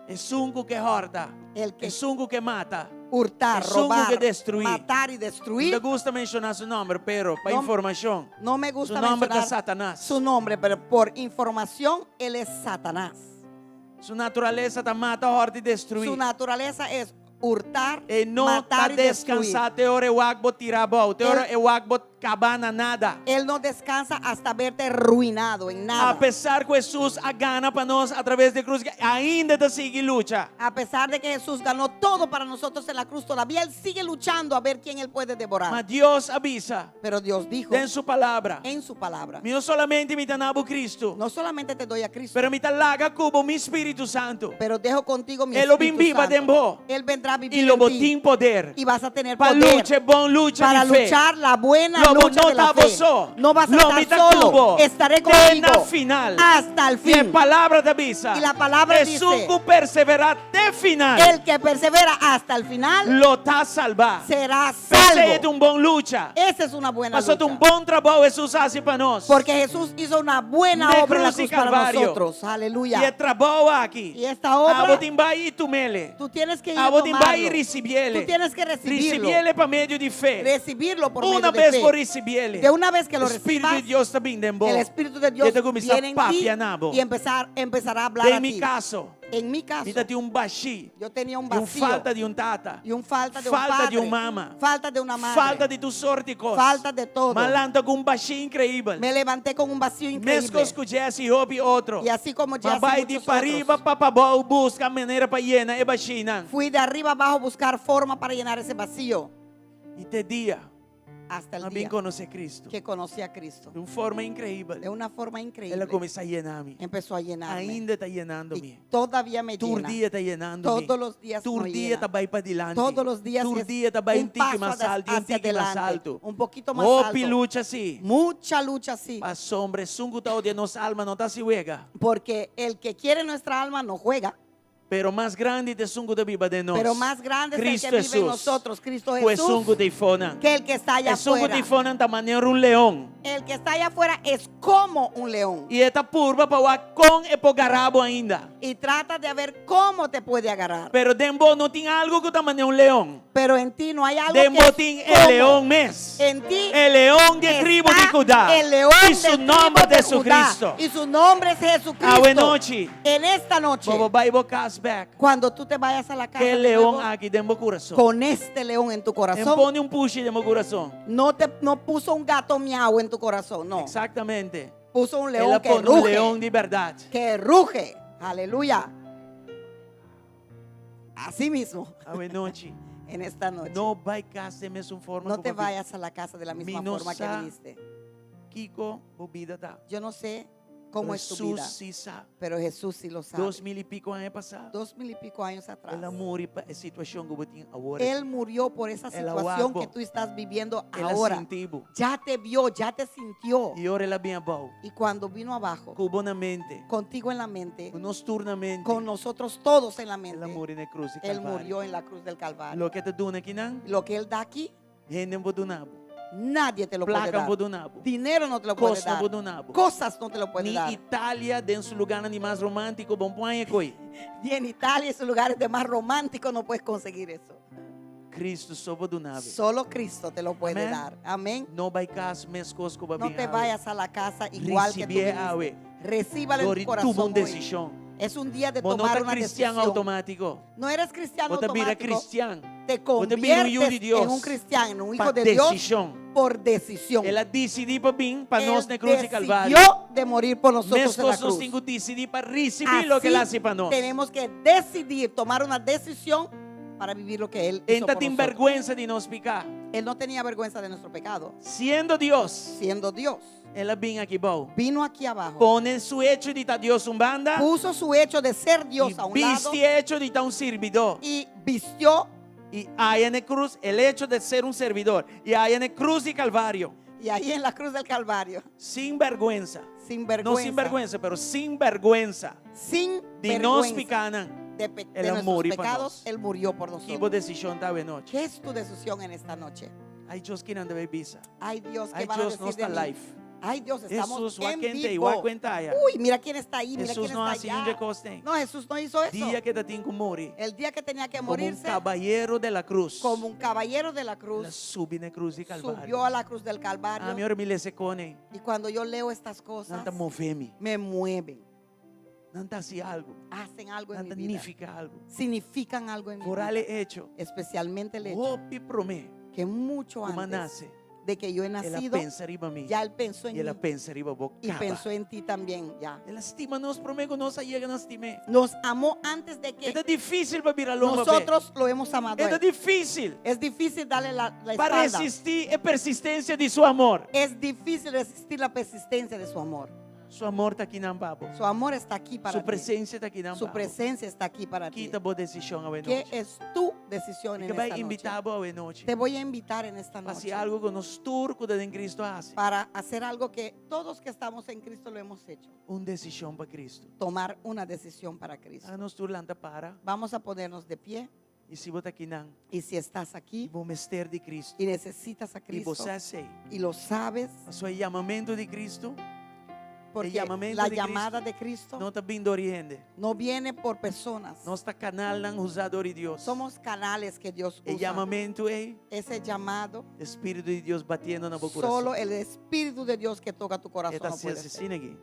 Es un que horda, El que es un que mata. hurtar, es un robar, que destruir. matar y No te destruir. gusta mencionar su nombre, pero para No- información, No me su gusta nombre es mencionar Satanás. su nombre, pero por información, él es Satanás. Su naturaleza te mata, horda y destruir. Su naturaleza es hurtar, E não matar está y destruir. descansar até hora eu água tirar bom. Até hora eu água cabana nada. Él no descansa hasta verte arruinado en nada. Apesar que Jesus a gana para nós através da cruz, ainda te sigue lucha. A pesar de que Jesús ganó todo para nosotros en la cruz, todavía Él sigue luchando a ver quién Él puede devorar. Mas Deus avisa Pero Dios dijo em sua palavra. en su palabra, Não solamente me tanabo Cristo, no solamente te doy a Cristo, pero me talaga cubo mi Espírito Santo. pero dejo contigo mi Él lo Espíritu viva Santo. dentro. Él vendrá a vivir E lo en ti botim poder. y vas a tener Para poder lucha, bom lucha para de fé. luchar la buena Lobo, lucha no de la estaba fe. só. No vas a Lo me estar ta solo, cubo. estaré Tem contigo na final. hasta el E a fin. palavra te avisa. Y la palabra é dice, suco perseverar até final. El que persevera hasta el final Lo está salvar. será Pensei de salvo. um bom lucha. Esa es una buena Passou lucha. um bom trabalho Jesus hace para nós. Porque Jesús hizo una buena De obra en la cruz y cruz para Calvario. nosotros. E é Aleluya. trabalho aqui. Y esta obra, Abo timbai e tumele. tú tienes que ir a Abo timbai tomarlo. e recebiele. Tú tienes que recibirlo. Recebiele para meio de fé. Recibirlo por Uma medio de vez fe. por recebiele. De una vez que lo O Espírito recibas, de Deus está vindo em el Espíritu de Dios Desde começar viene en a ti papianabo. y empezará a hablar Em a mi ti. caso, En mi caso, vida de um baixi. yo tenía un De um vacío falta de um tata. y un falta de un Falta padre, de un mama. falta de una madre, Falta de tu sorte e coisas. falta de todo. Malanta com um baixinho incrível. Me levanté con un vacío increíble. Mescos com Jesse, houve outro. Y así como ya Mas vai de para arriba para baixo, busca a maneira para llenar e baixina. fui de arriba abajo a buscar forma para llenar ese vacío E te dia, hasta el também día conhece Cristo. que conocí a Cristo. De uma forma incrível. De una forma increíble. Ela começa a llenar-me. Empezó a llenarme. Ainda está llenando-me. Y todavía me Tu llena. dia está llenando-me. Todos los días Tu me dia llena. está vai para adelante. Todos los días Tu es dia está vai um un tique paso mais alto e um hacia tique mais adelante, alto. un poquito más Oh, alto. lucha assim. Mucha lucha sí. A sombra, sungo tá de nossa alma não está se juega. Porque el que quiere nuestra alma no juega. Pero mais grande de sungo de viva de nós. Pero más grande es Cristo el que vive en Jesus. nosotros, Cristo Pues sungo Jesús, de fona. que el que está allá É sungo afuera. de fona da maneira um leão. El que está allá afuera es como un león. E esta purba para o com e pogarabo ainda. Y trata de ver cómo te puede agarrar. Pero dembo não tem algo que da maneira um leão. Pero en ti no hay algo Dembo que tem es el como. leão mes. En ti El leão de tribo de está Judá. el león E del su tribu nombre de de Judá. Jesucristo. Y su nombre es Jesucristo. A buena noche. En esta noche, Bobo Bible cast back. cuando tú te vayas a la casa Que de leão nuevo, aqui dentro do coração. con este león en tu corazón, Pone um push dentro do coração. no puso un gato miau en tu corazón, no. Exatamente. Puso un león Ela que pone um ruge. leão de verdade. Que ruge. Aleluya. Así mismo, A buena noche. en esta noche. Não vai casa da mesma forma. No que te você- vayas a la casa de la misma Minosa. forma que viniste. Kiko, bebida tá. Yo no sé cómo es tu Jesus vida, se sabe. pero Jesús sí lo sabe. 2000 e pico anos passados. 2000 y pico años atrás. Ela morre para a situação que eu tinha agora. Él murió por esa Ela situación guapo. que tú estás viviendo Ela ahora. sentiu. Ya te vio, ya te sintió. E ora ela vem abaixo. Y cuando vino abajo, Cubonamente. contigo en la mente, Nocturnamente. con nosotros todos en la Ela mente, morre na cruz de Él Calvário. murió en la cruz del Calvario. Lo que te duna aqui não. Lo que Él da aquí, Rendem por dunabo. nadie te lo puede Placa dar. por dunabo. Dinero no te lo puede Costa dar. por dunabo. Cosas no te lo puede Ni dar. Itália, dentro do lugar de mais romântico, bom põe coi. Y en Italia, esos lugares de más románticos, no puedes conseguir eso. Cristo sobo do nave. Solo Cristo te lo puede Amén. dar. Amén. Não vai cas mes cosco No te vayas a la casa igual que tú Recibir viniste. awe. Recíbalo en Dori tu toma uma corazón hoy. decisão. Es un día de Você não tomar está una cristiano decisión. automático. No eres cristiano Você vira automático. cristiano. Te Você vira um filho de conviertes Deus. en un cristiano, un hijo Para de Dios decisão. por decisión. Ela decidiu para vir, para nós na Él cruz de Calvário. decidió de morir por nosotros Mes en la cosas nós cruz. temos que decidir para receber lo que Así Ele hace para nós. tenemos que decidir, tomar una decisión para vivir lo que Él hizo Enta por tem nosotros. vergüenza de nos picar. Él no tenía vergüenza de nuestro pecado. Siendo Deus, Siendo Dios, ela vem aqui bom. vino aquí abajo. Pone su hecho de estar Deus um banda. Puso su hecho de ser Dios a un lado Viste hecho de estar um servidor. y vistió Y hay en la cruz el hecho de ser un servidor. Y hay en la cruz y Calvario. Y ahí en la cruz del Calvario, Sin vergüenza. sin No vergüenza. sin vergüenza, pero sin vergüenza. Sin De nos vergüenza picanan. de Él nuestros murió por pecados, nos. Él murió por Kibo nosotros. decisión esta noche. ¿Qué es tu decisión en esta noche? Ay Dios que anda visa. Ay Dios, ¿qué Ay van a Dios no decir de está mí? life. Ay Dios, estamos Jesús en wakente vivo. igual cuenta allá. Uy, mira quién está ahí, mira Jesús quién no está hace un allá. recoste. No, Jesús no hizo eso. Día que te tengo que morir. El día que tenía que Como un morirse, caballero de la cruz. como un caballero de la La cruz, subi en la cruz y subió Calvario. a la cruz del A mi Calvario. hora me se cone. Y cuando yo leo estas cosas, Nanta movemi. me mueven, Nanta hace algo. hacen algo en Nanta mi vida, significa algo. significan algo en mi Por vida. ale hecho. Especialmente el hecho Hopi promé. que mucho Como antes nace. de que yo he Ela nacido, pensa riba mí. ya Él pensó en Y ela mí pensa riba boca. y pensó en ti también ya. Ela estima nos promego nos llega nos estime. Nos amó antes de que Es difícil para mirar lomba. nosotros lo hemos amado. a Es Él. difícil Es difícil darle la para espalda. resistir la persistencia de su amor. Es difícil resistir la persistencia de su amor. Su amor está aquí en Babo. Su amor está aquí para Su ti. presencia está aquí en Su Babo. presencia está aquí para ti. Quita vos decisión a ¿Qué noche. es tu decisión Que en va a esta invitar noche? a noche. Te voy a invitar en esta Para noche algo con los turcos de en Cristo hace. para hacer algo que todos que estamos en Cristo lo hemos hecho. Una decisión para Cristo. Tomar una decisión para Cristo. A nos turlanta para. Vamos a ponernos de pie. Y si vos aquí nan. Y si estás Y aquí vos mester de Cristo. y necesitas a Y Cristo vos hace. y lo sabes, A su llamamiento de Cristo. porque llamamiento la de llamada de Cristo No está vindo oriente. no viene por personas. No está canal nan usado de Dios. Somos canales que Dios El usa. llamamiento es Ese llamado, Espíritu de Dios batiendo en el corazón. solo el Espíritu de Dios que toca tu corazón Esta no se puede ser. asesina aquí.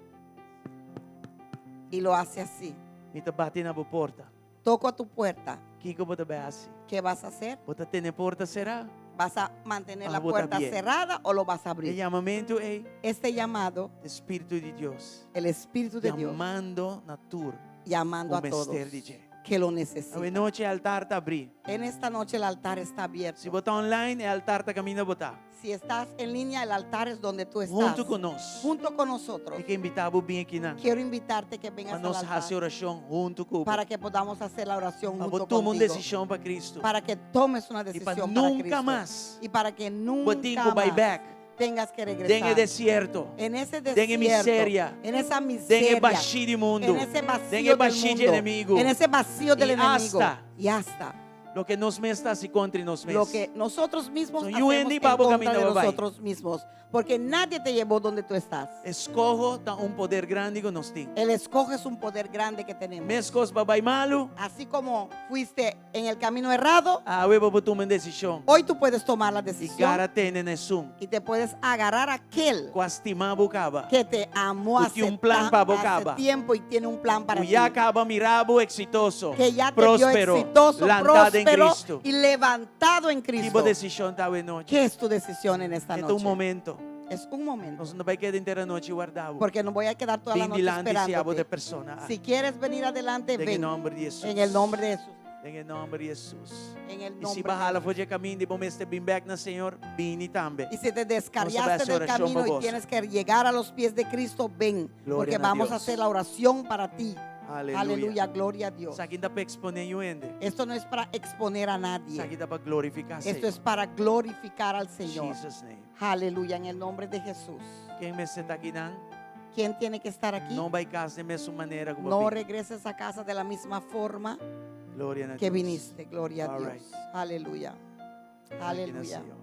Y lo hace así. Y te bate en la puerta. Toco a tu puerta. ¿Qué vos te hacer? ¿Qué vas a hacer? Vos te puerta será. ¿Vas a mantener Ah, la vos puerta también. cerrada o lo vas a El abrir? llamamiento es Este llamado, Espíritu de Dios. el Espíritu de Dios, Llamando natur. llamando a O todos mester DJ. que lo A necesitan. noche el altar está abrir. En esta noche el altar está abierto. Si vos estás online, el altar está camino a votar. Si estás en línea, el altar es donde tú estás. Junto con nosotros. Junto con nosotros. Hay que invitar a vos bien aquí. Quiero invitarte que vengas Para al nos altar hacer oración junto con para que podamos hacer la oración Para junto vos tomar una contigo. decisión para Cristo. Para que tomes una Y para decisión para nunca Cristo. más. Y para que Vos nunca tengo más buyback. tengas que Den el regresar. desierto. En ese Den desierto, en miseria. en esa Den miseria, el vacío del mundo. en ese Den vacío el del vacío mundo, del enemigo. en ese vacío del Y enemigo, hasta y hasta Lo que nos mestas y contra nos lo mes. que nosotros mismos So, you hacemos and en the Bible contra camino de bye-bye. nosotros mismos, porque nadie te llevó donde tú estás. Escojo da un poder grande que nos tiene. El escoge es un poder grande que tenemos. Mescos babay malo. Así como fuiste en el camino errado, A huevo por tomar decisión. hoy tú puedes tomar la Y decisión cara tiene en Zoom. y te puedes agarrar a aquel Cuastima bucaba. que te amó Porque un plan pa' hace bocaba. tiempo y tiene un plan para ti. Ya acaba mirabo exitoso. Que ya te Próspero. vio exitoso, Lantada en próspero Cristo. y levantado en Cristo. Tipo decisión está de noche. ¿Qué es tu decisión en esta Este es noche? un momento. Es un momento. Nos no va a quedar entera noche guardado. Porque no voy a quedar toda la Ven noche delante si hago de esperándote. persona. Si quieres venir adelante, En el ven. nombre de Jesús. En el nombre de Jesús. En el nombre de Jesús. En el Y si nombre baja la de folla caminho, vamos a estar bien back na Señor, vini también. Y si te Vamos descarriaste a hacer del oración camino por y vos. tienes que llegar a los pies de Cristo, ven. Gloria Porque a vamos Dios. a hacer la oración para ti. Aleluya. Aleluya, gloria a Dios. Sa aqui dá para exponer o ende. Esto no es para exponer a Sa nadie. aqui dá para glorificar Esto es para glorificar al In Señor. Jesus name. Aleluya, en el nombre de Jesús. Quem me senta aqui não, ¿Quién tiene que estar aquí? não vai casa de mesma maneira como No vim. regreses a casa de la misma forma Glória a que Deus. viniste. Gloria a All Dios. right. Aleluya. Aqui na Aleluya. Senhor.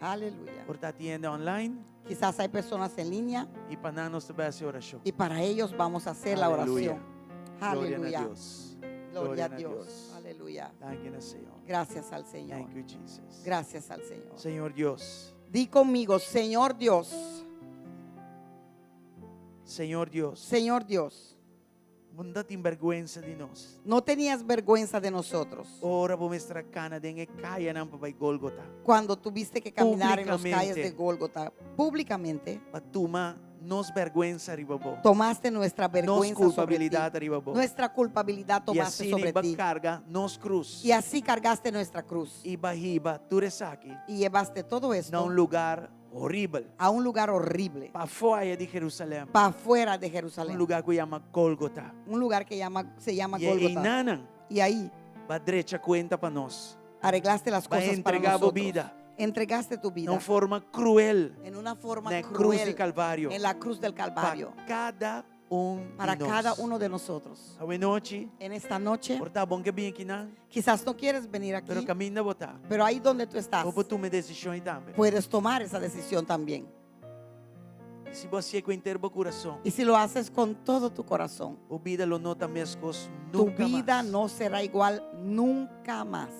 Aleluya. Por estar tienda online Quizás hay personas en línea e para nós também essa oração. y para ellos vamos a hacer la Aleluya. oración. Glória a Aleluya. Deus. Gloria a Gloria a Dios. Dios. Aleluya. Aqui na Senhor. Gracias al Señor. Thank you, Jesus. Gracias al Señor. Senhor Deus. Di conmigo, Señor Dios. Senhor Deus. Señor Dios. Não tem vergonha de nós. No tenías vergüenza de nosotros Ora vou mostrar cana de caia não para Golgota. cuando tuviste que caminar en las Públicamente. calles de Gólgota. Públicamente Para tomar nos vergonha arriba vos. tomaste nuestra Nos vergüenza sobre ti. culpabilidade arriba vos. Nuestra culpabilidad E tomaste assim sobre riba ti. carga nos cruz. Y así cargaste nuestra cruz. E barriba turesaki Y llevaste todo na esto lugar horrível. a un lugar horrible. Para fora de Jerusalém. Para afuera de Jerusalén. Lugar que llama Golgota. Un lugar que se llama E aí Gólgota. nanan Y ahí va derecha cuenta para nós. Arreglaste las Vai cosas para entregar a nosotros. vida. Entregaste tu vida Não forma cruel. en una forma Na cruz cruel de Calvário. en la cruz del Calvario Para cada para de cada nós. uno de nosotros. Hoje noite, En esta noche, por tá bom que vim aqui não, quizás no quieres venir aquí, pero caminho da botar. pero ahí donde tú estás, Vou tomar decisão também. puedes tomar esa decisión también. E se você com inteiro o coração, Y si lo haces con todo tu corazón, o vida lo nota minhas coisas tu nunca vida mais. no será igual nunca más.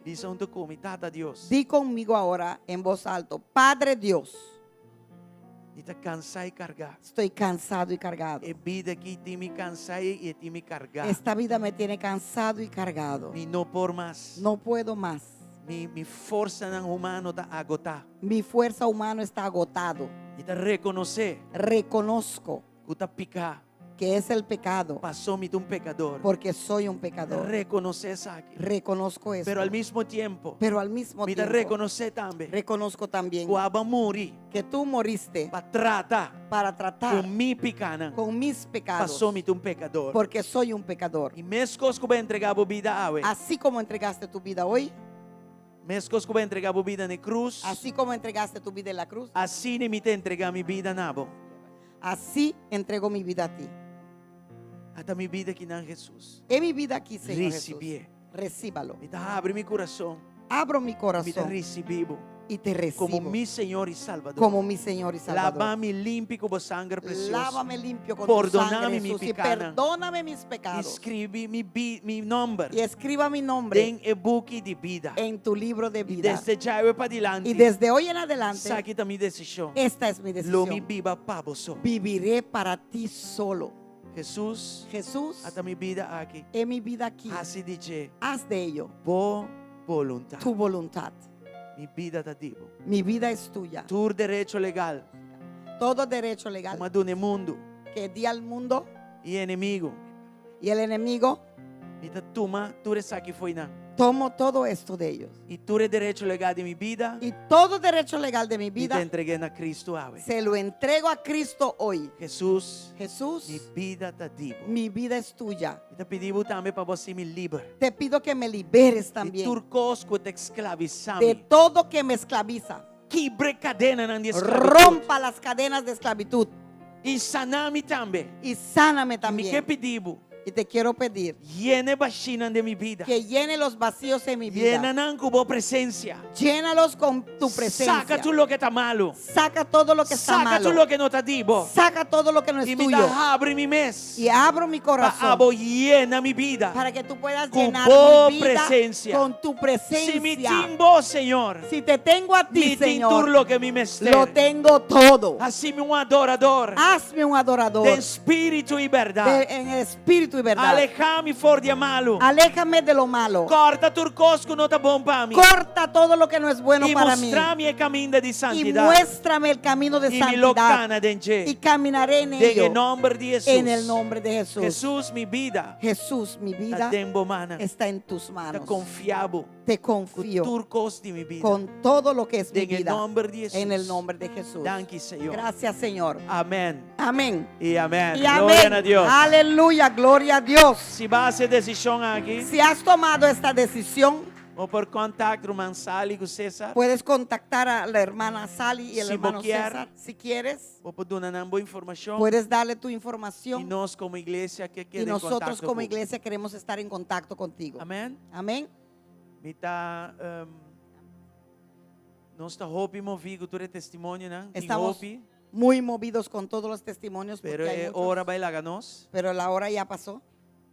Diz onde come, tata Deus. Di conmigo ahora en voz alta, Padre Dios, E tá cansar e carregar. estoy cansado y cargado. É vida que te me cansar e te me carregar. Esta vida me tiene cansado y cargado. E não por mais. No puedo más. Mi força não humano tá agotar. Mi fuerza humana está agotado. E tá reconhecer Reconozco que tá picar. que es el pecado Passou-me de pecador. porque soy un pecador. Reconhecer isso aqui. Reconozco eso. Pero al mismo tiempo, Pero al mismo me dá tiempo reconhecer também. reconozco también Que eu morri que tú moriste para tratar para tratar com mi picana. con mis pecados Passou-me de pecador. porque soy un pecador. E mesmo que eu vou entregar a vida a hoje, Así como entregaste tu vida hoy, mesmo que eu vou entregar a vida na cruz, así como entregaste tu vida en la cruz, assim me te entregar minha vida na bo. así entrego mi vida a ti. Até minha vida aqui na Jesus. En mi vida aquí, Señor Recibe. Jesús, recíbalo. Me dá abre meu coração. Abro mi Me dá corazón recibivo y te recibo como meu Senhor e Salvador. como mi Señor y Salvador. Lava-me limpo com a sangue precioso. Lávame limpio con Perdóname tu sangre, mi Jesús, y pecado. perdóname mis pecados. Escreve meu nome Y escriba mi nombre em e-book de vida. en tu libro de E vida. desde já eu para adiante. Y desde hoy en adelante, Saque da minha decisão. esta es mi Lo me decisión. viva para você. Viviré para ti solo. Jesus, Jesús, até minha vida aqui. en mi vida aquí, Assim dizer, haz de ello boa vontade. tu voluntad. Minha vida está divo. Mi vida es tuya. Tu direito legal, Todo derecho legal como do mundo que di al mundo e inimigo. y el enemigo, Então toma, tu eres aqui foi na. tomo todo esto de ellos. E tu eres direito legal de minha vida. Y todo derecho legal de mi E te vida entreguei na Cristo hoje. se lo entrego a Cristo hoy. Jesus, Jesús, minha vida está divo. mi vida es tuya. E te pedimos também para você me livre. Te pido que me liberes De también turcos que te esclavizam. de todo que me esclaviza. Quebre cadena na esclavitud. Rompa las cadenas de esclavitud E saname também. y sáname Me que también. pedimos. Y te quiero pedir Llene vagina de mi vida. que llene los vacíos en mi vida. Llenan con tu presencia. Llénalos con tu presencia. Saca tú lo que está malo. Saca todo lo que está Saca malo. tú lo que no está divo. Saca todo lo que no es Y me tuyo. da abre mi mes. Y abro mi corazón Abo llena mi vida. para que tú puedas Con llenar tu mi vida presencia. con tu Si me presencia. timbo, Señor. Si te tengo a ti, Mi tintur Señor, lo que mi mester. lo tengo todo. Así me un adorador. Hazme un adorador De espíritu y verdad. en espíritu y verdad. Alejame for de malo. Aléjame de lo malo. Corta turcos que no está bom para mí. Corta todo lo que no es bueno Y para mí. mostrame el camino de Y santidad. muéstrame el camino de Y mi santidad. locana de Y caminaré en En ello. el nombre de Jesús. En el nombre de Jesús. Jesús, mi vida. Jesús, mi vida Está en mano. está en tus Está manos. confiado. Te Con confío turcos de mi vida. con todo lo que es mi En el vida. nombre de Jesús. En el nombre de Jesús. Danke, Señor. Gracias, Señor. Amén. Amén. Y amén. Y Gloria amén. a Dios. Aleluya, gloria a Dios. Si vas a hacer decisión aquí, Si has tomado esta decisión, o por contacto, hermano Sally y César, puedes contactar a la hermana Sally y el Si hermano vos quieres. César. Si quieres, o por donar boa información. puedes darle tu Y información. nos como iglesia que Y quede en nosotros contacto como con- iglesia queremos estar en contacto contigo. Amén. Amén. Me está nós está hope movido todo el testimonio, ¿no? Y Estamos hope, muy movidos con todos los testimonios, pero porque hay é muchos. hora vai lá ganos. Pero la hora ya pasó.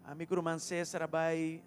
A mi irmã César vai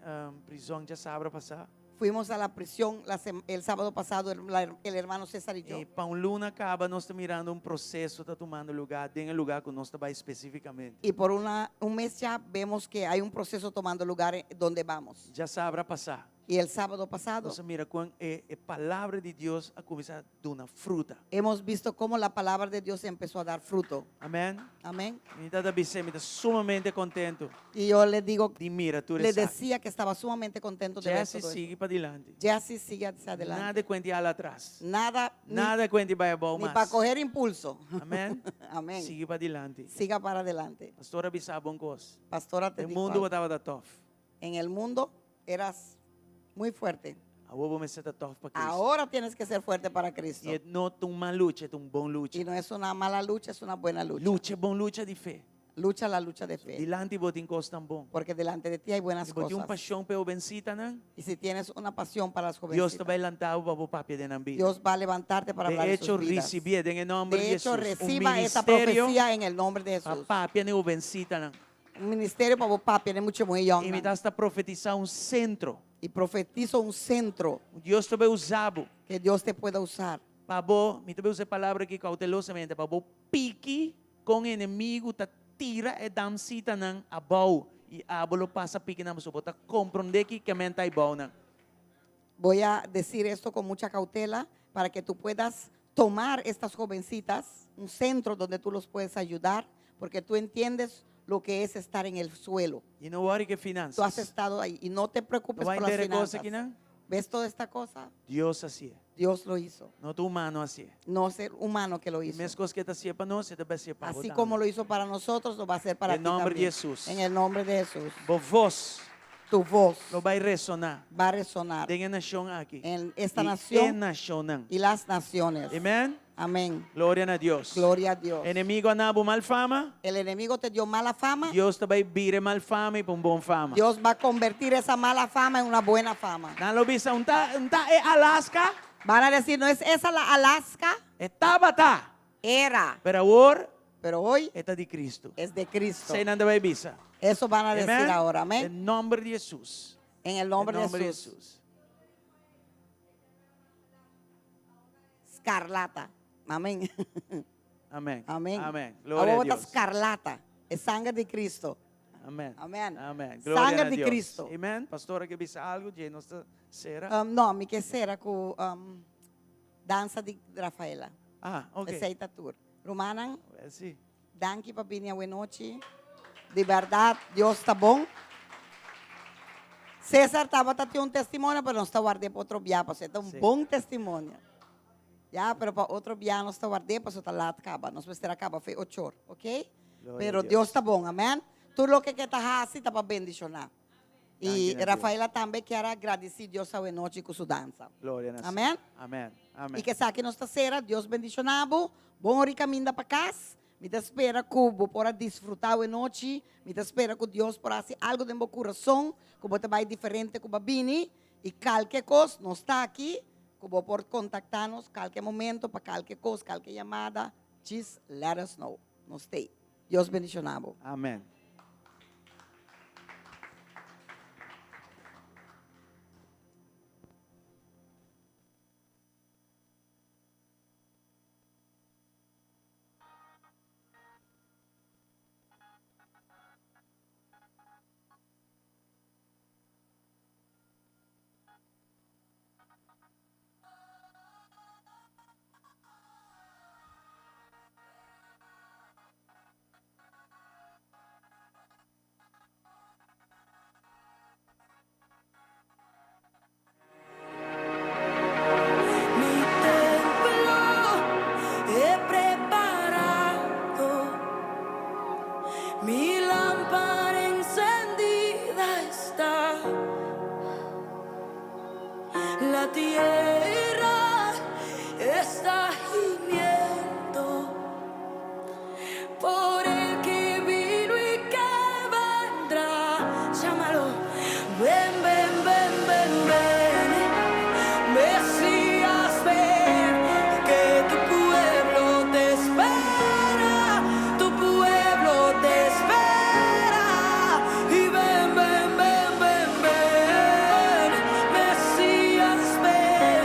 prisão já sabe passar. Fuimos a la prisión el sábado pasado, el hermano César y yo. E para luna acaba nós está mirando processo, está tomando lugar, tem lugar que nós vai especificamente. Y por un mes ya vemos que hay un proceso tomando lugar donde vamos. Já sabe passar. Y el sábado pasado Nós mira quando a palavra de Deus a começar a dar uma fruta. hemos visto cómo la palabra de Dios empezó a dar fruto. Amém. Amén. Me está sumamente contento. Y yo le digo, De mira, tu le eres decía que estaba sumamente contento de ver Jesse todo esto. sigue para adelante. Jesse sigue hacia adelante. Nada cuente lá atrás. Nada, Nada cuente vai bom ni mais. para coger impulso. Amém. Amén. Sigue para adelante. Siga para adelante. Pastora bisaba bom coisa. Pastora, te O digo mundo algo. botava da tof. En el mundo eras Muy fuerte. Awo me set tough pa Cristo. Ahora tienes que ser fuerte para Cristo. E não tum uma luta, tum bom luta. Y no es una mala lucha, es una buena lucha. Luta bom luta de fé. Lucha la lucha de fe. Dilante botin costan bom. Porque delante de ti hay buenas Se botin cosas. paixão pe vencita nan. Y si tienes una pasión para las Deus jovencitas, te vai lantar o babo papia de nan vida. Dios va a levantarte para hablar De de hecho, sus vidas. recibí en el nombre de De hecho, Jesús un reciba esa ministerio profecía en el nombre de para Jesús. papia ne vencita nan. Un ministerio para vos, papi, es mucho muy young. E me dá esta profetizar um centro. Y profetizo un centro Deus te vai usar que Dios te pueda usar. para vos, me te vai usar palavra aqui cautelosamente, para vos pique com inimigo, tá tira e dam cita nan abau. E abolo passa pique na moço, bota compreender que menta e bau nan. Voy a decir esto con mucha cautela para que tú puedas tomar estas jovencitas, un centro donde tú los puedes ayudar, porque tú entiendes lo que es estar en el suelo. E não worry que Tú has finanças. estado ahí y no te preocupes Não vai por las entender coisa finanzas. aqui não? ¿Ves toda esta cosa? Deus assim. Dios lo hizo. Não tu humano assim. No ser humano que lo E hizo. mesmas coisas que está assim para nós, você também assim para Así como lo hizo para nosotros, lo va a hacer para En ti nombre de también. Jesús. En el nombre de Jesús. Voz Tu voz não vai ressonar. va a resonar Tem a nação aqui. en esta E nación nação não. y las naciones. Amém? Amén. Glória a Deus. Gloria a Dios. Enemigo anabo mal fama. El enemigo te dio mala fama. Deus também vira mal fama e para bom fama. Dios va a convertir esa mala fama en una buena fama. Não lo visa tá é Alaska, Van a decir, ¿no es esa la Alaska? é Tabata. Era. Pero agora Pero hoy é de Cristo. es de Cristo. Sei nada vai visa. Eso van a decir Amém? ahora. Amén. Em nome de Jesus. En el nombre Em de nome Jesús. Escarlata. Amén. Amém. Amén. Amém. Glória a Ahora Deus. escarlata. Es sangre de Cristo. Amém. Amén. Amém. Sangre Glória a de Deus. Cristo. Amém. Pastora, que visa algo de nossa será? No, mi que será con danza de Rafaela. Ah, ok. Aceita tour. Romanan, Sim. danke papinha buena noche. De verdad, Dios está bom. César estaba teniendo un testimonio, pero no está guardé para otro día, pues es un Sí. buen testimonio. Ya, pero para otro día no está guardé, pues está la acaba, no se espera acaba, fue 8 horas, ¿ok? Gloria Pero a Dios. Dios está bom, amén. Tú lo que estás haciendo está para bendicionar. Y Gracias a Rafaela también quiere agradecer a Dios esta noche con su danza. Glória a Deus. Amém? Amém. Amém. Y que saque nuestra cera, Dios bendicionado, bom caminho para casa. Me te espera que para disfrutar de noche, me te espera que Dios para hacer algo de mi corazón, que te va a ir diferente que Babini, y cualquier cosa no está aquí, que por contactarnos cualquier momento, para cualquier cosa, cualquier llamada, just let us know. No stay. Dios bendicionado. Amém. Mi templo he preparado, mi lámpara encendida está. La tierra está gimiendo por el que vino y que vendrá. Llámalo, ven, ven, ven, ven, ven. Mesías, ven, que tu pueblo te espera, tu pueblo te espera. Y ven, ven, ven, ven, ven, Mesías, ven.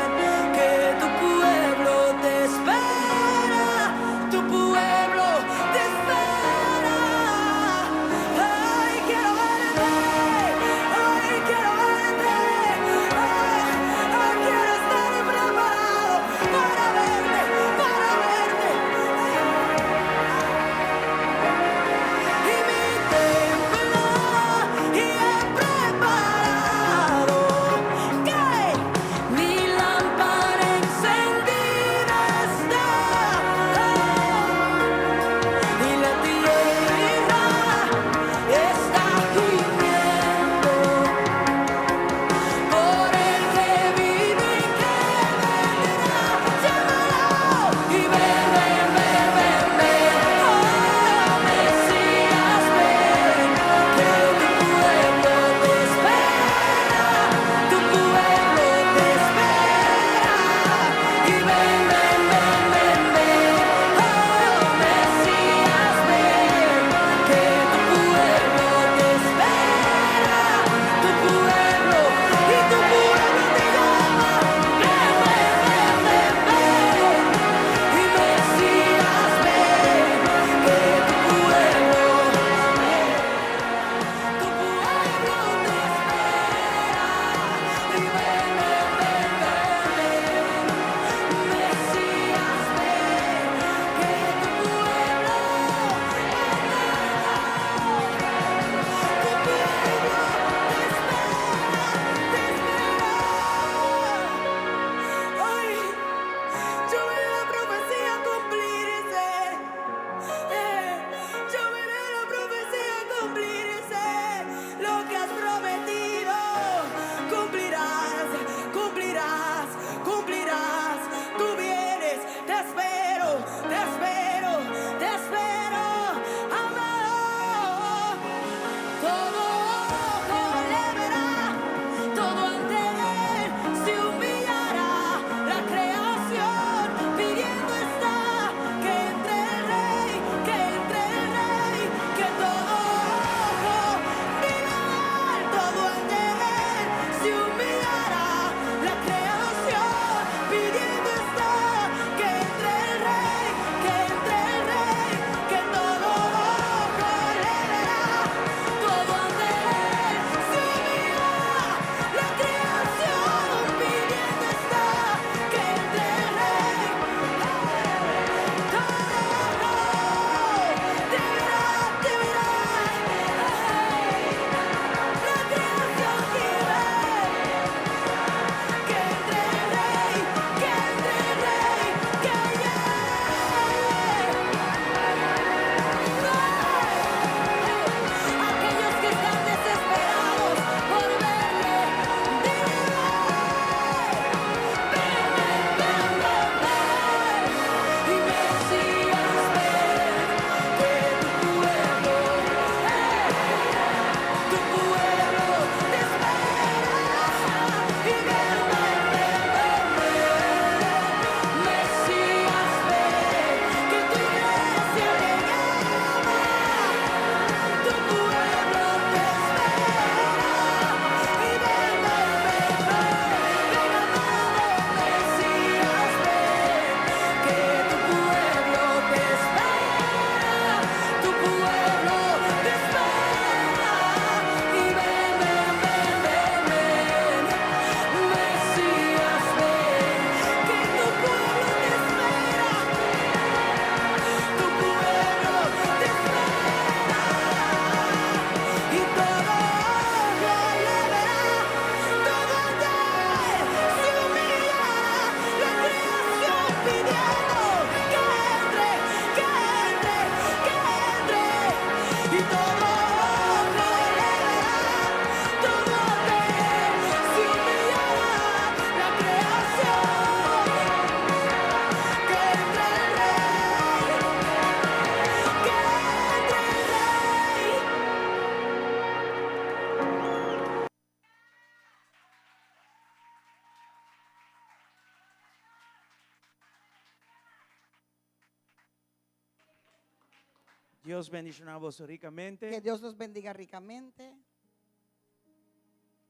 Dios bendicionamos Que ricamente. Dios los bendiga ricamente.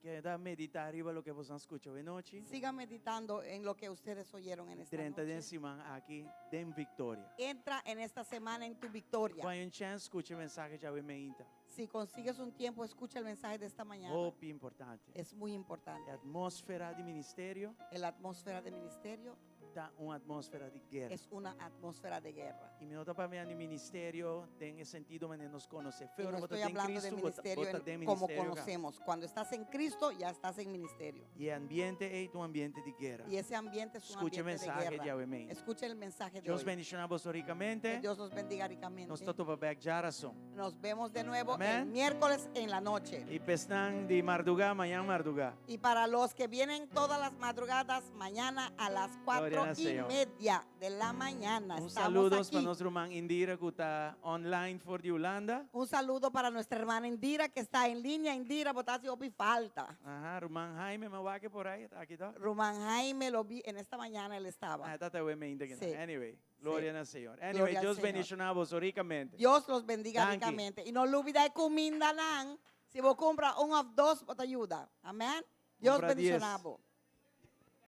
Queda meditar arriba lo que vos han escuchado de noche. Siga meditando en lo que ustedes oyeron en esta 30 de noche. semana aquí, den victoria. Entra en esta semana en tu victoria. Cuando hay un chance, escuche el mensaje ya me inta. Si consigues un tiempo, escucha el mensaje de esta mañana. Oh, importante. Es muy importante. La atmósfera de ministerio La atmósfera de ministerio está una atmósfera de guerra. es una atmósfera de guerra. Y me nota para mí en el ministerio, en el sentido de nos conoce. Y no estoy hablando de ministerio como conocemos. Cuando estás en Cristo, ya estás en ministerio. Y el ambiente es un ambiente de guerra. Y ese ambiente es un Escuche el ambiente de mensaje guerra. de Yahweh. Escuche el mensaje de Dios hoy. bendicionamos Que ricamente. Dios los bendiga ricamente. Nos toca para back Jarason. Nos vemos de nuevo Amén. el miércoles en la noche. Y pestan de madrugada, mañana madrugada. Y para los que vienen todas las madrugadas, mañana a las Gloria al 4:30 de la mañana. Un Estamos saludo aquí. para nuestro hermano Indira que está online for de Holanda. Un saludo para nuestra hermana Indira que está en línea. Indira, botaste opi falta. Ajá, Román Jaime, me va que por ahí, aquí está. Román Jaime lo vi en esta mañana, él estaba. Ah, está te me indica. Sí. Anyway, gloria al Señor. Gloria Anyway, al Dios Señor. bendicionamos ricamente. Dios los bendiga Thank you. ricamente. Y no lo olvides comindanan. Si vos compras un of dos, te ayuda. Amén. Dios Compra 10. bendicionamos.